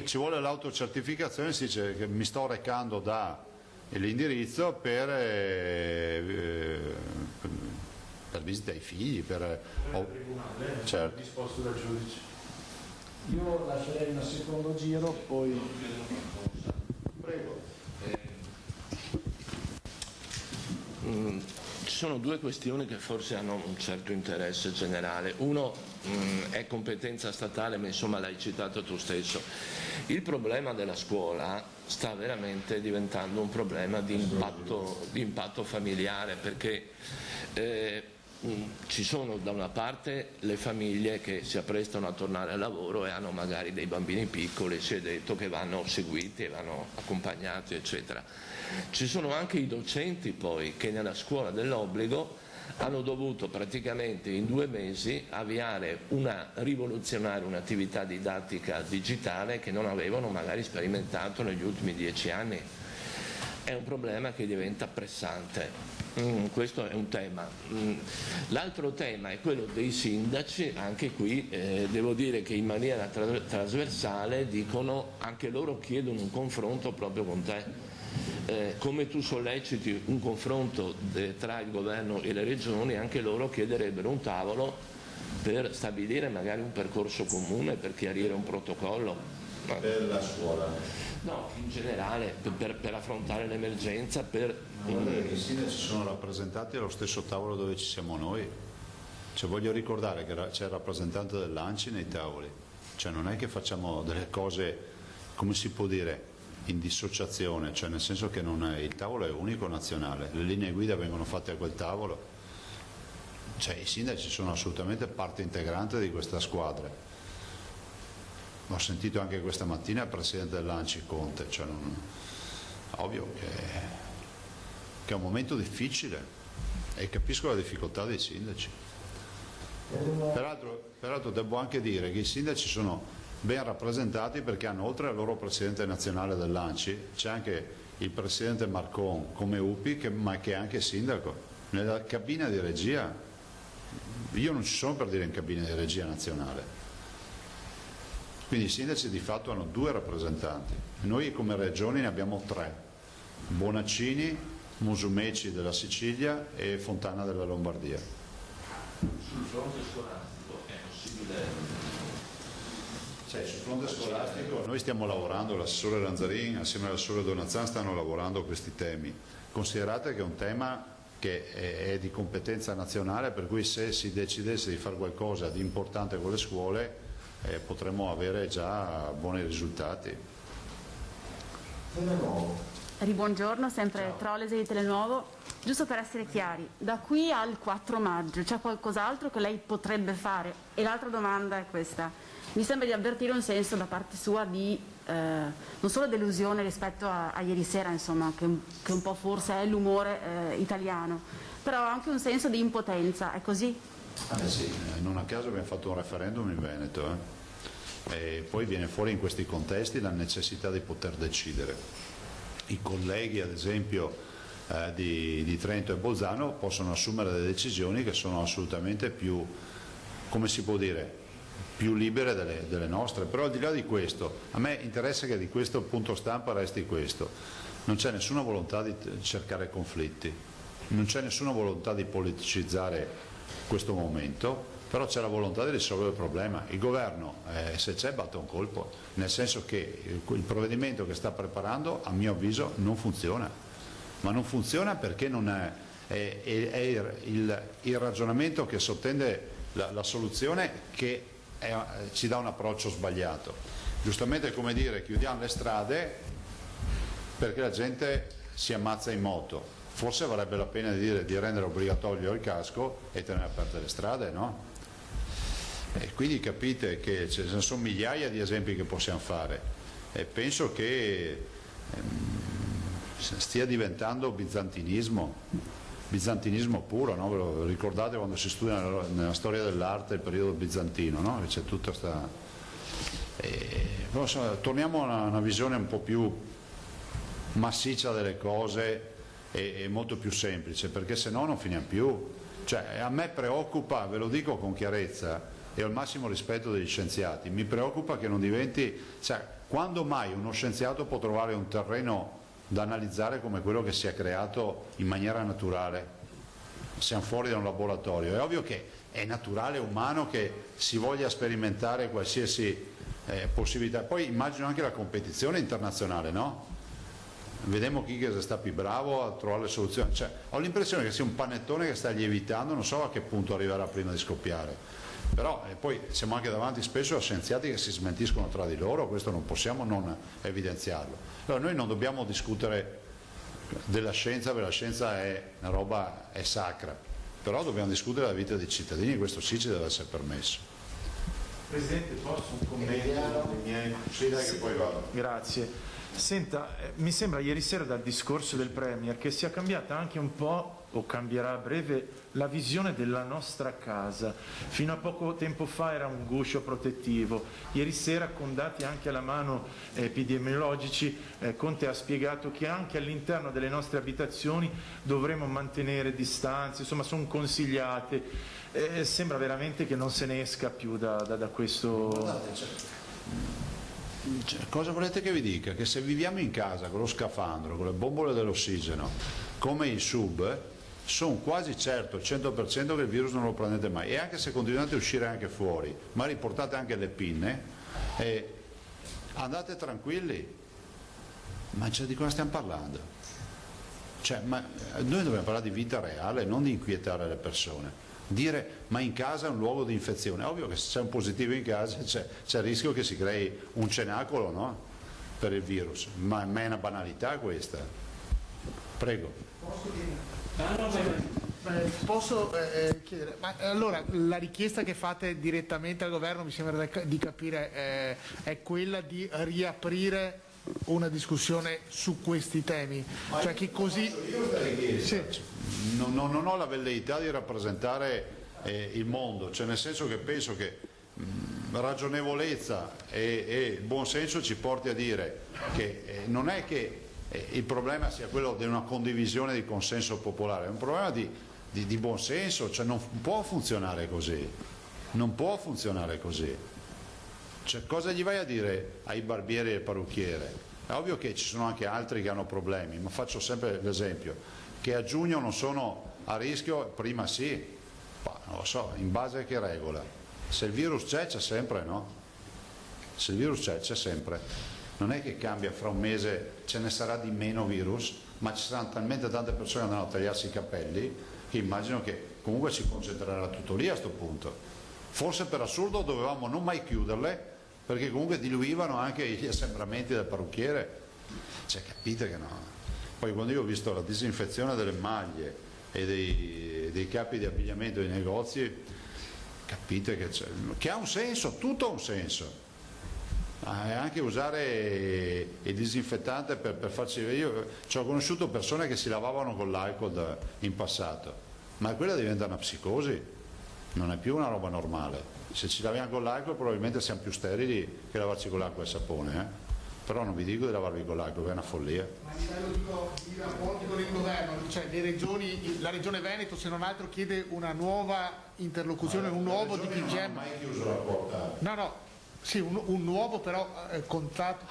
ci vuole l'autocertificazione, si dice che mi sto recando da l'indirizzo per visita ai figli, per tribunale, certo. Disposto dal giudice. Io lascerei un secondo giro, poi... Prego. Ci sono 2 questioni che forse hanno un certo interesse generale. Uno è competenza statale, ma insomma l'hai citato tu stesso. Il problema della scuola sta veramente diventando un problema di impatto familiare, perché ci sono da una parte le famiglie che si apprestano a tornare al lavoro e hanno magari dei bambini piccoli, si è detto che vanno seguiti e vanno accompagnati, eccetera. Ci sono anche i docenti poi che nella scuola dell'obbligo hanno dovuto praticamente in 2 mesi avviare rivoluzionare un'attività didattica digitale che non avevano magari sperimentato negli ultimi 10 anni. È un problema che diventa pressante. Questo è un tema. L'altro tema è quello dei sindaci, anche qui devo dire che in maniera trasversale dicono, anche loro chiedono un confronto proprio con te. Come tu solleciti un confronto tra il governo e le regioni, anche loro chiederebbero un tavolo per stabilire magari un percorso comune, per chiarire un protocollo. Per la scuola? No, in generale, per affrontare l'emergenza. I sindaci sono rappresentati allo stesso tavolo dove ci siamo noi. Cioè, voglio ricordare che c'è il rappresentante dell'ANCI nei tavoli. Cioè, non è che facciamo delle cose, come si può dire, in dissociazione, cioè nel senso che il tavolo è unico nazionale, le linee guida vengono fatte a quel tavolo, cioè i sindaci sono assolutamente parte integrante di questa squadra. Ho sentito anche questa mattina il presidente dell'ANCI Conte, cioè ovvio che è un momento difficile e capisco la difficoltà dei sindaci. Peraltro devo anche dire che i sindaci sono ben rappresentati perché hanno, oltre al loro presidente nazionale dell'ANCI, c'è anche il presidente Marcon come UPI, ma che è anche sindaco. Nella cabina di regia io non ci sono per dire in cabina di regia nazionale. Quindi i sindaci di fatto hanno 2 rappresentanti, noi come regioni ne abbiamo 3, Bonaccini, Musumeci della Sicilia e Fontana della Lombardia. Sul fronte scolastico è possibile... Sul fronte scolastico noi stiamo lavorando, l'assessore Lanzarin assieme all'assessore Donazan stanno lavorando a questi temi. Considerate che è un tema che è di competenza nazionale, per cui se si decidesse di fare qualcosa di importante con le scuole potremmo avere già buoni risultati. Buongiorno, sempre Trolesi di Telenuovo. Giusto per essere chiari, da qui al 4 maggio c'è qualcos'altro che lei potrebbe fare? E l'altra domanda è questa. Mi sembra di avvertire un senso da parte sua di non solo delusione rispetto a ieri sera, insomma, che un po' forse è l'umore italiano, però anche un senso di impotenza, è così? Sì, non a caso abbiamo fatto un referendum in Veneto e poi viene fuori in questi contesti la necessità di poter decidere. I colleghi ad esempio di Trento e Bolzano possono assumere delle decisioni che sono assolutamente più, come si può dire, più libere delle nostre, però al di là di questo a me interessa che di questo punto stampa resti questo: non c'è nessuna volontà di cercare conflitti, non c'è nessuna volontà di politicizzare questo momento, però c'è la volontà di risolvere il problema. Il governo se c'è batte un colpo, nel senso che il provvedimento che sta preparando a mio avviso non funziona, ma non funziona perché non è il ragionamento che sottende la soluzione che ci dà un approccio sbagliato. Giustamente è come dire chiudiamo le strade perché la gente si ammazza in moto, forse varrebbe la pena di rendere obbligatorio il casco e tenere aperte le strade, no? E quindi capite che ce ne sono migliaia di esempi che possiamo fare e penso che stia diventando bizantinismo puro, no? Ve lo ricordate quando si studia nella storia dell'arte il periodo bizantino, no? C'è tutta torniamo a una visione un po' più massiccia delle cose e molto più semplice, perché se no non finiamo più. Cioè, a me preoccupa, ve lo dico con chiarezza e ho il massimo rispetto degli scienziati, mi preoccupa che non diventi, cioè, quando mai uno scienziato può trovare un terreno da analizzare come quello che si è creato in maniera naturale? Siamo fuori da un laboratorio, è ovvio che è naturale, umano che si voglia sperimentare qualsiasi possibilità. Poi immagino anche la competizione internazionale, no? Vediamo chi che sta più bravo a trovare le soluzioni. Cioè, ho l'impressione che sia un panettone che sta lievitando, non so a che punto arriverà prima di scoppiare. Però poi siamo anche davanti spesso a scienziati che si smentiscono tra di loro, questo non possiamo non evidenziarlo. Allora noi non dobbiamo discutere della scienza, perché la scienza è una roba, è sacra, però dobbiamo discutere della vita dei cittadini e questo sì ci deve essere permesso. Presidente, posso un commento dei miei? Sì, dai, che poi vado. Grazie. Senta, mi sembra ieri sera dal discorso del Premier che sia cambiata anche un po', o cambierà a breve, la visione della nostra casa. Fino a poco tempo fa era un guscio protettivo, ieri sera con dati anche alla mano epidemiologici Conte ha spiegato che anche all'interno delle nostre abitazioni dovremo mantenere distanze, insomma sono consigliate. Sembra veramente che non se ne esca più da questo... Guardate, cosa volete che vi dica? Che se viviamo in casa con lo scafandro, con le bombole dell'ossigeno, come in sub, sono quasi certo, al 100% che il virus non lo prendete mai. E anche se continuate a uscire anche fuori, ma riportate anche le pinne, andate tranquilli. Ma di cosa stiamo parlando? Cioè, noi dobbiamo parlare di vita reale, non di inquietare le persone. Dire ma in casa è un luogo di infezione, è ovvio che se c'è un positivo in casa c'è il rischio che si crei un cenacolo, no? Per il virus, ma è una banalità questa. Prego. Posso chiedere, ma allora la richiesta che fate direttamente al governo, mi sembra di capire, è quella di riaprire una discussione su questi temi, cioè che così... Sì. Non ho la velleità di rappresentare il mondo, cioè nel senso che penso che ragionevolezza e buonsenso ci porti a dire che non è che il problema sia quello di una condivisione di consenso popolare, è un problema di di buon senso, cioè non può funzionare così, non può funzionare così. Cioè, cosa gli vai a dire ai barbieri e al parrucchiere? È ovvio che ci sono anche altri che hanno problemi, ma faccio sempre l'esempio che a giugno non sono a rischio, prima sì, ma non lo so, in base a che regola? Se il virus c'è sempre, no? Se il virus c'è sempre. Non è che cambia fra un mese, ce ne sarà di meno virus, ma ci saranno talmente tante persone che andranno a tagliarsi i capelli che immagino che comunque si concentrerà tutto lì a sto punto. Forse per assurdo dovevamo non mai chiuderle, perché comunque diluivano anche gli assembramenti del parrucchiere. Cioè, capite che no? Poi quando io ho visto la disinfezione delle maglie e dei capi di abbigliamento dei negozi, capite che ha un senso, tutto ha un senso. Anche usare il disinfettante per farci... Io ci ho conosciuto persone che si lavavano con l'alcol in passato, ma quella diventa una psicosi, non è più una roba normale. Se ci laviamo con l'alcol probabilmente siamo più sterili che lavarci con l'acqua e il sapone, però non vi dico di lavarvi con l'alcol, che è una follia. Ma a livello di rapporti con il governo, cioè le regioni, la regione Veneto se non altro chiede una nuova interlocuzione, un nuovo DPCM. Non ha mai chiuso la porta. No. Sì, un nuovo però contatto.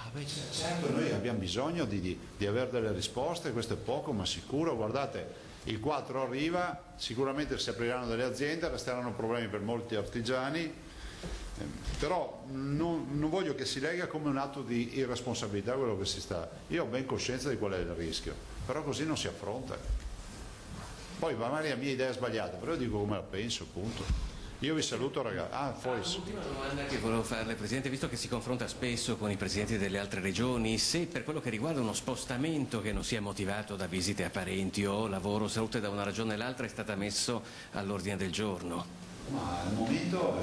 Certo, noi abbiamo bisogno di avere delle risposte, questo è poco ma sicuro. Guardate, il 4 arriva, sicuramente si apriranno delle aziende, resteranno problemi per molti artigiani, però non voglio che si lega come un atto di irresponsabilità quello che si sta. Io ho ben coscienza di qual è il rischio, però così non si affronta. Poi magari la mia idea è sbagliata, però io dico come la penso, punto. Io vi saluto ragazzi. L'ultima domanda che volevo farle, Presidente, visto che si confronta spesso con i Presidenti delle altre regioni, se per quello che riguarda uno spostamento che non sia motivato da visite a parenti o lavoro, salute da una regione all'altra è stata messo all'ordine del giorno? Ma al momento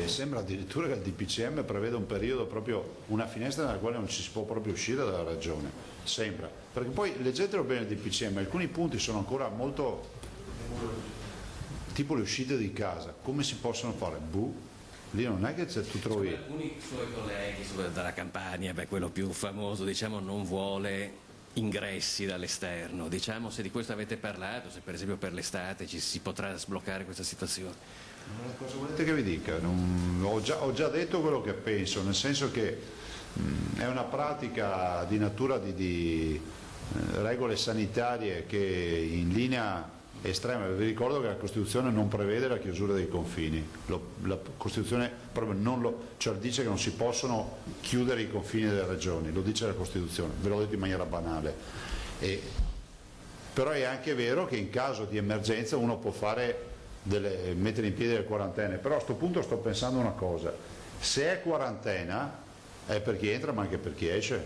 sembra addirittura che il DPCM prevede un periodo, proprio una finestra nella quale non ci si può proprio uscire dalla regione, sembra. Perché poi leggetelo bene il DPCM, alcuni punti sono ancora molto... tipo le uscite di casa, come si possono fare? Lì non è che tu trovi... Alcuni suoi colleghi dalla Campania, quello più famoso, diciamo, non vuole ingressi dall'esterno. Diciamo, se di questo avete parlato, se per esempio per l'estate ci si potrà sbloccare questa situazione. Cosa volete che vi dica? Ho già detto quello che penso, nel senso che è una pratica di natura di regole sanitarie che in linea estrema. Vi ricordo che la Costituzione non prevede la chiusura dei confini, la Costituzione proprio dice che non si possono chiudere i confini delle regioni, lo dice la Costituzione, ve l'ho detto in maniera banale. Però è anche vero che in caso di emergenza uno può mettere in piedi delle quarantene, però a questo punto sto pensando una cosa: se è quarantena è per chi entra ma anche per chi esce,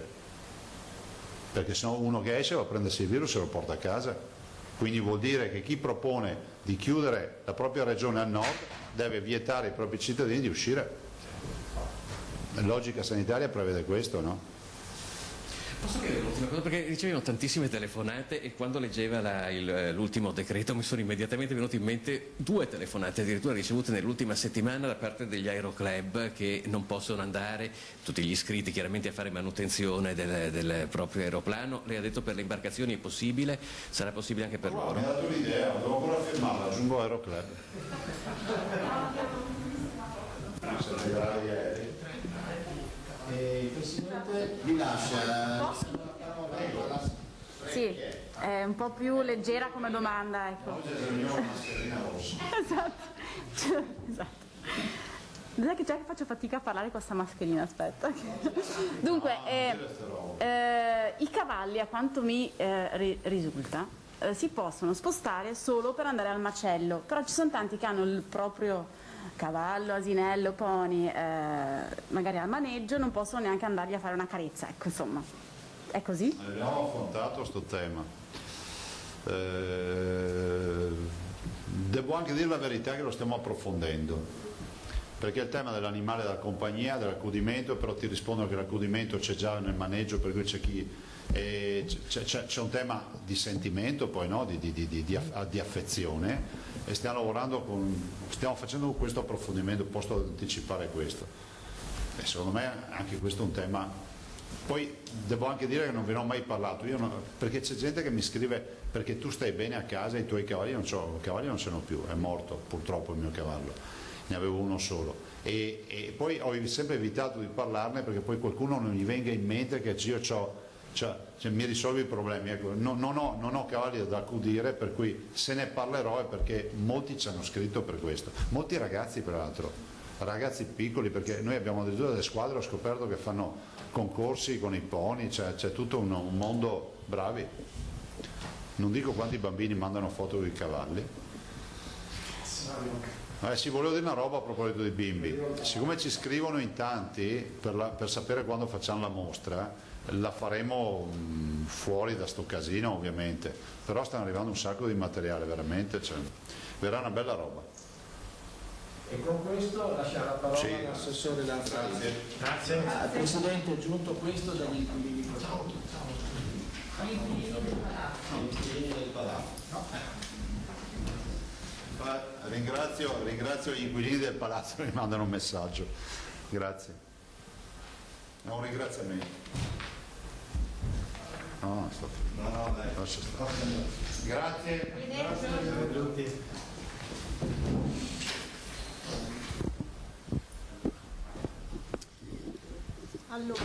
perché se no uno che esce va a prendersi il virus e lo porta a casa. Quindi vuol dire che chi propone di chiudere la propria regione al nord deve vietare ai propri cittadini di uscire. La logica sanitaria prevede questo, no? Posso chiedere un'ultima cosa? Perché ricevono tantissime telefonate e quando leggeva l'ultimo decreto mi sono immediatamente venute in mente 2 telefonate addirittura ricevute nell'ultima settimana da parte degli aeroclub che non possono andare, tutti gli iscritti chiaramente, a fare manutenzione del proprio aeroplano. Lei ha detto per le imbarcazioni è possibile, sarà possibile anche per loro? Mi ha dato l'idea, devo ancora firmarla, aggiungo aeroclub. Il Presidente vi lascia. Sì, è un po' più leggera come domanda, ecco. Esatto. Sai che già che faccio fatica a parlare con questa mascherina, aspetta. Dunque, i cavalli, a quanto mi risulta, si possono spostare solo per andare al macello, però ci sono tanti che hanno il proprio cavallo, asinello, pony, magari al maneggio, non possono neanche andargli a fare una carezza, ecco, insomma, è così? Abbiamo affrontato questo tema. Devo anche dire la verità che lo stiamo approfondendo, perché il tema dell'animale da compagnia, dell'accudimento, però ti rispondo che l'accudimento c'è già nel maneggio, per cui c'è chi... c'è un tema di sentimento, poi no? di affezione, e stiamo facendo questo approfondimento, posso anticipare questo, e secondo me anche questo è un tema Poi devo anche dire che non ve ne ho mai parlato, perché c'è gente che mi scrive perché tu stai bene a casa, i tuoi cavalli non ce n'ho più, è morto purtroppo il mio cavallo, ne avevo uno solo. E poi ho sempre evitato di parlarne perché poi qualcuno non gli venga in mente che io mi risolvi i problemi. Ecco, non ho cavalli da accudire, per cui se ne parlerò è perché molti ci hanno scritto per questo, molti ragazzi peraltro, ragazzi piccoli, perché noi abbiamo addirittura delle squadre, ho scoperto che fanno concorsi con i pony, c'è tutto un mondo, bravi. Non dico quanti bambini mandano foto dei cavalli. Sì, volevo dire una roba a proposito dei bimbi. Siccome ci scrivono in tanti per sapere quando facciamo la mostra, la faremo fuori da sto casino ovviamente, però stanno arrivando un sacco di materiale, veramente, verrà una bella roba. E con questo lascia la parola all'assessore Lanzani. Grazie. Presidente, è giunto questo dagli inquilini proposti. Inquilini del palazzo. Ringrazio gli inquilini del palazzo che mi mandano un messaggio. Grazie. È un ringraziamento. No, dai. Lascia stare. Grazie. Grazie a tutti. Allora,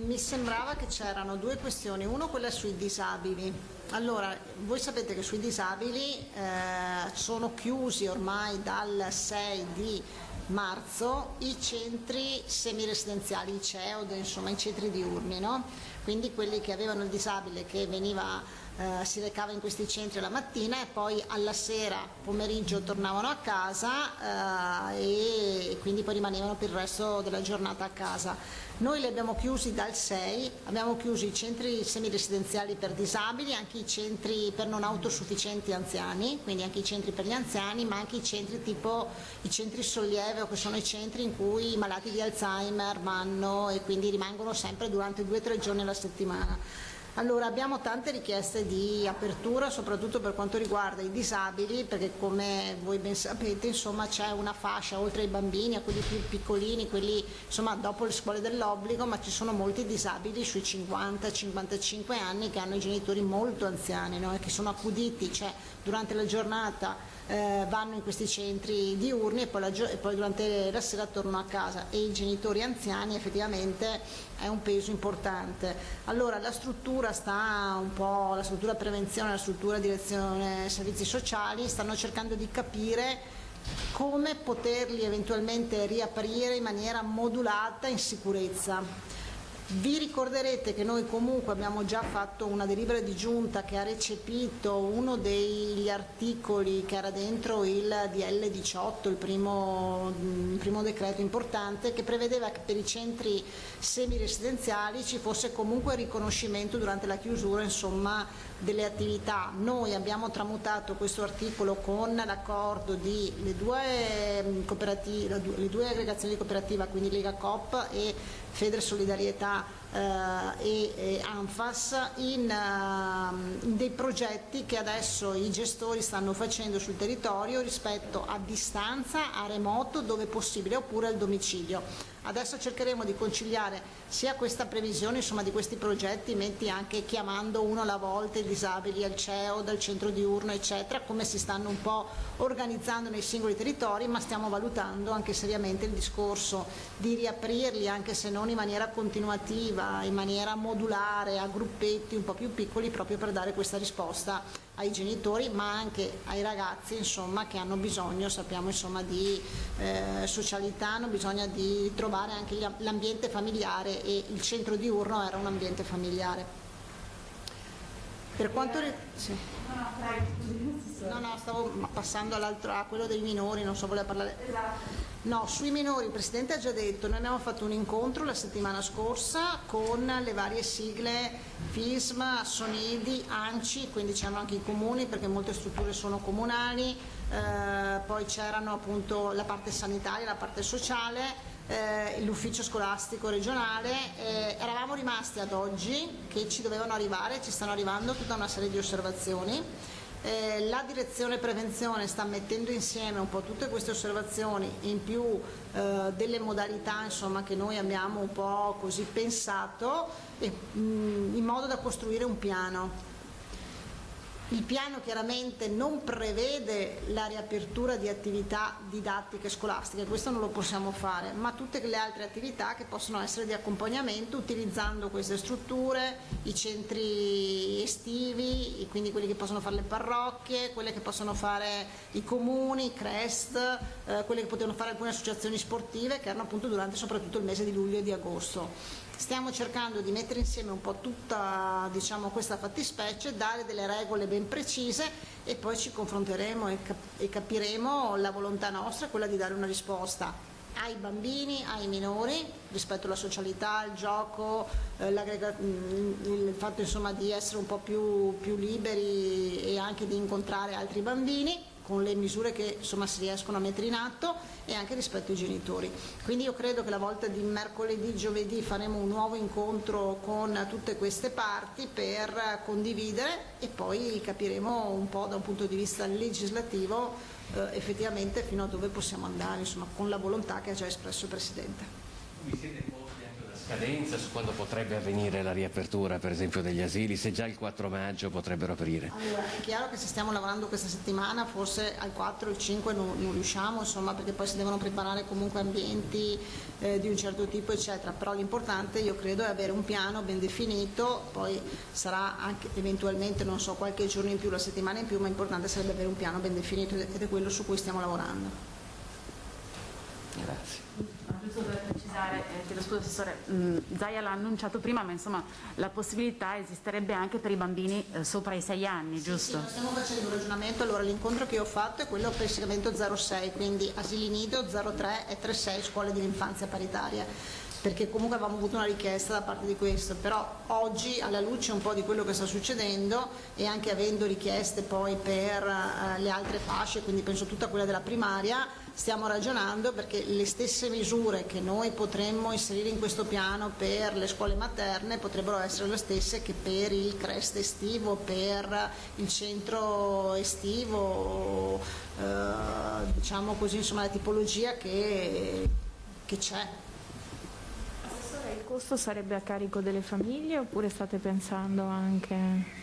mi sembrava che c'erano due questioni, uno quella sui disabili. Allora, voi sapete che sui disabili sono chiusi ormai dal 6 di marzo i centri semiresidenziali, i CEOD, insomma i centri diurni, no? Quindi quelli che avevano il disabile che si recava in questi centri la mattina e poi alla sera, pomeriggio tornavano a casa e quindi poi rimanevano per il resto della giornata a casa. Noi li abbiamo chiusi dal 6, abbiamo chiuso i centri semiresidenziali per disabili, anche i centri per non autosufficienti anziani, quindi anche i centri per gli anziani, ma anche i centri tipo i centri sollievo, che sono i centri in cui i malati di Alzheimer vanno e quindi rimangono sempre durante 2 o 3 giorni alla settimana. Allora, abbiamo tante richieste di apertura, soprattutto per quanto riguarda i disabili, perché come voi ben sapete, insomma, c'è una fascia oltre ai bambini, a quelli più piccolini, quelli insomma dopo le scuole dell'obbligo, ma ci sono molti disabili sui 50-55 anni che hanno i genitori molto anziani, no? E che sono accuditi, cioè durante la giornata vanno in questi centri diurni e poi durante la sera tornano a casa, e i genitori anziani effettivamente è un peso importante. Allora la struttura sta un po', la struttura prevenzione, la struttura direzione servizi sociali stanno cercando di capire come poterli eventualmente riaprire in maniera modulata in sicurezza. Vi ricorderete che noi comunque abbiamo già fatto una delibera di giunta che ha recepito uno degli articoli che era dentro il DL 18, il primo decreto importante, che prevedeva che per i centri semiresidenziali ci fosse comunque riconoscimento durante la chiusura, insomma, delle attività. Noi abbiamo tramutato questo articolo con l'accordo di le due aggregazioni di cooperativa, quindi Lega Coop e Feder Solidarietà e Anfas, in dei progetti che adesso i gestori stanno facendo sul territorio rispetto a distanza, a remoto dove possibile, oppure al domicilio. Adesso cercheremo di conciliare sia questa previsione, insomma, di questi progetti, anche chiamando uno alla volta i disabili al CEO, dal centro diurno eccetera, come si stanno un po' organizzando nei singoli territori, ma stiamo valutando anche seriamente il discorso di riaprirli, anche se non in maniera continuativa, in maniera modulare, a gruppetti un po' più piccoli, proprio per dare questa risposta ai genitori, ma anche ai ragazzi, insomma, che hanno bisogno, sappiamo, insomma, di socialità, hanno bisogno di trovare anche l'ambiente familiare, e il centro diurno era un ambiente familiare. Per quanto stavo passando a quello dei minori, non so, voleva parlare. No, sui minori il Presidente ha già detto, noi abbiamo fatto un incontro la settimana scorsa con le varie sigle FISM, Sonidi, ANCI, quindi c'erano anche i comuni, perché molte strutture sono comunali, poi c'erano appunto la parte sanitaria, la parte sociale, l'ufficio scolastico regionale. Eravamo rimasti ad oggi che ci dovevano arrivare, ci stanno arrivando tutta una serie di osservazioni. La direzione prevenzione sta mettendo insieme un po' tutte queste osservazioni, in più delle modalità insomma, che noi abbiamo un po' così pensato, in modo da costruire un piano. Il piano chiaramente non prevede la riapertura di attività didattiche scolastiche, questo non lo possiamo fare, ma tutte le altre attività che possono essere di accompagnamento utilizzando queste strutture, i centri estivi, quindi quelli che possono fare le parrocchie, quelle che possono fare i comuni, i CREST, quelle che potevano fare alcune associazioni sportive che erano appunto durante soprattutto il mese di luglio e di agosto. Stiamo cercando di mettere insieme un po' tutta questa fattispecie, dare delle regole ben precise e poi ci confronteremo e capiremo la volontà nostra, quella di dare una risposta ai bambini, ai minori, rispetto alla socialità, al gioco, il fatto insomma di essere un po' più liberi e anche di incontrare altri bambini, con le misure che insomma si riescono a mettere in atto, e anche rispetto ai genitori. Quindi io credo che la volta di mercoledì, giovedì faremo un nuovo incontro con tutte queste parti per condividere e poi capiremo un po' da un punto di vista legislativo effettivamente fino a dove possiamo andare, insomma, con la volontà che ha già espresso il Presidente. Vi siete posti anche una scadenza su quando potrebbe avvenire la riapertura, per esempio, degli asili, se già il 4 maggio potrebbero aprire? Allora, è chiaro che se stiamo lavorando questa settimana forse al 4 o il 5 non riusciamo, insomma, perché poi si devono preparare comunque ambienti di un certo tipo, eccetera, però l'importante io credo è avere un piano ben definito, poi sarà anche eventualmente, non so, qualche giorno in più, la settimana in più, ma l'importante sarebbe avere un piano ben definito ed è quello su cui stiamo lavorando. Grazie. Giusto per precisare, chiedo scusa Assessore, Zaia l'ha annunciato prima, ma insomma la possibilità esisterebbe anche per i bambini sopra i 6 anni, giusto? Sì, stiamo facendo un ragionamento, allora l'incontro che ho fatto è quello per il segmento 06, quindi asili nido 03 e 36 scuole dell'infanzia paritaria, perché comunque avevamo avuto una richiesta da parte di questo, però oggi alla luce un po' di quello che sta succedendo e anche avendo richieste poi per le altre fasce, quindi penso tutta quella della primaria, stiamo ragionando perché le stesse misure che noi potremmo inserire in questo piano per le scuole materne potrebbero essere le stesse che per il CREST estivo, per il centro estivo, diciamo così, insomma la tipologia che c'è. Il costo sarebbe a carico delle famiglie oppure state pensando anche...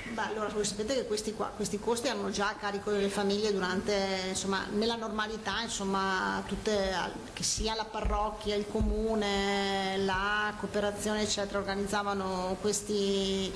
Beh, allora voi sapete che questi costi erano già a carico delle famiglie durante, insomma, nella normalità, insomma, tutte, che sia la parrocchia, il comune, la cooperazione eccetera organizzavano queste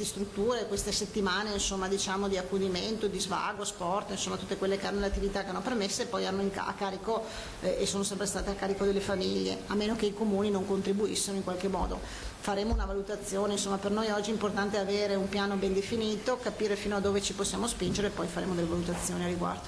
strutture, queste settimane, insomma, diciamo, di accudimento, di svago, sport, insomma tutte quelle che erano le attività che hanno permesse e poi erano a carico e sono sempre state a carico delle famiglie, a meno che i comuni non contribuissero in qualche modo. Faremo una valutazione, insomma per noi oggi è importante avere un piano ben definito, capire fino a dove ci possiamo spingere e poi faremo delle valutazioni a riguardo.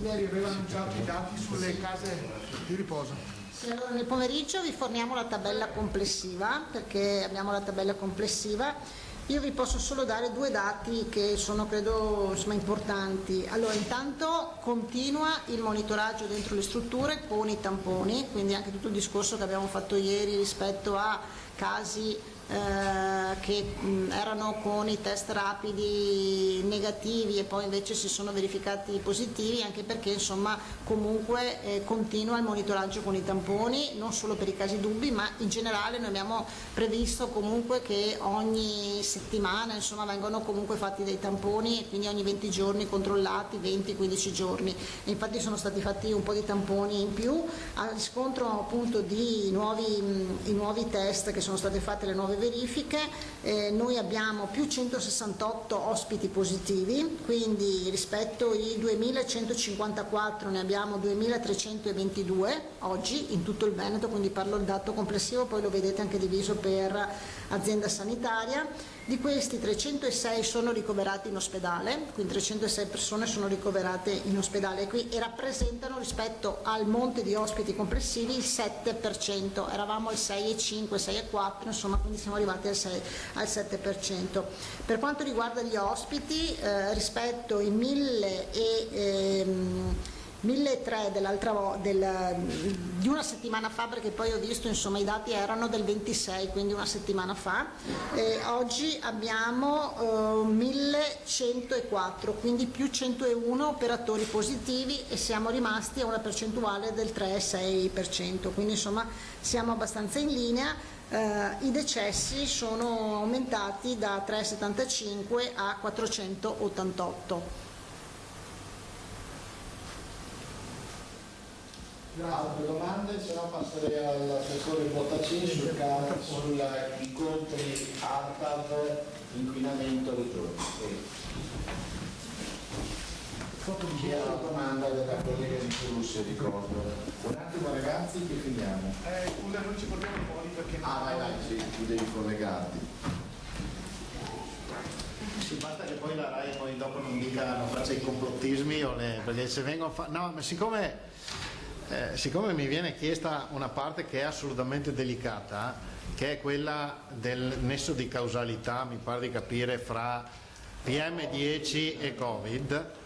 Ieri aveva annunciato i dati sulle case di riposo. Sì, allora nel pomeriggio vi forniamo la tabella complessiva, perché abbiamo la tabella complessiva. Io vi posso solo dare 2 dati che sono credo insomma, importanti. Allora intanto continua il monitoraggio dentro le strutture con i tamponi, quindi anche tutto il discorso che abbiamo fatto ieri rispetto a casi che erano con i test rapidi negativi e poi invece si sono verificati positivi, anche perché insomma comunque continua il monitoraggio con i tamponi, non solo per i casi dubbi, ma in generale noi abbiamo previsto comunque che ogni settimana insomma vengono comunque fatti dei tamponi e quindi ogni 20 giorni controllati, 20-15 giorni, e infatti sono stati fatti un po' di tamponi in più a riscontro appunto di i nuovi test che sono state fatte, le nuove verifiche. Noi abbiamo più 168 ospiti positivi, quindi rispetto ai 2154 ne abbiamo 2322 oggi in tutto il Veneto, quindi parlo del dato complessivo, poi lo vedete anche diviso per azienda sanitaria. Di questi 306 sono ricoverati in ospedale, quindi 306 persone sono ricoverate in ospedale e rappresentano rispetto al monte di ospiti complessivi il 7%, eravamo al 6,5, 6,4, insomma, quindi siamo arrivati al 7%. Per quanto riguarda gli ospiti, rispetto ai 1.300 di una settimana fa, perché poi ho visto insomma i dati erano del 26, quindi una settimana fa. Oggi abbiamo 1.104, quindi più 101 operatori positivi e siamo rimasti a una percentuale del 3,6%, quindi insomma siamo abbastanza in linea. I decessi sono aumentati da 375 a 488. Altre domande? Se no passerei all'assessore Bottacini sui incontri ARPAV, inquinamento regione. C'è la domanda della collega di Russia, ricordo. Un attimo ragazzi che finiamo. Scusa, non ci portiamo fuori perché... vai, sì, tu devi collegarti. Sì, basta che poi la RAI poi dopo non faccia i complottismi perché se vengono no, ma siccome mi viene chiesta una parte che è assolutamente delicata, che è quella del nesso di causalità, mi pare di capire, fra PM10 e Covid,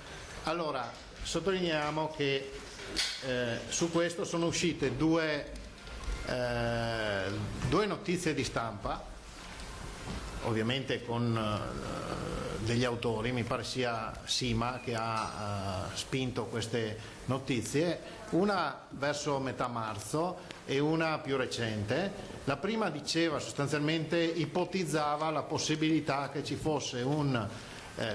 allora sottolineiamo che su questo sono uscite due notizie di stampa, ovviamente con degli autori, mi pare sia Sima che ha spinto queste notizie, una verso metà marzo e una più recente. La prima diceva, sostanzialmente ipotizzava la possibilità che ci fosse un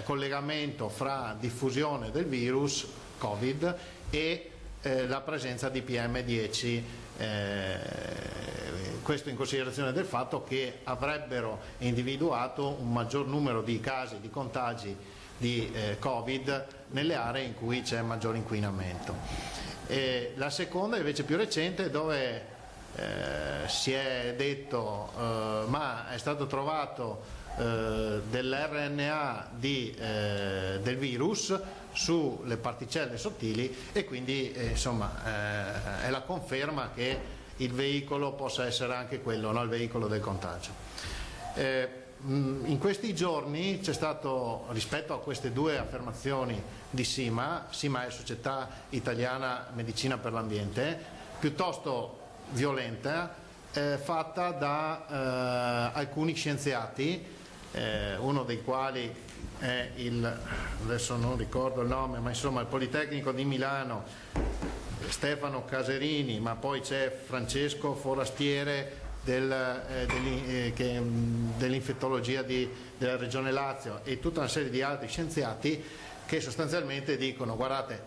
collegamento fra diffusione del virus Covid e la presenza di PM10, questo in considerazione del fatto che avrebbero individuato un maggior numero di casi di contagi di Covid nelle aree in cui c'è maggior inquinamento. La seconda invece più recente, dove si è detto ma è stato trovato dell'RNA del virus sulle particelle sottili e quindi insomma è la conferma che il veicolo possa essere anche quello, no? Il veicolo del contagio. In questi giorni c'è stato, rispetto a queste due affermazioni di Sima è Società Italiana Medicina per l'Ambiente, piuttosto violenta, fatta da alcuni scienziati, uno dei quali è adesso non ricordo il nome, ma insomma il Politecnico di Milano, Stefano Caserini, ma poi c'è Francesco Forastiere dell'infettologia della Regione Lazio e tutta una serie di altri scienziati che sostanzialmente dicono: guardate,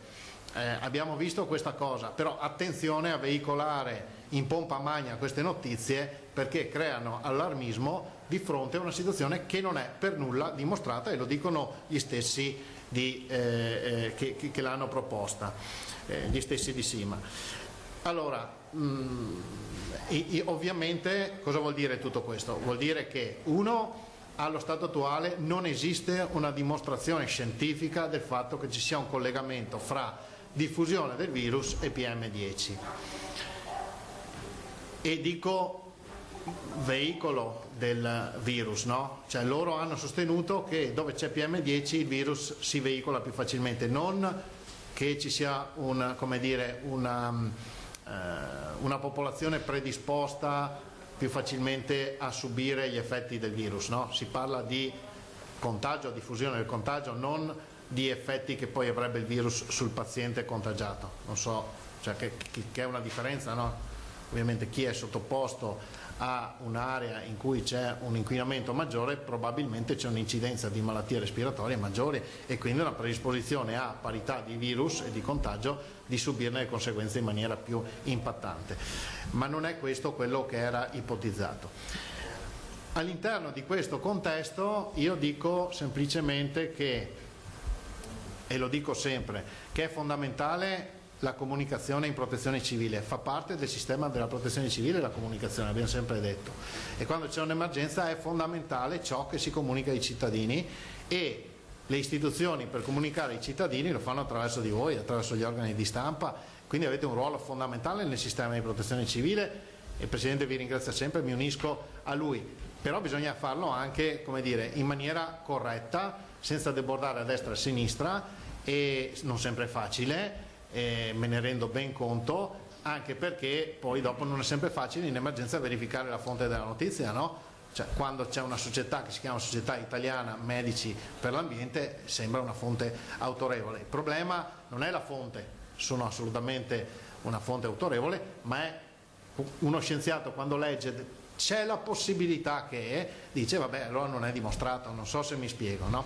abbiamo visto questa cosa, però attenzione a veicolare in pompa magna queste notizie perché creano allarmismo di fronte a una situazione che non è per nulla dimostrata, e lo dicono gli stessi che l'hanno proposta, gli stessi di Sima. Allora, ovviamente cosa vuol dire tutto questo? Vuol dire che allo stato attuale non esiste una dimostrazione scientifica del fatto che ci sia un collegamento fra diffusione del virus e PM10. E dico veicolo del virus, no? Cioè loro hanno sostenuto che dove c'è PM10 il virus si veicola più facilmente, non che ci sia una popolazione predisposta più facilmente a subire gli effetti del virus, no? Si parla di contagio, diffusione del contagio, non di effetti che poi avrebbe il virus sul paziente contagiato. Non so, cioè che è una differenza, no? Ovviamente chi è sottoposto a un'area in cui c'è un inquinamento maggiore probabilmente c'è un'incidenza di malattie respiratorie maggiori e quindi una predisposizione a parità di virus e di contagio di subirne le conseguenze in maniera più impattante. Ma non è questo quello che era ipotizzato. All'interno di questo contesto io dico semplicemente che, e lo dico sempre, che è fondamentale la comunicazione in protezione civile, fa parte del sistema della protezione civile la comunicazione, abbiamo sempre detto, e quando c'è un'emergenza è fondamentale ciò che si comunica ai cittadini, e le istituzioni per comunicare ai cittadini lo fanno attraverso di voi, attraverso gli organi di stampa, quindi avete un ruolo fondamentale nel sistema di protezione civile e il Presidente vi ringrazia sempre, mi unisco a lui, però bisogna farlo anche, come dire, in maniera corretta, senza debordare a destra e a sinistra, e non sempre è facile, me ne rendo ben conto, anche perché poi dopo non è sempre facile in emergenza verificare la fonte della notizia, no? Cioè, quando c'è una società che si chiama Società Italiana Medici per l'Ambiente, sembra una fonte autorevole. Il problema non è la fonte, sono assolutamente una fonte autorevole, ma è uno scienziato quando legge c'è la possibilità che, dice vabbè, allora non è dimostrato, non so se mi spiego, no?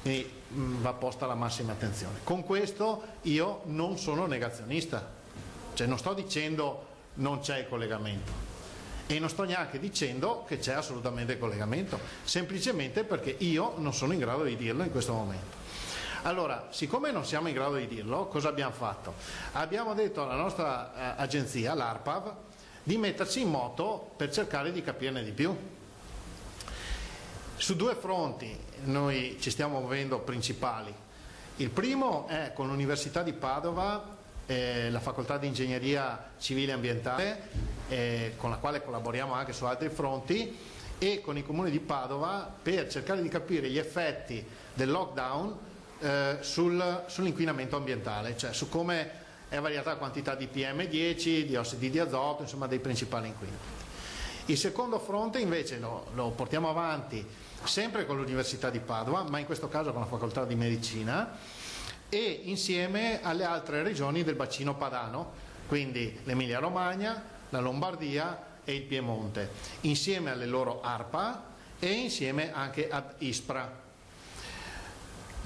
Quindi va posta la massima attenzione. Con questo io non sono negazionista, cioè non sto dicendo non c'è il collegamento e non sto neanche dicendo che c'è assolutamente il collegamento, semplicemente perché io non sono in grado di dirlo in questo momento. Allora, siccome non siamo in grado di dirlo, cosa abbiamo fatto? Abbiamo detto alla nostra agenzia, l'ARPAV, di mettersi in moto per cercare di capirne di più. Su due fronti noi ci stiamo muovendo principali. Il primo è con l'Università di Padova, la Facoltà di Ingegneria Civile e Ambientale, con la quale collaboriamo anche su altri fronti, e con il Comune di Padova per cercare di capire gli effetti del lockdown sull'inquinamento ambientale, cioè su come è variata la quantità di PM10, di ossidi di azoto, insomma dei principali inquinanti. Il secondo fronte invece lo portiamo avanti sempre con l'Università di Padova, ma in questo caso con la Facoltà di Medicina e insieme alle altre regioni del bacino padano, quindi l'Emilia Romagna, la Lombardia e il Piemonte, insieme alle loro ARPA e insieme anche ad ISPRA.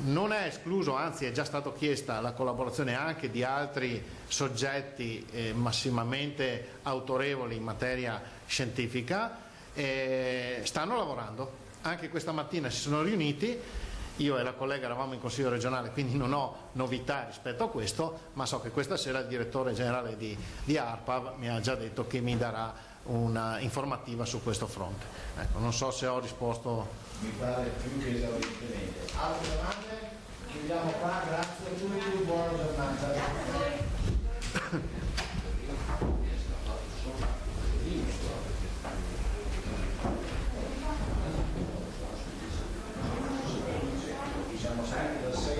Non è escluso, anzi è già stata chiesta la collaborazione anche di altri soggetti massimamente autorevoli in materia scientifica, stanno lavorando. Anche questa mattina si sono riuniti, io e la collega eravamo in Consiglio regionale, quindi non ho novità rispetto a questo, ma so che questa sera il direttore generale di ARPAV mi ha già detto che mi darà una informativa su questo fronte. Ecco, non so se ho risposto. Mi pare più che esaurientemente. Altre domande? Chiudiamo qua, grazie a tutti, buona giornata.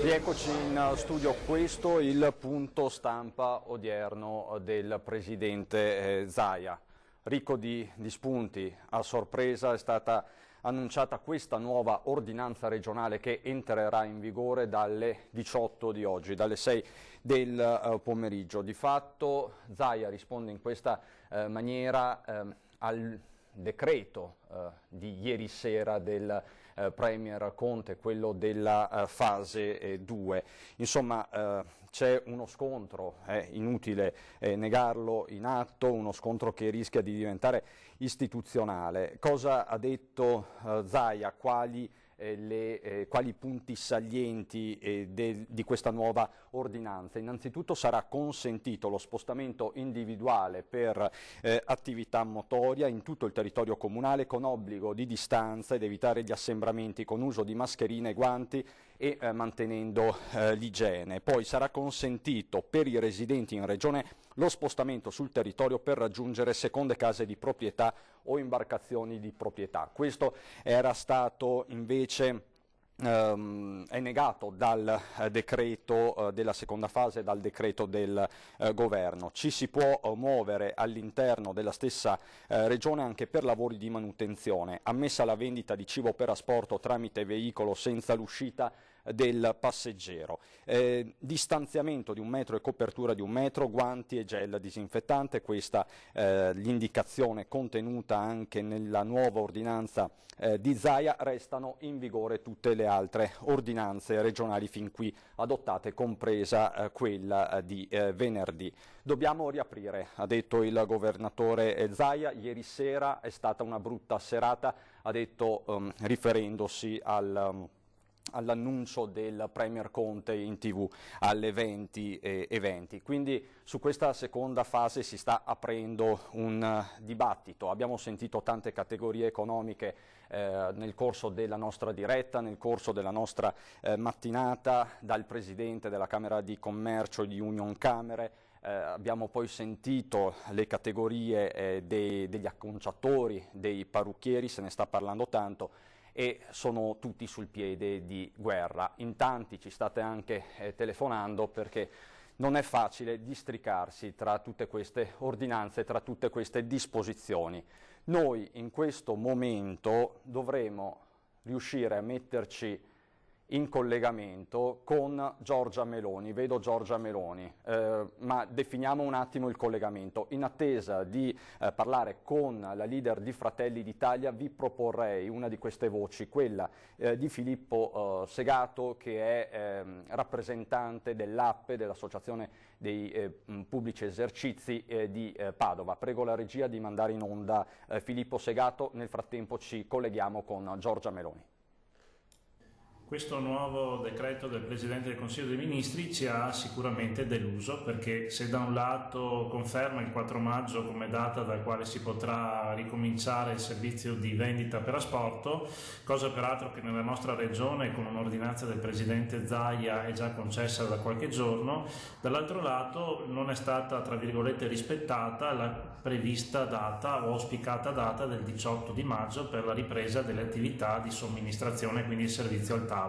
Rieccoci in studio, questo è il punto stampa odierno del Presidente Zaia. Ricco di spunti, a sorpresa è stata annunciata questa nuova ordinanza regionale che entrerà in vigore dalle 18 di oggi, dalle 6 del pomeriggio. Di fatto Zaia risponde in questa maniera al decreto di ieri sera del Premier Conte, quello della fase 2. Insomma, c'è uno scontro, è inutile negarlo, in atto, uno scontro che rischia di diventare istituzionale. Cosa ha detto Zaia? Quali punti salienti di questa nuova ordinanza? Innanzitutto sarà consentito lo spostamento individuale per attività motoria in tutto il territorio comunale con obbligo di distanza ed evitare gli assembramenti con uso di mascherine e guanti e mantenendo l'igiene. Poi sarà consentito per i residenti in regione lo spostamento sul territorio per raggiungere seconde case di proprietà o imbarcazioni di proprietà. Questo era stato invece è negato dal decreto della seconda fase, dal decreto del governo. Ci si può muovere all'interno della stessa regione anche per lavori di manutenzione, ammessa la vendita di cibo per asporto tramite veicolo senza l'uscita del passeggero, distanziamento di 1 metro e copertura di 1 metro, guanti e gel disinfettante. Questa l'indicazione contenuta anche nella nuova ordinanza di Zaia. Restano in vigore tutte le altre ordinanze regionali fin qui adottate, compresa quella di venerdì. Dobbiamo riaprire, ha detto il governatore Zaia. Ieri sera è stata una brutta serata, ha detto riferendosi all'annuncio del Premier Conte in TV alle 20:20. Quindi su questa seconda fase si sta aprendo un dibattito. Abbiamo sentito tante categorie economiche nel corso della nostra diretta, nel corso della nostra mattinata, dal Presidente della Camera di Commercio di Union Camere. Abbiamo poi sentito le categorie degli acconciatori, dei parrucchieri, se ne sta parlando tanto, e sono tutti sul piede di guerra. In tanti ci state anche telefonando perché non è facile districarsi tra tutte queste ordinanze, tra tutte queste disposizioni. Noi in questo momento dovremo riuscire a metterci in collegamento con Giorgia Meloni. Vedo Giorgia Meloni, ma definiamo un attimo il collegamento. In attesa di parlare con la leader di Fratelli d'Italia vi proporrei una di queste voci, quella di Filippo Segato, che è rappresentante dell'APPE, dell'Associazione dei Pubblici Esercizi di Padova. Prego la regia di mandare in onda Filippo Segato, nel frattempo ci colleghiamo con Giorgia Meloni. Questo nuovo decreto del Presidente del Consiglio dei Ministri ci ha sicuramente deluso, perché se da un lato conferma il 4 maggio come data dal quale si potrà ricominciare il servizio di vendita per asporto, cosa peraltro che nella nostra regione con un'ordinanza del Presidente Zaia è già concessa da qualche giorno, dall'altro lato non è stata, tra virgolette, rispettata la prevista data o auspicata data del 18 di maggio per la ripresa delle attività di somministrazione, quindi il servizio al tavolo.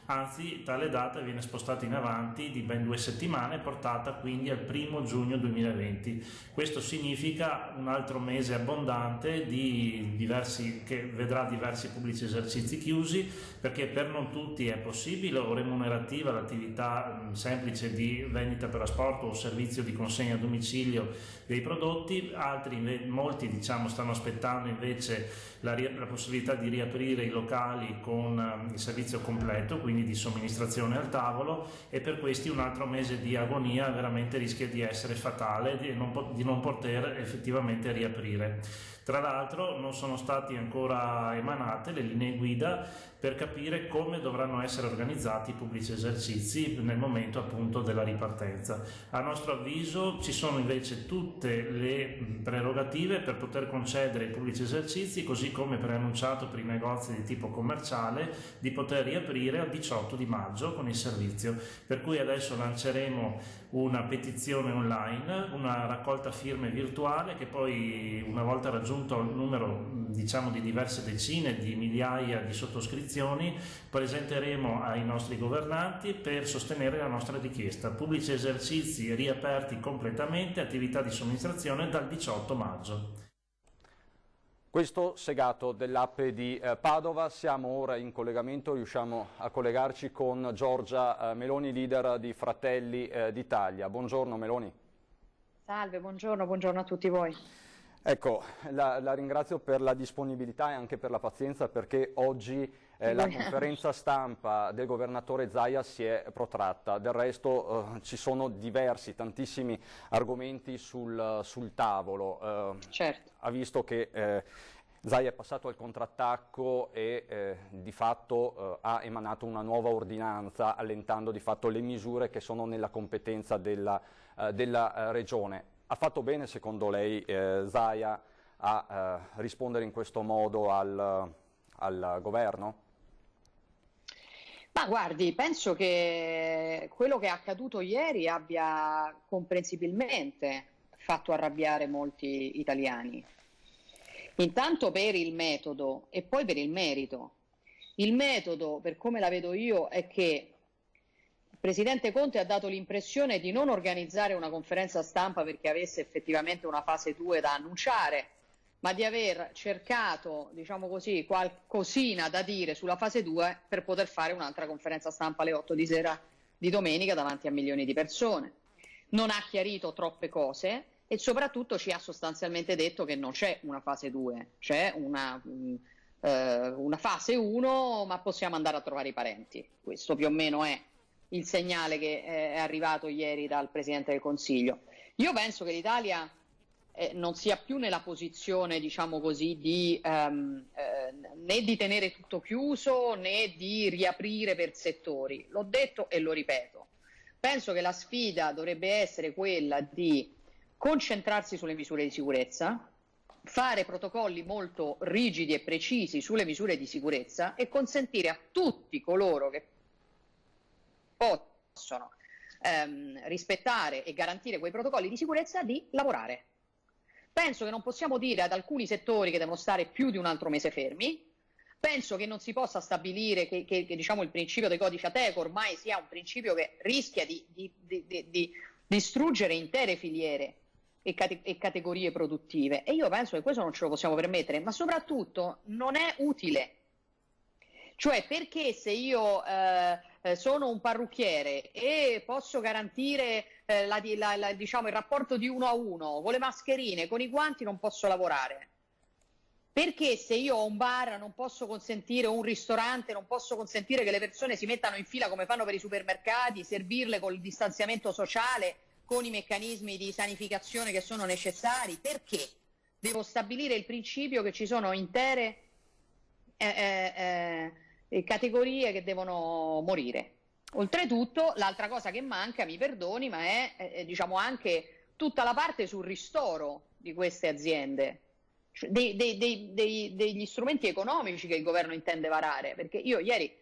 Anzi, tale data viene spostata in avanti di ben 2 settimane, portata quindi al 1° giugno 2020. Questo significa un altro mese abbondante che vedrà diversi pubblici esercizi chiusi, perché per non tutti è possibile o remunerativa l'attività semplice di vendita per asporto o servizio di consegna a domicilio dei prodotti. Molti stanno aspettando invece la possibilità di riaprire i locali con il servizio completo, quindi di somministrazione al tavolo, e per questi un altro mese di agonia veramente rischia di essere fatale, di non poter effettivamente riaprire. Tra l'altro non sono state ancora emanate le linee guida per capire come dovranno essere organizzati i pubblici esercizi nel momento appunto della ripartenza. A nostro avviso ci sono invece tutte le prerogative per poter concedere ai pubblici esercizi, così come preannunciato per i negozi di tipo commerciale, di poter riaprire al 18 di maggio con il servizio. Per cui adesso lanceremo una petizione online, una raccolta firme virtuale che poi, una volta raggiunto il numero di diverse decine di migliaia di sottoscrizioni, presenteremo ai nostri governanti per sostenere la nostra richiesta. Pubblici esercizi riaperti completamente, attività di somministrazione dal 18 maggio. Questo Segato dell'APPE di Padova. Siamo ora in collegamento, riusciamo a collegarci con Giorgia Meloni, leader di Fratelli d'Italia. Buongiorno Meloni. Salve, buongiorno a tutti voi. Ecco, la ringrazio per la disponibilità e anche per la pazienza, perché oggi la conferenza stampa del governatore Zaia si è protratta. Del resto ci sono tantissimi argomenti sul tavolo. Certo. Ha visto che Zaia è passato al contrattacco e di fatto ha emanato una nuova ordinanza, allentando di fatto le misure che sono nella competenza della regione. Ha fatto bene, secondo lei, Zaia a rispondere in questo modo al governo? Ma guardi, penso che quello che è accaduto ieri abbia comprensibilmente fatto arrabbiare molti italiani. Intanto per il metodo e poi per il merito. Il metodo, per come la vedo io, è che il Presidente Conte ha dato l'impressione di non organizzare una conferenza stampa perché avesse effettivamente una fase 2 da annunciare, ma di aver cercato, diciamo così, qualcosina da dire sulla fase 2 per poter fare un'altra conferenza stampa alle 8 di sera di domenica davanti a milioni di persone. Non ha chiarito troppe cose e soprattutto ci ha sostanzialmente detto che non c'è una fase 2, c'è una fase 1, ma possiamo andare a trovare i parenti. Questo più o meno è il segnale che è arrivato ieri dal Presidente del Consiglio. Io penso che l'Italia non sia più nella posizione, diciamo così, né di tenere tutto chiuso né di riaprire per settori. L'ho detto e lo ripeto. Penso che la sfida dovrebbe essere quella di concentrarsi sulle misure di sicurezza, fare protocolli molto rigidi e precisi sulle misure di sicurezza e consentire a tutti coloro che possono rispettare e garantire quei protocolli di sicurezza di lavorare. Penso che non possiamo dire ad alcuni settori che devono stare più di un altro mese fermi, penso che non si possa stabilire che diciamo, il principio del codice Ateco ormai sia un principio che rischia di distruggere intere filiere e categorie produttive, e io penso che questo non ce lo possiamo permettere, ma soprattutto non è utile. Cioè, perché se io sono un parrucchiere e posso garantire diciamo, il rapporto di 1 a 1 con le mascherine, con i guanti, non posso lavorare? Perché se io ho un bar non posso consentire, o un ristorante, non posso consentire che le persone si mettano in fila come fanno per i supermercati, servirle col distanziamento sociale, con i meccanismi di sanificazione che sono necessari? Perché devo stabilire il principio che ci sono intere categorie che devono morire? Oltretutto, l'altra cosa che manca, mi perdoni, ma è diciamo anche tutta la parte sul ristoro di queste aziende, cioè degli strumenti economici che il governo intende varare, perché io ieri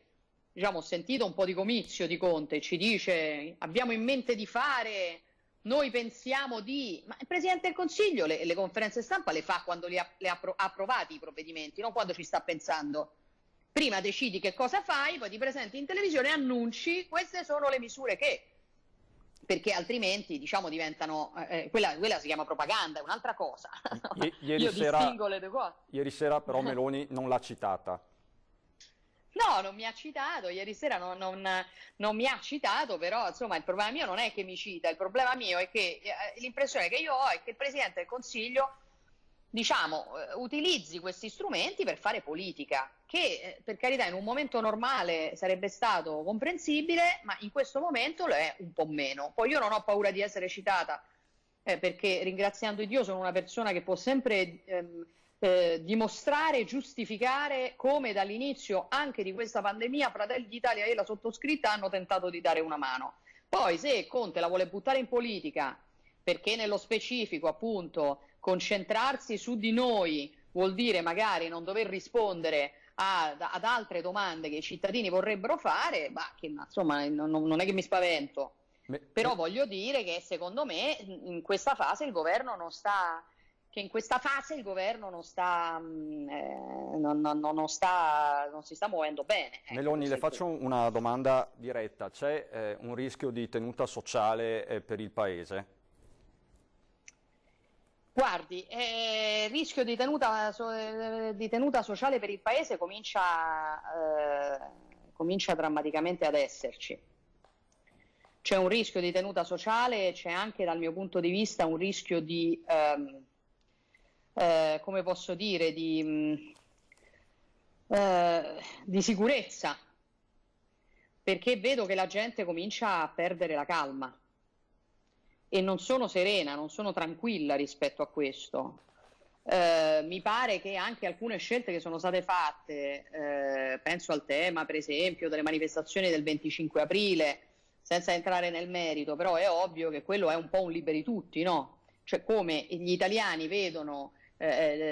diciamo, ho sentito un po' di comizio di Conte, ci dice abbiamo in mente di fare, noi pensiamo di... Ma il Presidente del Consiglio le conferenze stampa le fa quando li ha approvati i provvedimenti, non quando ci sta pensando. Prima decidi che cosa fai, poi ti presenti in televisione e annunci queste sono le misure che... Perché altrimenti diciamo diventano... quella si chiama propaganda, è un'altra cosa. Io distingo le due cose. Ieri sera però Meloni non l'ha citata. No, non mi ha citato, ieri sera non mi ha citato, però insomma il problema mio non è che mi cita, il problema mio è che l'impressione che io ho è che il Presidente del Consiglio, diciamo, utilizzi questi strumenti per fare politica, che per carità in un momento normale sarebbe stato comprensibile, ma in questo momento lo è un po' meno. Poi io non ho paura di essere citata, perché ringraziando Dio sono una persona che può sempre... dimostrare e giustificare come dall'inizio anche di questa pandemia Fratelli d'Italia e la sottoscritta hanno tentato di dare una mano. Poi se Conte la vuole buttare in politica perché nello specifico appunto concentrarsi su di noi vuol dire magari non dover rispondere ad altre domande che i cittadini vorrebbero fare, insomma non è che mi spavento, però voglio dire che secondo me in questa fase il governo non sta... non si sta muovendo bene. Meloni, le faccio una domanda diretta. C'è un rischio di tenuta sociale per il Paese? Guardi, il rischio di tenuta sociale per il Paese comincia drammaticamente ad esserci. C'è un rischio di tenuta sociale, c'è anche dal mio punto di vista un rischio di... come posso dire, di sicurezza, perché vedo che la gente comincia a perdere la calma e non sono serena, non sono tranquilla rispetto a questo. Mi pare che anche alcune scelte che sono state fatte, penso al tema per esempio delle manifestazioni del 25 aprile, senza entrare nel merito, però è ovvio che quello è un po' un liberi tutti, no? Cioè come gli italiani vedono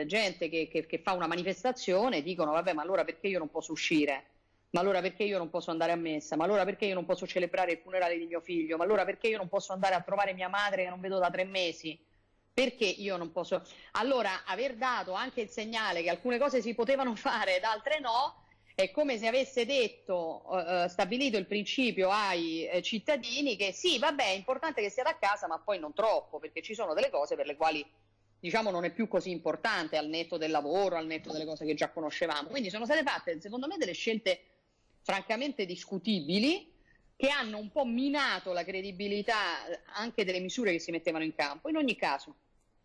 gente che fa una manifestazione e dicono vabbè, ma allora perché io non posso uscire? Ma allora perché io non posso andare a messa? Ma allora perché io non posso celebrare il funerale di mio figlio? Ma allora perché io non posso andare a trovare mia madre che non vedo da 3 mesi? Perché io non posso? Allora, aver dato anche il segnale che alcune cose si potevano fare ed altre no, è come se avesse detto, stabilito il principio ai cittadini che sì, vabbè, è importante che siate a casa, ma poi non troppo, perché ci sono delle cose per le quali diciamo non è più così importante, al netto del lavoro, al netto delle cose che già conoscevamo. Quindi sono state fatte, secondo me, delle scelte francamente discutibili che hanno un po' minato la credibilità anche delle misure che si mettevano in campo. In ogni caso,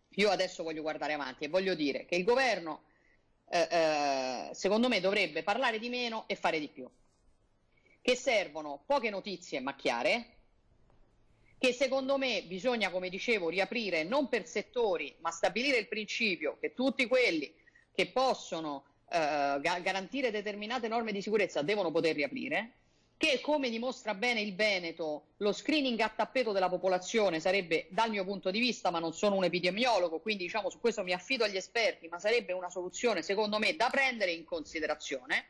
io adesso voglio guardare avanti e voglio dire che il governo, secondo me, dovrebbe parlare di meno e fare di più. Che servono poche notizie ma chiare, che secondo me bisogna, come dicevo, riaprire non per settori, ma stabilire il principio che tutti quelli che possono garantire determinate norme di sicurezza devono poter riaprire, che come dimostra bene il Veneto, lo screening a tappeto della popolazione sarebbe, dal mio punto di vista, ma non sono un epidemiologo, quindi diciamo su questo mi affido agli esperti, ma sarebbe una soluzione secondo me da prendere in considerazione.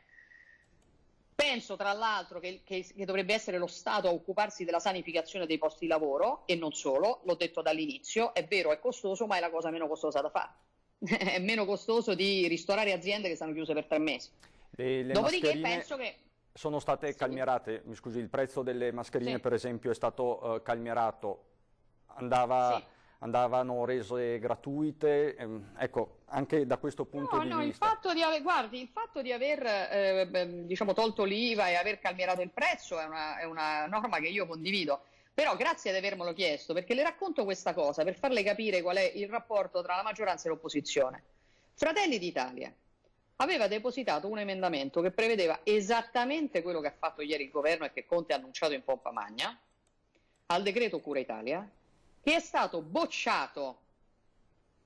Penso tra l'altro che dovrebbe essere lo Stato a occuparsi della sanificazione dei posti di lavoro e non solo, l'ho detto dall'inizio, è vero, è costoso, ma è la cosa meno costosa da fare. È meno costoso di ristorare aziende che stanno chiuse per 3 mesi. Le Dopodiché mascherine penso che... sono state calmierate, mi scusi, il prezzo delle mascherine Sì. per esempio è stato calmierato, andavano rese gratuite, ecco, anche da questo punto di No, il vista. fatto di aver diciamo, tolto l'IVA e aver calmierato il prezzo è una norma che io condivido. Però grazie di avermelo chiesto, perché le racconto questa cosa per farle capire qual è il rapporto tra la maggioranza e l'opposizione. Fratelli d'Italia aveva depositato un emendamento che prevedeva esattamente quello che ha fatto ieri il governo e che Conte ha annunciato in pompa magna, al decreto Cura Italia, che è stato bocciato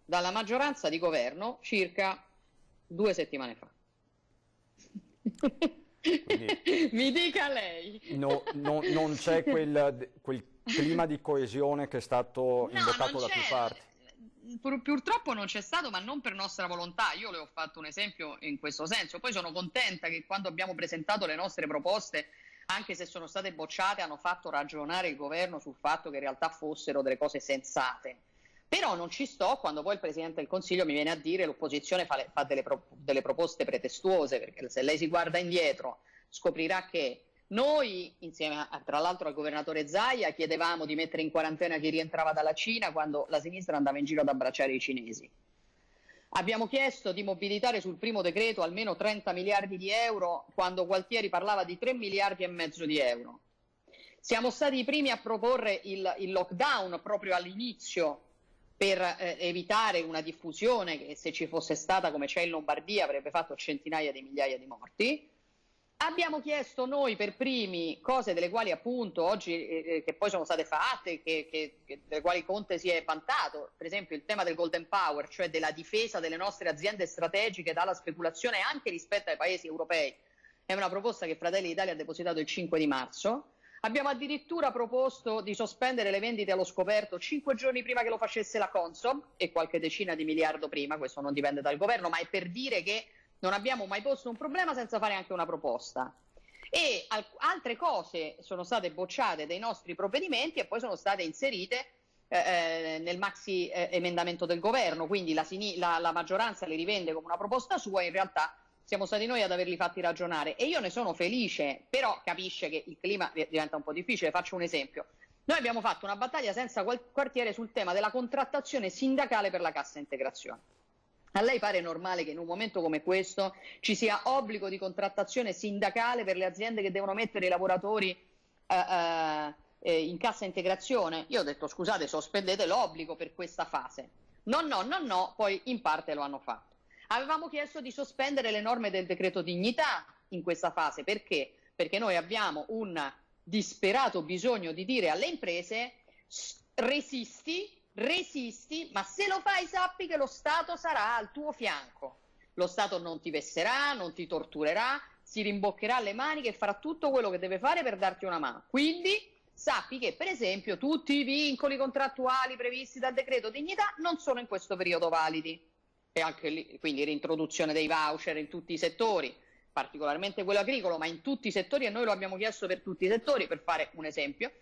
dalla maggioranza di governo circa 2 settimane fa. Quindi, mi dica lei. non c'è quel clima di coesione che è stato invocato da più parti. Purtroppo non c'è stato, ma non per nostra volontà. Io le ho fatto un esempio in questo senso. Poi sono contenta che quando abbiamo presentato le nostre proposte, anche se sono state bocciate, hanno fatto ragionare il governo sul fatto che in realtà fossero delle cose sensate. Però non ci sto quando poi il Presidente del Consiglio mi viene a dire l'opposizione fa delle proposte pretestuose, perché se lei si guarda indietro scoprirà che noi, insieme tra l'altro al governatore Zaia, chiedevamo di mettere in quarantena chi rientrava dalla Cina quando la sinistra andava in giro ad abbracciare i cinesi. Abbiamo chiesto di mobilitare sul primo decreto almeno 30 miliardi di euro quando Gualtieri parlava di 3 miliardi e mezzo di euro. Siamo stati i primi a proporre il lockdown proprio all'inizio per evitare una diffusione che, se ci fosse stata come c'è in Lombardia, avrebbe fatto centinaia di migliaia di morti. Abbiamo chiesto noi per primi cose delle quali appunto oggi, che poi sono state fatte, delle quali Conte si è vantato, per esempio il tema del Golden Power, cioè della difesa delle nostre aziende strategiche dalla speculazione anche rispetto ai paesi europei. È una proposta che Fratelli d'Italia ha depositato il 5 di marzo. Abbiamo addirittura proposto di sospendere le vendite allo scoperto 5 giorni prima che lo facesse la Consob e qualche decina di miliardo prima, questo non dipende dal governo, ma è per dire che non abbiamo mai posto un problema senza fare anche una proposta. E altre cose sono state bocciate dai nostri provvedimenti e poi sono state inserite nel maxi emendamento del governo, quindi la maggioranza le rivende come una proposta sua, in realtà siamo stati noi ad averli fatti ragionare e io ne sono felice, però capisce che il clima diventa un po' difficile. Faccio un esempio. Noi abbiamo fatto una battaglia senza quartiere sul tema della contrattazione sindacale per la cassa integrazione. A lei pare normale che in un momento come questo ci sia obbligo di contrattazione sindacale per le aziende che devono mettere i lavoratori in cassa integrazione? Io ho detto scusate, sospendete l'obbligo per questa fase. No, poi in parte lo hanno fatto. Avevamo chiesto di sospendere le norme del decreto dignità in questa fase. Perché? Perché noi abbiamo un disperato bisogno di dire alle imprese resisti, ma se lo fai sappi che lo Stato sarà al tuo fianco. Lo Stato non ti vesserà, non ti torturerà, si rimboccherà le maniche e farà tutto quello che deve fare per darti una mano. Quindi sappi che, per esempio, tutti i vincoli contrattuali previsti dal decreto dignità non sono in questo periodo validi. E anche lì, quindi rintroduzione dei voucher in tutti i settori, particolarmente quello agricolo, ma in tutti i settori, e noi lo abbiamo chiesto per tutti i settori, per fare un esempio.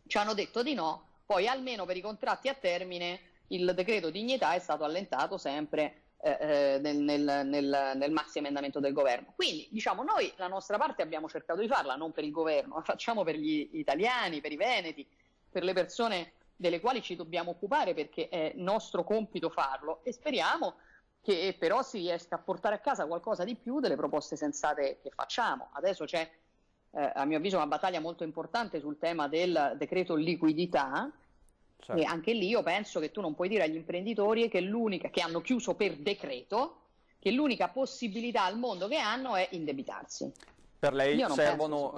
Ci hanno detto di no. Poi almeno per i contratti a termine il decreto dignità è stato allentato sempre nel maxi emendamento del governo. Quindi diciamo noi la nostra parte abbiamo cercato di farla, non per il governo, la facciamo per gli italiani, per i veneti, per le persone delle quali ci dobbiamo occupare perché è nostro compito farlo e speriamo che però si riesca a portare a casa qualcosa di più delle proposte sensate che facciamo. Adesso c'è a mio avviso una battaglia molto importante sul tema del decreto liquidità. Certo. E anche lì io penso che tu non puoi dire agli imprenditori che hanno chiuso per decreto che l'unica possibilità al mondo che hanno è indebitarsi. Per lei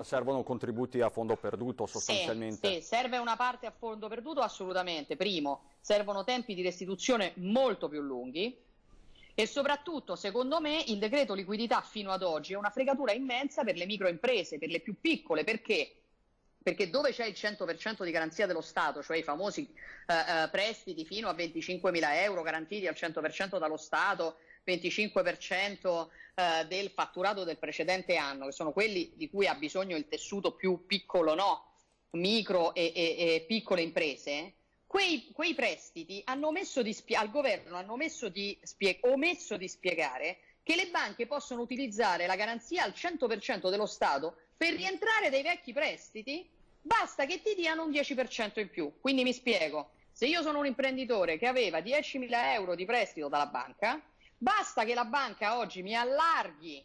servono contributi a fondo perduto sostanzialmente? Sì, serve una parte a fondo perduto assolutamente. Primo, servono tempi di restituzione molto più lunghi e soprattutto, secondo me, il decreto liquidità fino ad oggi è una fregatura immensa per le microimprese, per le più piccole. Perché? Perché dove c'è il 100% di garanzia dello Stato, cioè i famosi prestiti fino a 25.000 euro garantiti al 100% dallo Stato, 25% del fatturato del precedente anno, che sono quelli di cui ha bisogno il tessuto più piccolo, micro e piccole imprese, quei prestiti hanno omesso di spiegare che le banche possono utilizzare la garanzia al 100% dello Stato per rientrare dai vecchi prestiti, basta che ti diano un 10% in più. Quindi mi spiego, se io sono un imprenditore che aveva 10.000 euro di prestito dalla banca, basta che la banca oggi mi allarghi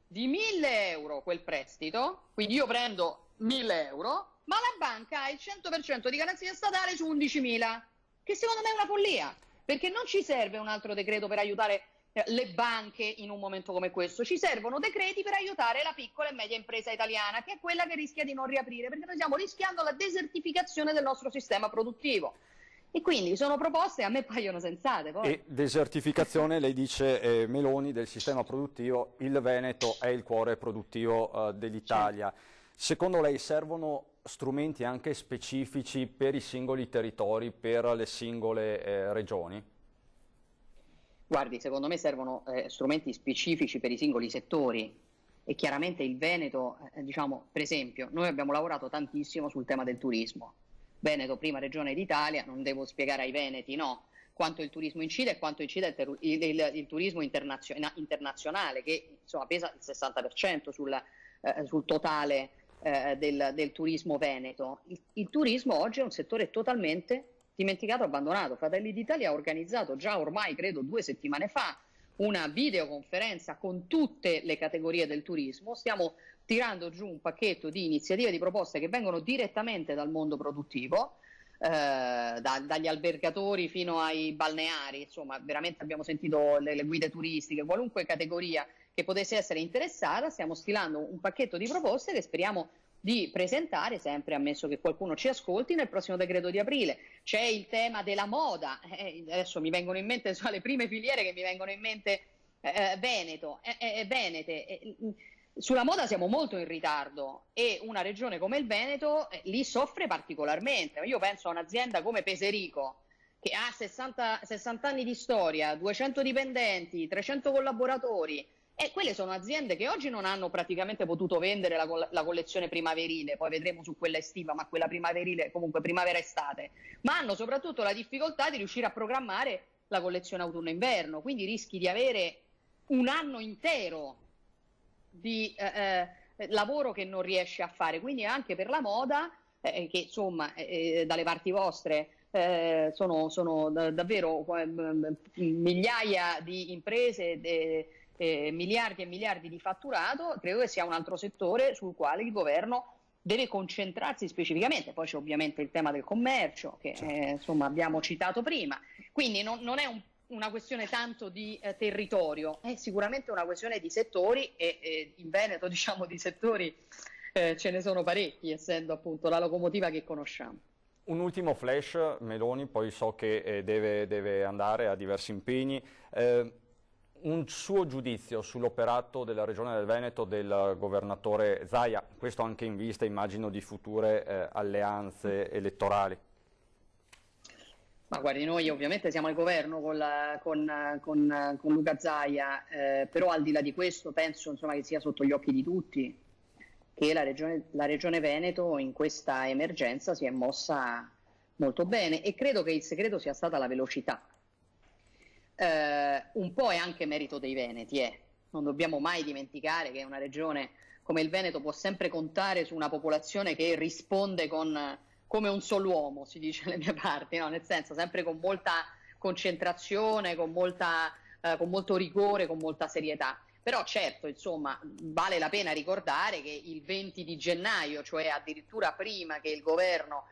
di 1.000 euro quel prestito, quindi io prendo 1.000 euro, ma la banca ha il 100% di garanzia statale su 11.000, che secondo me è una follia, perché non ci serve un altro decreto per aiutare le banche in un momento come questo, ci servono decreti per aiutare la piccola e media impresa italiana, che è quella che rischia di non riaprire, perché noi stiamo rischiando la desertificazione del nostro sistema produttivo. E quindi sono proposte, a me paiono sensate. Poi. E desertificazione, lei dice, Meloni, del sistema produttivo, il Veneto è il cuore produttivo dell'Italia. Secondo lei servono strumenti anche specifici per i singoli territori, per le singole regioni? Guardi, secondo me servono strumenti specifici per i singoli settori e chiaramente il Veneto, diciamo, per esempio, noi abbiamo lavorato tantissimo sul tema del turismo. Veneto, prima regione d'Italia, non devo spiegare ai veneti, no, quanto il turismo incide e quanto incide il turismo internazionale, che insomma pesa il 60% sul totale del turismo veneto. Il turismo oggi è un settore totalmente dimenticato, abbandonato. Fratelli d'Italia ha organizzato già ormai, credo 2 settimane fa, una videoconferenza con tutte le categorie del turismo. Stiamo tirando giù un pacchetto di iniziative, di proposte che vengono direttamente dal mondo produttivo, dagli albergatori fino ai balneari, insomma veramente abbiamo sentito le guide turistiche, qualunque categoria che potesse essere interessata. Stiamo stilando un pacchetto di proposte che speriamo di presentare, sempre ammesso che qualcuno ci ascolti, nel prossimo decreto di aprile. C'è il tema della moda, adesso mi vengono in mente, insomma, le prime filiere che mi vengono in mente, venete. Sulla moda siamo molto in ritardo e una regione come il Veneto lì soffre particolarmente. Io penso a un'azienda come Peserico, che ha 60 anni di storia, 200 dipendenti, 300 collaboratori, e quelle sono aziende che oggi non hanno praticamente potuto vendere la collezione primaverile, poi vedremo su quella estiva, ma quella primaverile, comunque primavera-estate, ma hanno soprattutto la difficoltà di riuscire a programmare la collezione autunno-inverno, quindi rischi di avere un anno intero di lavoro che non riesce a fare. Quindi anche per la moda, che insomma dalle parti vostre sono davvero migliaia di imprese, miliardi e miliardi di fatturato, credo che sia un altro settore sul quale il governo deve concentrarsi specificamente. Poi c'è ovviamente il tema del commercio che insomma abbiamo citato prima, quindi non è una questione tanto di territorio, è sicuramente una questione di settori e in Veneto, diciamo, di settori ce ne sono parecchi, essendo appunto la locomotiva che conosciamo. Un ultimo flash, Meloni, poi so che deve andare a diversi impegni. Un suo giudizio sull'operato della Regione del Veneto del governatore Zaia, questo anche in vista, immagino, di future alleanze elettorali. Ma guardi, noi ovviamente siamo al governo con Luca Zaia, però al di là di questo penso, insomma, che sia sotto gli occhi di tutti che la regione Veneto in questa emergenza si è mossa molto bene, e credo che il segreto sia stata la velocità. Un po' è anche merito dei veneti, non dobbiamo mai dimenticare che una regione come il Veneto può sempre contare su una popolazione che risponde come un sol'uomo, si dice alle mie parti, no? Nel senso, sempre con molta concentrazione, con molto rigore, con molta serietà. Però certo, insomma, vale la pena ricordare che il 20 di gennaio, cioè addirittura prima che il governo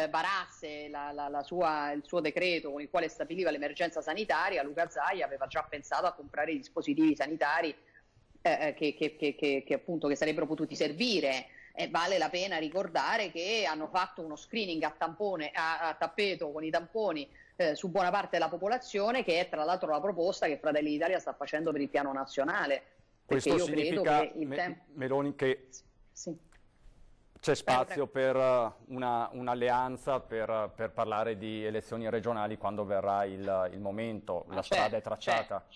varasse il suo decreto con il quale stabiliva l'emergenza sanitaria, Luca Zaia aveva già pensato a comprare i dispositivi sanitari che appunto che sarebbero potuti servire. Vale la pena ricordare che hanno fatto uno screening a tappeto con i tamponi su buona parte della popolazione, che è tra l'altro la proposta che Fratelli d'Italia sta facendo per il piano nazionale. Questo io significa, credo che Meloni, che c'è spazio per un'alleanza per parlare di elezioni regionali quando verrà il momento, la strada è tracciata.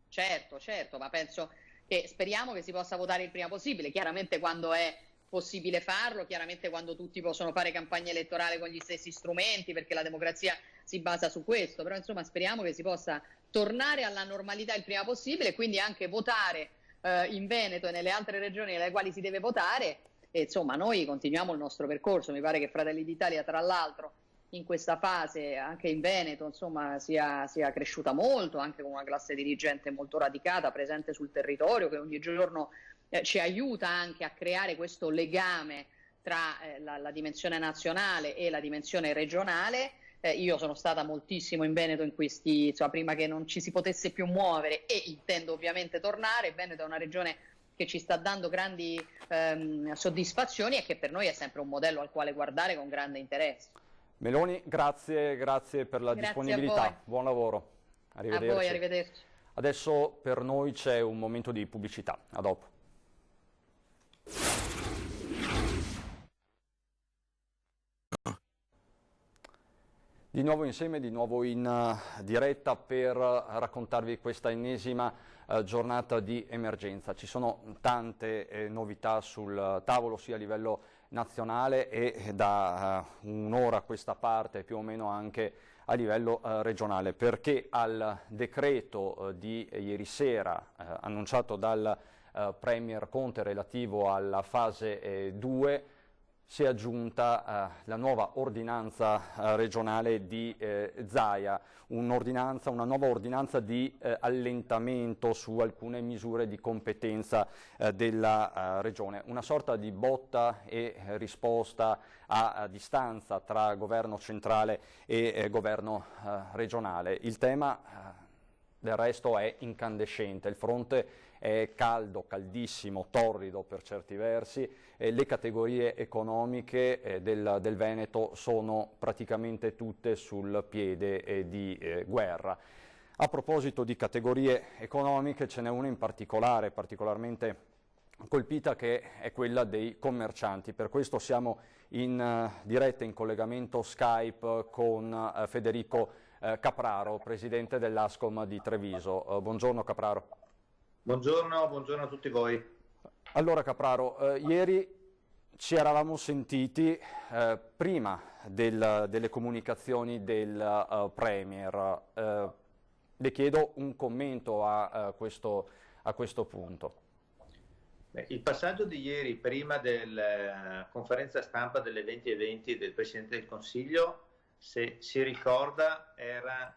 Certo, ma penso che speriamo che si possa votare il prima possibile. Chiaramente quando è possibile farlo, chiaramente quando tutti possono fare campagna elettorale con gli stessi strumenti, perché la democrazia si basa su questo, però insomma speriamo che si possa tornare alla normalità il prima possibile e quindi anche votare in Veneto e nelle altre regioni nelle quali si deve votare, e insomma noi continuiamo il nostro percorso. Mi pare che Fratelli d'Italia tra l'altro in questa fase anche in Veneto insomma sia cresciuta molto, anche con una classe dirigente molto radicata, presente sul territorio, che ogni giorno ci aiuta anche a creare questo legame tra la dimensione nazionale e la dimensione regionale. Io sono stata moltissimo in Veneto in questi, insomma, prima che non ci si potesse più muovere, e intendo ovviamente tornare. Il Veneto è una regione che ci sta dando grandi soddisfazioni e che per noi è sempre un modello al quale guardare con grande interesse. Meloni, grazie per la disponibilità, buon lavoro, arrivederci. A voi, arrivederci. Adesso per noi c'è un momento di pubblicità, a dopo. Di nuovo insieme, di nuovo in diretta per raccontarvi questa ennesima giornata di emergenza. Ci sono tante novità sul tavolo sia a livello nazionale e da un'ora a questa parte più o meno anche a livello regionale, perché al decreto di ieri sera annunciato dal Premier Conte relativo alla fase 2 si è aggiunta la nuova ordinanza regionale di Zaia, una nuova ordinanza di allentamento su alcune misure di competenza della regione, una sorta di botta e risposta a distanza tra governo centrale e governo regionale. Il tema del resto è incandescente, il fronte è caldo, caldissimo, torrido per certi versi, le categorie economiche del Veneto sono praticamente tutte sul piede di guerra. A proposito di categorie economiche, ce n'è una in particolare, particolarmente colpita, che è quella dei commercianti. Per questo siamo in diretta, in collegamento Skype con Federico Capraro, presidente dell'Ascom di Treviso. Buongiorno Capraro. Buongiorno a tutti voi. Allora Capraro, ieri ci eravamo sentiti prima delle comunicazioni del Premier. Le chiedo un commento a questo punto. Il passaggio di ieri, prima della conferenza stampa delle 20:20 del Presidente del Consiglio, se si ricorda, era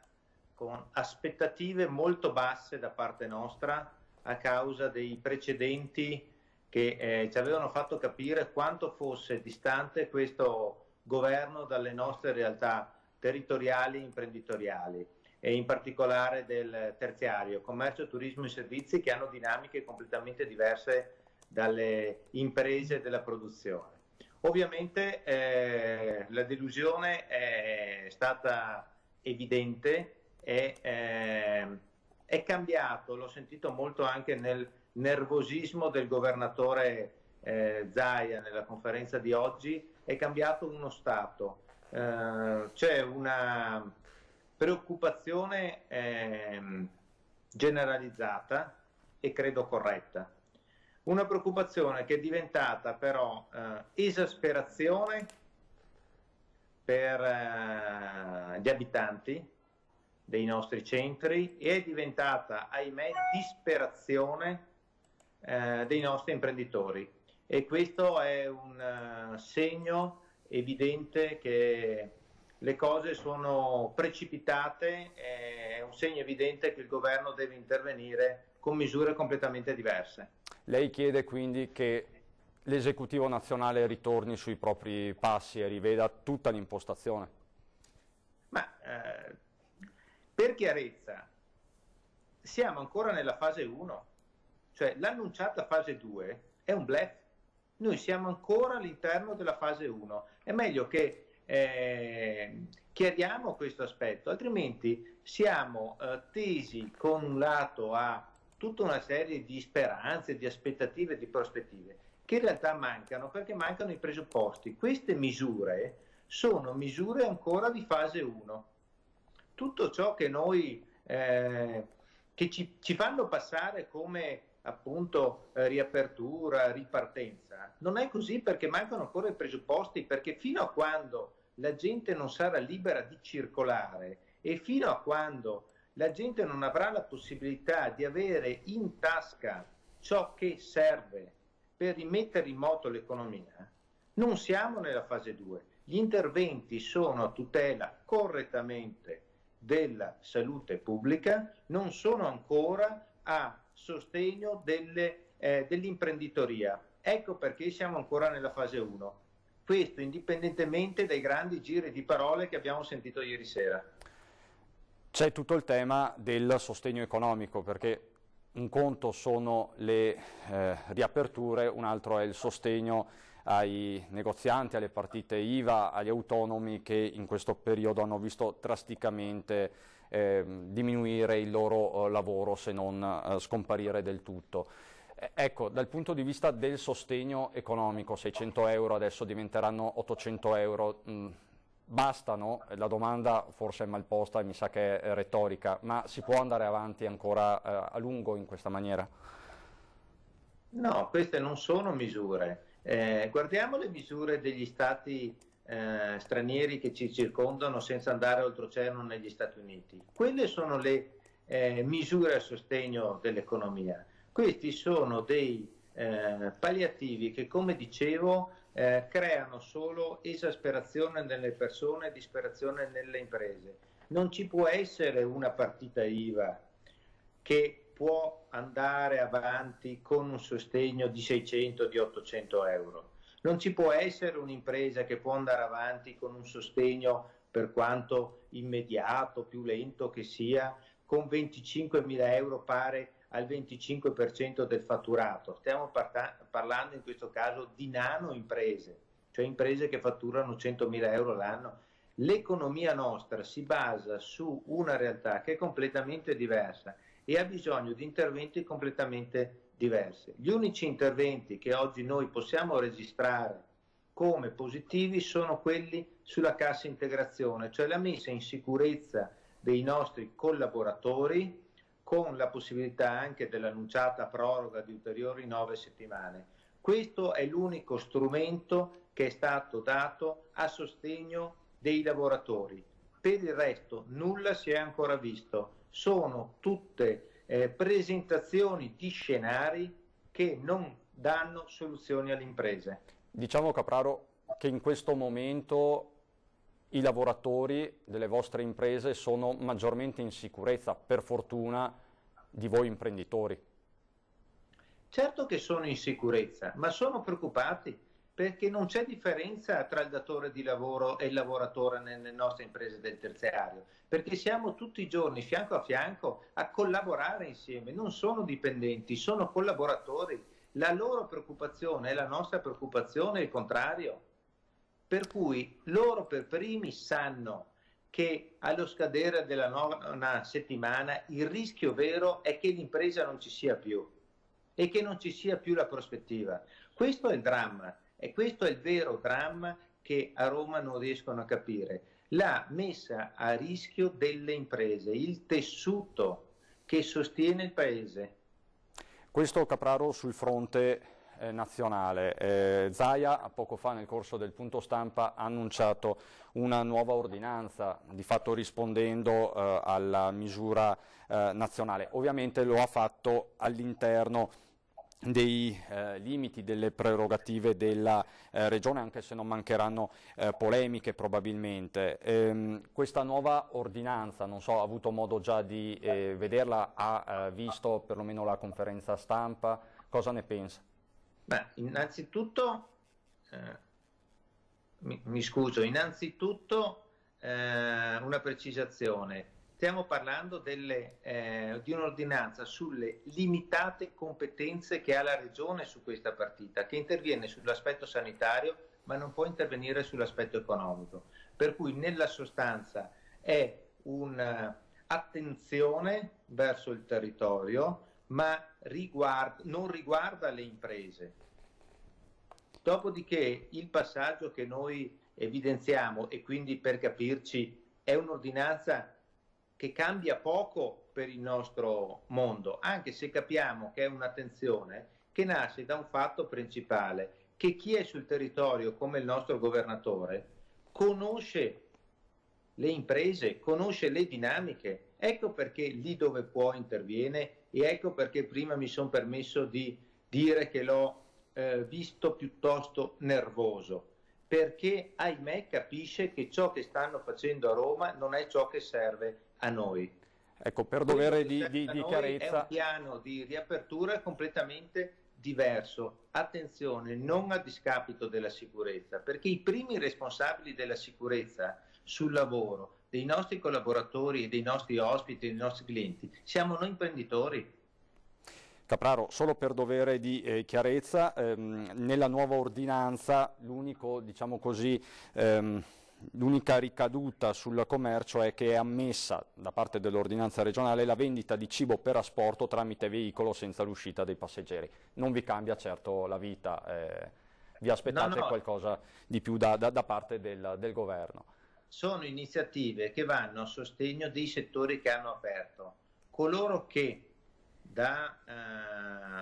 con aspettative molto basse da parte nostra a causa dei precedenti che ci avevano fatto capire quanto fosse distante questo governo dalle nostre realtà territoriali e imprenditoriali, e in particolare del terziario, commercio, turismo e servizi, che hanno dinamiche completamente diverse dalle imprese della produzione. Ovviamente la delusione è stata evidente, è cambiato, l'ho sentito molto anche nel nervosismo del governatore Zaia nella conferenza di oggi, è cambiato uno stato, c'è una preoccupazione generalizzata e credo corretta, una preoccupazione che è diventata però esasperazione per gli abitanti dei nostri centri, e è diventata, ahimè, disperazione dei nostri imprenditori, e questo è un segno evidente che le cose sono precipitate, è un segno evidente che il governo deve intervenire con misure completamente diverse. Lei chiede quindi che l'esecutivo nazionale ritorni sui propri passi e riveda tutta l'impostazione? Ma per chiarezza, siamo ancora nella fase 1, cioè l'annunciata fase 2 è un bluff, noi siamo ancora all'interno della fase 1, è meglio che chiariamo questo aspetto, altrimenti siamo tesi con un lato a tutta una serie di speranze, di aspettative, di prospettive, che in realtà mancano, perché mancano i presupposti. Queste misure sono misure ancora di fase 1. Tutto ciò che noi che ci fanno passare come appunto riapertura, ripartenza. Non è così perché mancano ancora i presupposti, perché fino a quando la gente non sarà libera di circolare e fino a quando la gente non avrà la possibilità di avere in tasca ciò che serve per rimettere in moto l'economia, non siamo nella fase 2. Gli interventi sono a tutela correttamente della salute pubblica, non sono ancora a sostegno dell'imprenditoria. Ecco perché siamo ancora nella fase 1. Questo indipendentemente dai grandi giri di parole che abbiamo sentito ieri sera. C'è tutto il tema del sostegno economico, perché un conto sono le riaperture, un altro è il sostegno ai negozianti, alle partite IVA, agli autonomi che in questo periodo hanno visto drasticamente diminuire il loro lavoro, se non scomparire del tutto. Ecco, dal punto di vista del sostegno economico, 600 euro adesso diventeranno 800 euro, bastano? La domanda forse è mal posta e mi sa che è retorica, ma si può andare avanti ancora a lungo in questa maniera? No, queste non sono misure. Guardiamo le misure degli stati stranieri che ci circondano senza andare oltreoceano negli Stati Uniti. Quelle sono le misure a sostegno dell'economia. Questi sono dei palliativi che, come dicevo, creano solo esasperazione nelle persone e disperazione nelle imprese. Non ci può essere una partita IVA che può andare avanti con un sostegno di 600, di 800 euro. Non ci può essere un'impresa che può andare avanti con un sostegno, per quanto immediato, più lento che sia, con 25.000 euro pari al 25% del fatturato. Stiamo parlando in questo caso di nano imprese, cioè imprese che fatturano 100.000 euro l'anno. L'economia nostra si basa su una realtà che è completamente diversa e ha bisogno di interventi completamente diversi. Gli unici interventi che oggi noi possiamo registrare come positivi sono quelli sulla cassa integrazione, cioè la messa in sicurezza dei nostri collaboratori, con la possibilità anche dell'annunciata proroga di ulteriori 9 settimane. Questo è l'unico strumento che è stato dato a sostegno dei lavoratori. Per il resto nulla si è ancora visto. Sono tutte presentazioni di scenari che non danno soluzioni alle imprese. Diciamo, Capraro, che in questo momento i lavoratori delle vostre imprese sono maggiormente in sicurezza, per fortuna, di voi imprenditori. Certo che sono in sicurezza, ma sono preoccupati perché non c'è differenza tra il datore di lavoro e il lavoratore nelle nostre imprese del terziario, perché siamo tutti i giorni fianco a fianco a collaborare insieme, non sono dipendenti, sono collaboratori. La loro preoccupazione è la nostra preoccupazione, il contrario. Per cui loro per primi sanno che allo scadere della 9ª settimana il rischio vero è che l'impresa non ci sia più e che non ci sia più la prospettiva. Questo è il dramma e questo è il vero dramma che a Roma non riescono a capire. La messa a rischio delle imprese, il tessuto che sostiene il Paese. Questo, Capraro, sul fronte nazionale. Zaia poco fa nel corso del punto stampa ha annunciato una nuova ordinanza, di fatto rispondendo alla misura nazionale. Ovviamente lo ha fatto all'interno dei limiti, delle prerogative della Regione, anche se non mancheranno polemiche probabilmente. Questa nuova ordinanza, non so, ha avuto modo già di vederla, ha visto perlomeno la conferenza stampa, cosa ne pensa? Beh, innanzitutto, mi scuso, una precisazione. Stiamo parlando di un'ordinanza sulle limitate competenze che ha la Regione su questa partita, che interviene sull'aspetto sanitario ma non può intervenire sull'aspetto economico. Per cui nella sostanza è un'attenzione verso il territorio, ma non riguarda le imprese. Dopodiché il passaggio che noi evidenziamo, e quindi per capirci è un'ordinanza che cambia poco per il nostro mondo, anche se capiamo che è un'attenzione che nasce da un fatto principale, che chi è sul territorio come il nostro governatore conosce le imprese, conosce le dinamiche, ecco perché lì dove può interviene e ecco perché prima mi sono permesso di dire che l'ho visto piuttosto nervoso, perché ahimè capisce che ciò che stanno facendo a Roma non è ciò che serve a noi. Ecco, per dovere di chiarezza. È un piano di riapertura completamente diverso. Attenzione, non a discapito della sicurezza, perché i primi responsabili della sicurezza sul lavoro, dei nostri collaboratori e dei nostri ospiti, dei nostri clienti, siamo noi imprenditori. Capraro, solo per dovere di chiarezza, nella nuova ordinanza l'unico, diciamo così, l'unica ricaduta sul commercio è che è ammessa da parte dell'ordinanza regionale la vendita di cibo per asporto tramite veicolo senza l'uscita dei passeggeri. Non vi cambia certo la vita, vi aspettate qualcosa di più da parte del governo? Sono iniziative che vanno a sostegno dei settori che hanno aperto. Coloro che da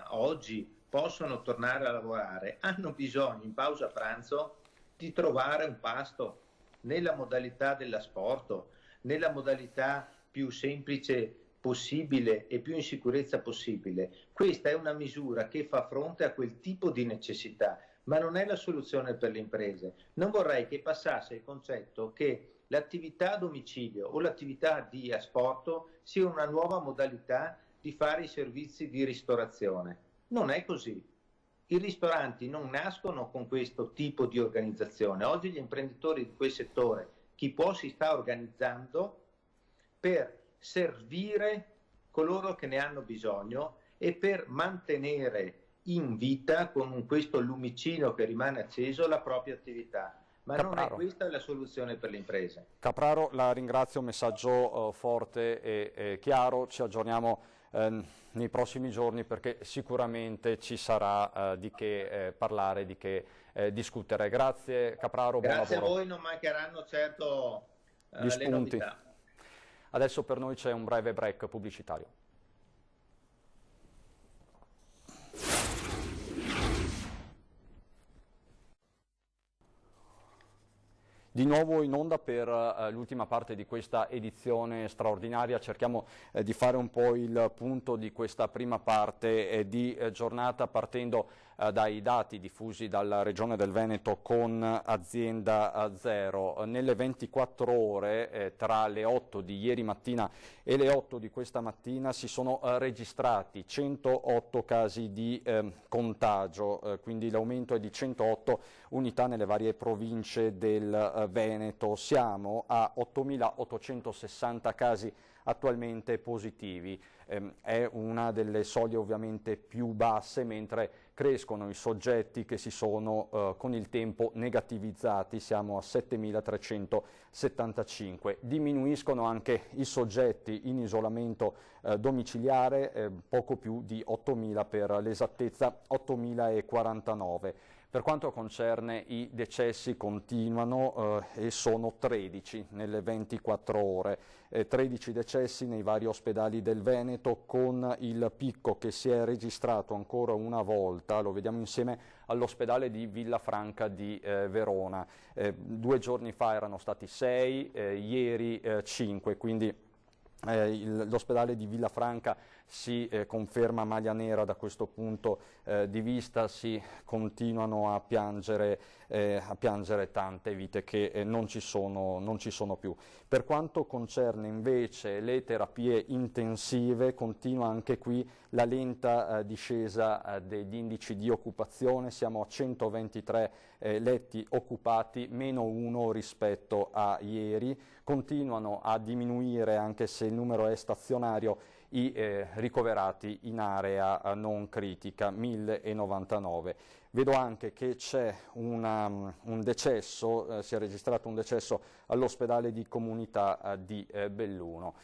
oggi possono tornare a lavorare hanno bisogno in pausa pranzo di trovare un pasto nella modalità dell'asporto, nella modalità più semplice possibile e più in sicurezza possibile. Questa è una misura che fa fronte a quel tipo di necessità, ma non è la soluzione per le imprese. Non vorrei che passasse il concetto che l'attività a domicilio o l'attività di asporto sia una nuova modalità di fare i servizi di ristorazione. Non è così. I ristoranti non nascono con questo tipo di organizzazione. Oggi gli imprenditori di quel settore, chi può, si sta organizzando per servire coloro che ne hanno bisogno e per mantenere in vita, con questo lumicino che rimane acceso, la propria attività. Ma Capraro, non è questa la soluzione per le imprese. Capraro, la ringrazio, un messaggio forte e chiaro. Ci aggiorniamo nei prossimi giorni perché sicuramente ci sarà di che parlare, di che discutere. Grazie Capraro, grazie buon lavoro. A voi, non mancheranno certo gli spunti. Le novità. Adesso per noi c'è un breve break pubblicitario. Di nuovo in onda per l'ultima parte di questa edizione straordinaria. Cerchiamo di fare un po' il punto di questa prima parte di giornata partendo dai dati diffusi dalla Regione del Veneto con azienda zero. Nelle 24 ore tra le 8 di ieri mattina e le 8 di questa mattina si sono registrati 108 casi di contagio, quindi l'aumento è di 108 unità nelle varie province del Veneto. Siamo a 8.860 casi attualmente positivi. È una delle soglie ovviamente più basse, mentre crescono i soggetti che si sono con il tempo negativizzati, siamo a 7.375. Diminuiscono anche i soggetti in isolamento domiciliare, poco più di 8.000 per l'esattezza, 8.049. Per quanto concerne i decessi continuano e sono 13 nelle 24 ore, 13 decessi nei vari ospedali del Veneto, con il picco che si è registrato ancora una volta, lo vediamo insieme all'ospedale di Villafranca di Verona. 2 giorni fa erano stati 6, ieri 5, quindi l'ospedale di Villafranca si conferma maglia nera da questo punto di vista, si continuano a piangere tante vite che non ci sono più. Per quanto concerne invece le terapie intensive, continua anche qui la lenta discesa degli indici di occupazione, siamo a 123 letti occupati, meno 1 rispetto a ieri. Continuano a diminuire, anche se il numero è stazionario, i ricoverati in area non critica, 1099. Vedo anche che c'è un decesso, si è registrato un decesso all'ospedale di comunità di Belluno.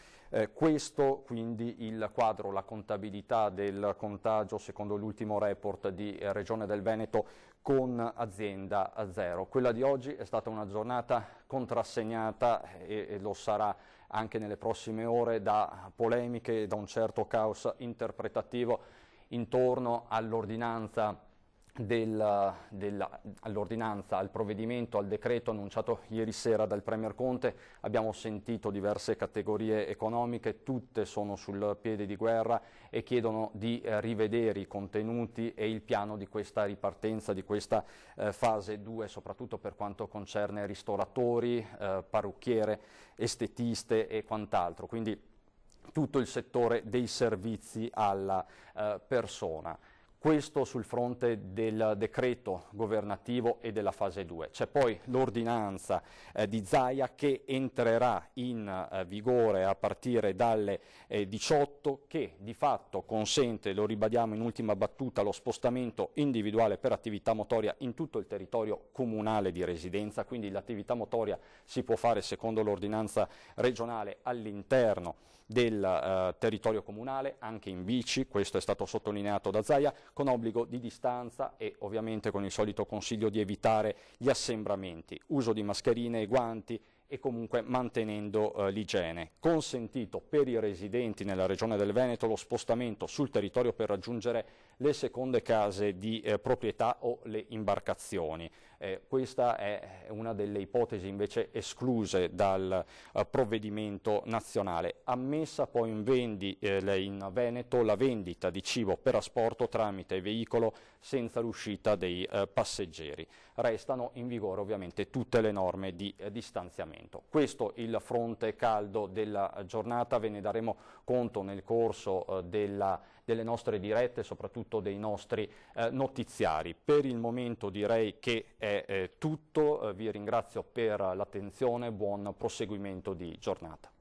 Questo quindi il quadro, la contabilità del contagio secondo l'ultimo report di Regione del Veneto con azienda zero. Quella di oggi è stata una giornata contrassegnata e lo sarà anche nelle prossime ore da polemiche e da un certo caos interpretativo intorno all'ordinanza al provvedimento, al decreto annunciato ieri sera dal Premier Conte. Abbiamo sentito diverse categorie economiche, tutte sono sul piede di guerra e chiedono di rivedere i contenuti e il piano di questa ripartenza, di questa fase 2, soprattutto per quanto concerne ristoratori, parrucchiere, estetiste e quant'altro, quindi tutto il settore dei servizi alla persona. Questo sul fronte del decreto governativo e della fase 2. C'è poi l'ordinanza di Zaia che entrerà in vigore a partire dalle 18, che di fatto consente, lo ribadiamo in ultima battuta, lo spostamento individuale per attività motoria in tutto il territorio comunale di residenza, quindi l'attività motoria si può fare secondo l'ordinanza regionale all'interno del territorio comunale, anche in bici, questo è stato sottolineato da Zaia, con obbligo di distanza e ovviamente con il solito consiglio di evitare gli assembramenti, uso di mascherine e guanti e comunque mantenendo l'igiene. Consentito per i residenti nella regione del Veneto lo spostamento sul territorio per raggiungere le seconde case di proprietà o le imbarcazioni. Questa è una delle ipotesi invece escluse dal provvedimento nazionale. Ammessa poi in Veneto la vendita di cibo per asporto tramite veicolo senza l'uscita dei passeggeri. Restano in vigore ovviamente tutte le norme di distanziamento. Questo il fronte caldo della giornata, ve ne daremo conto nel corso delle nostre dirette, soprattutto dei nostri notiziari. Per il momento direi che è tutto, vi ringrazio per l'attenzione, buon proseguimento di giornata.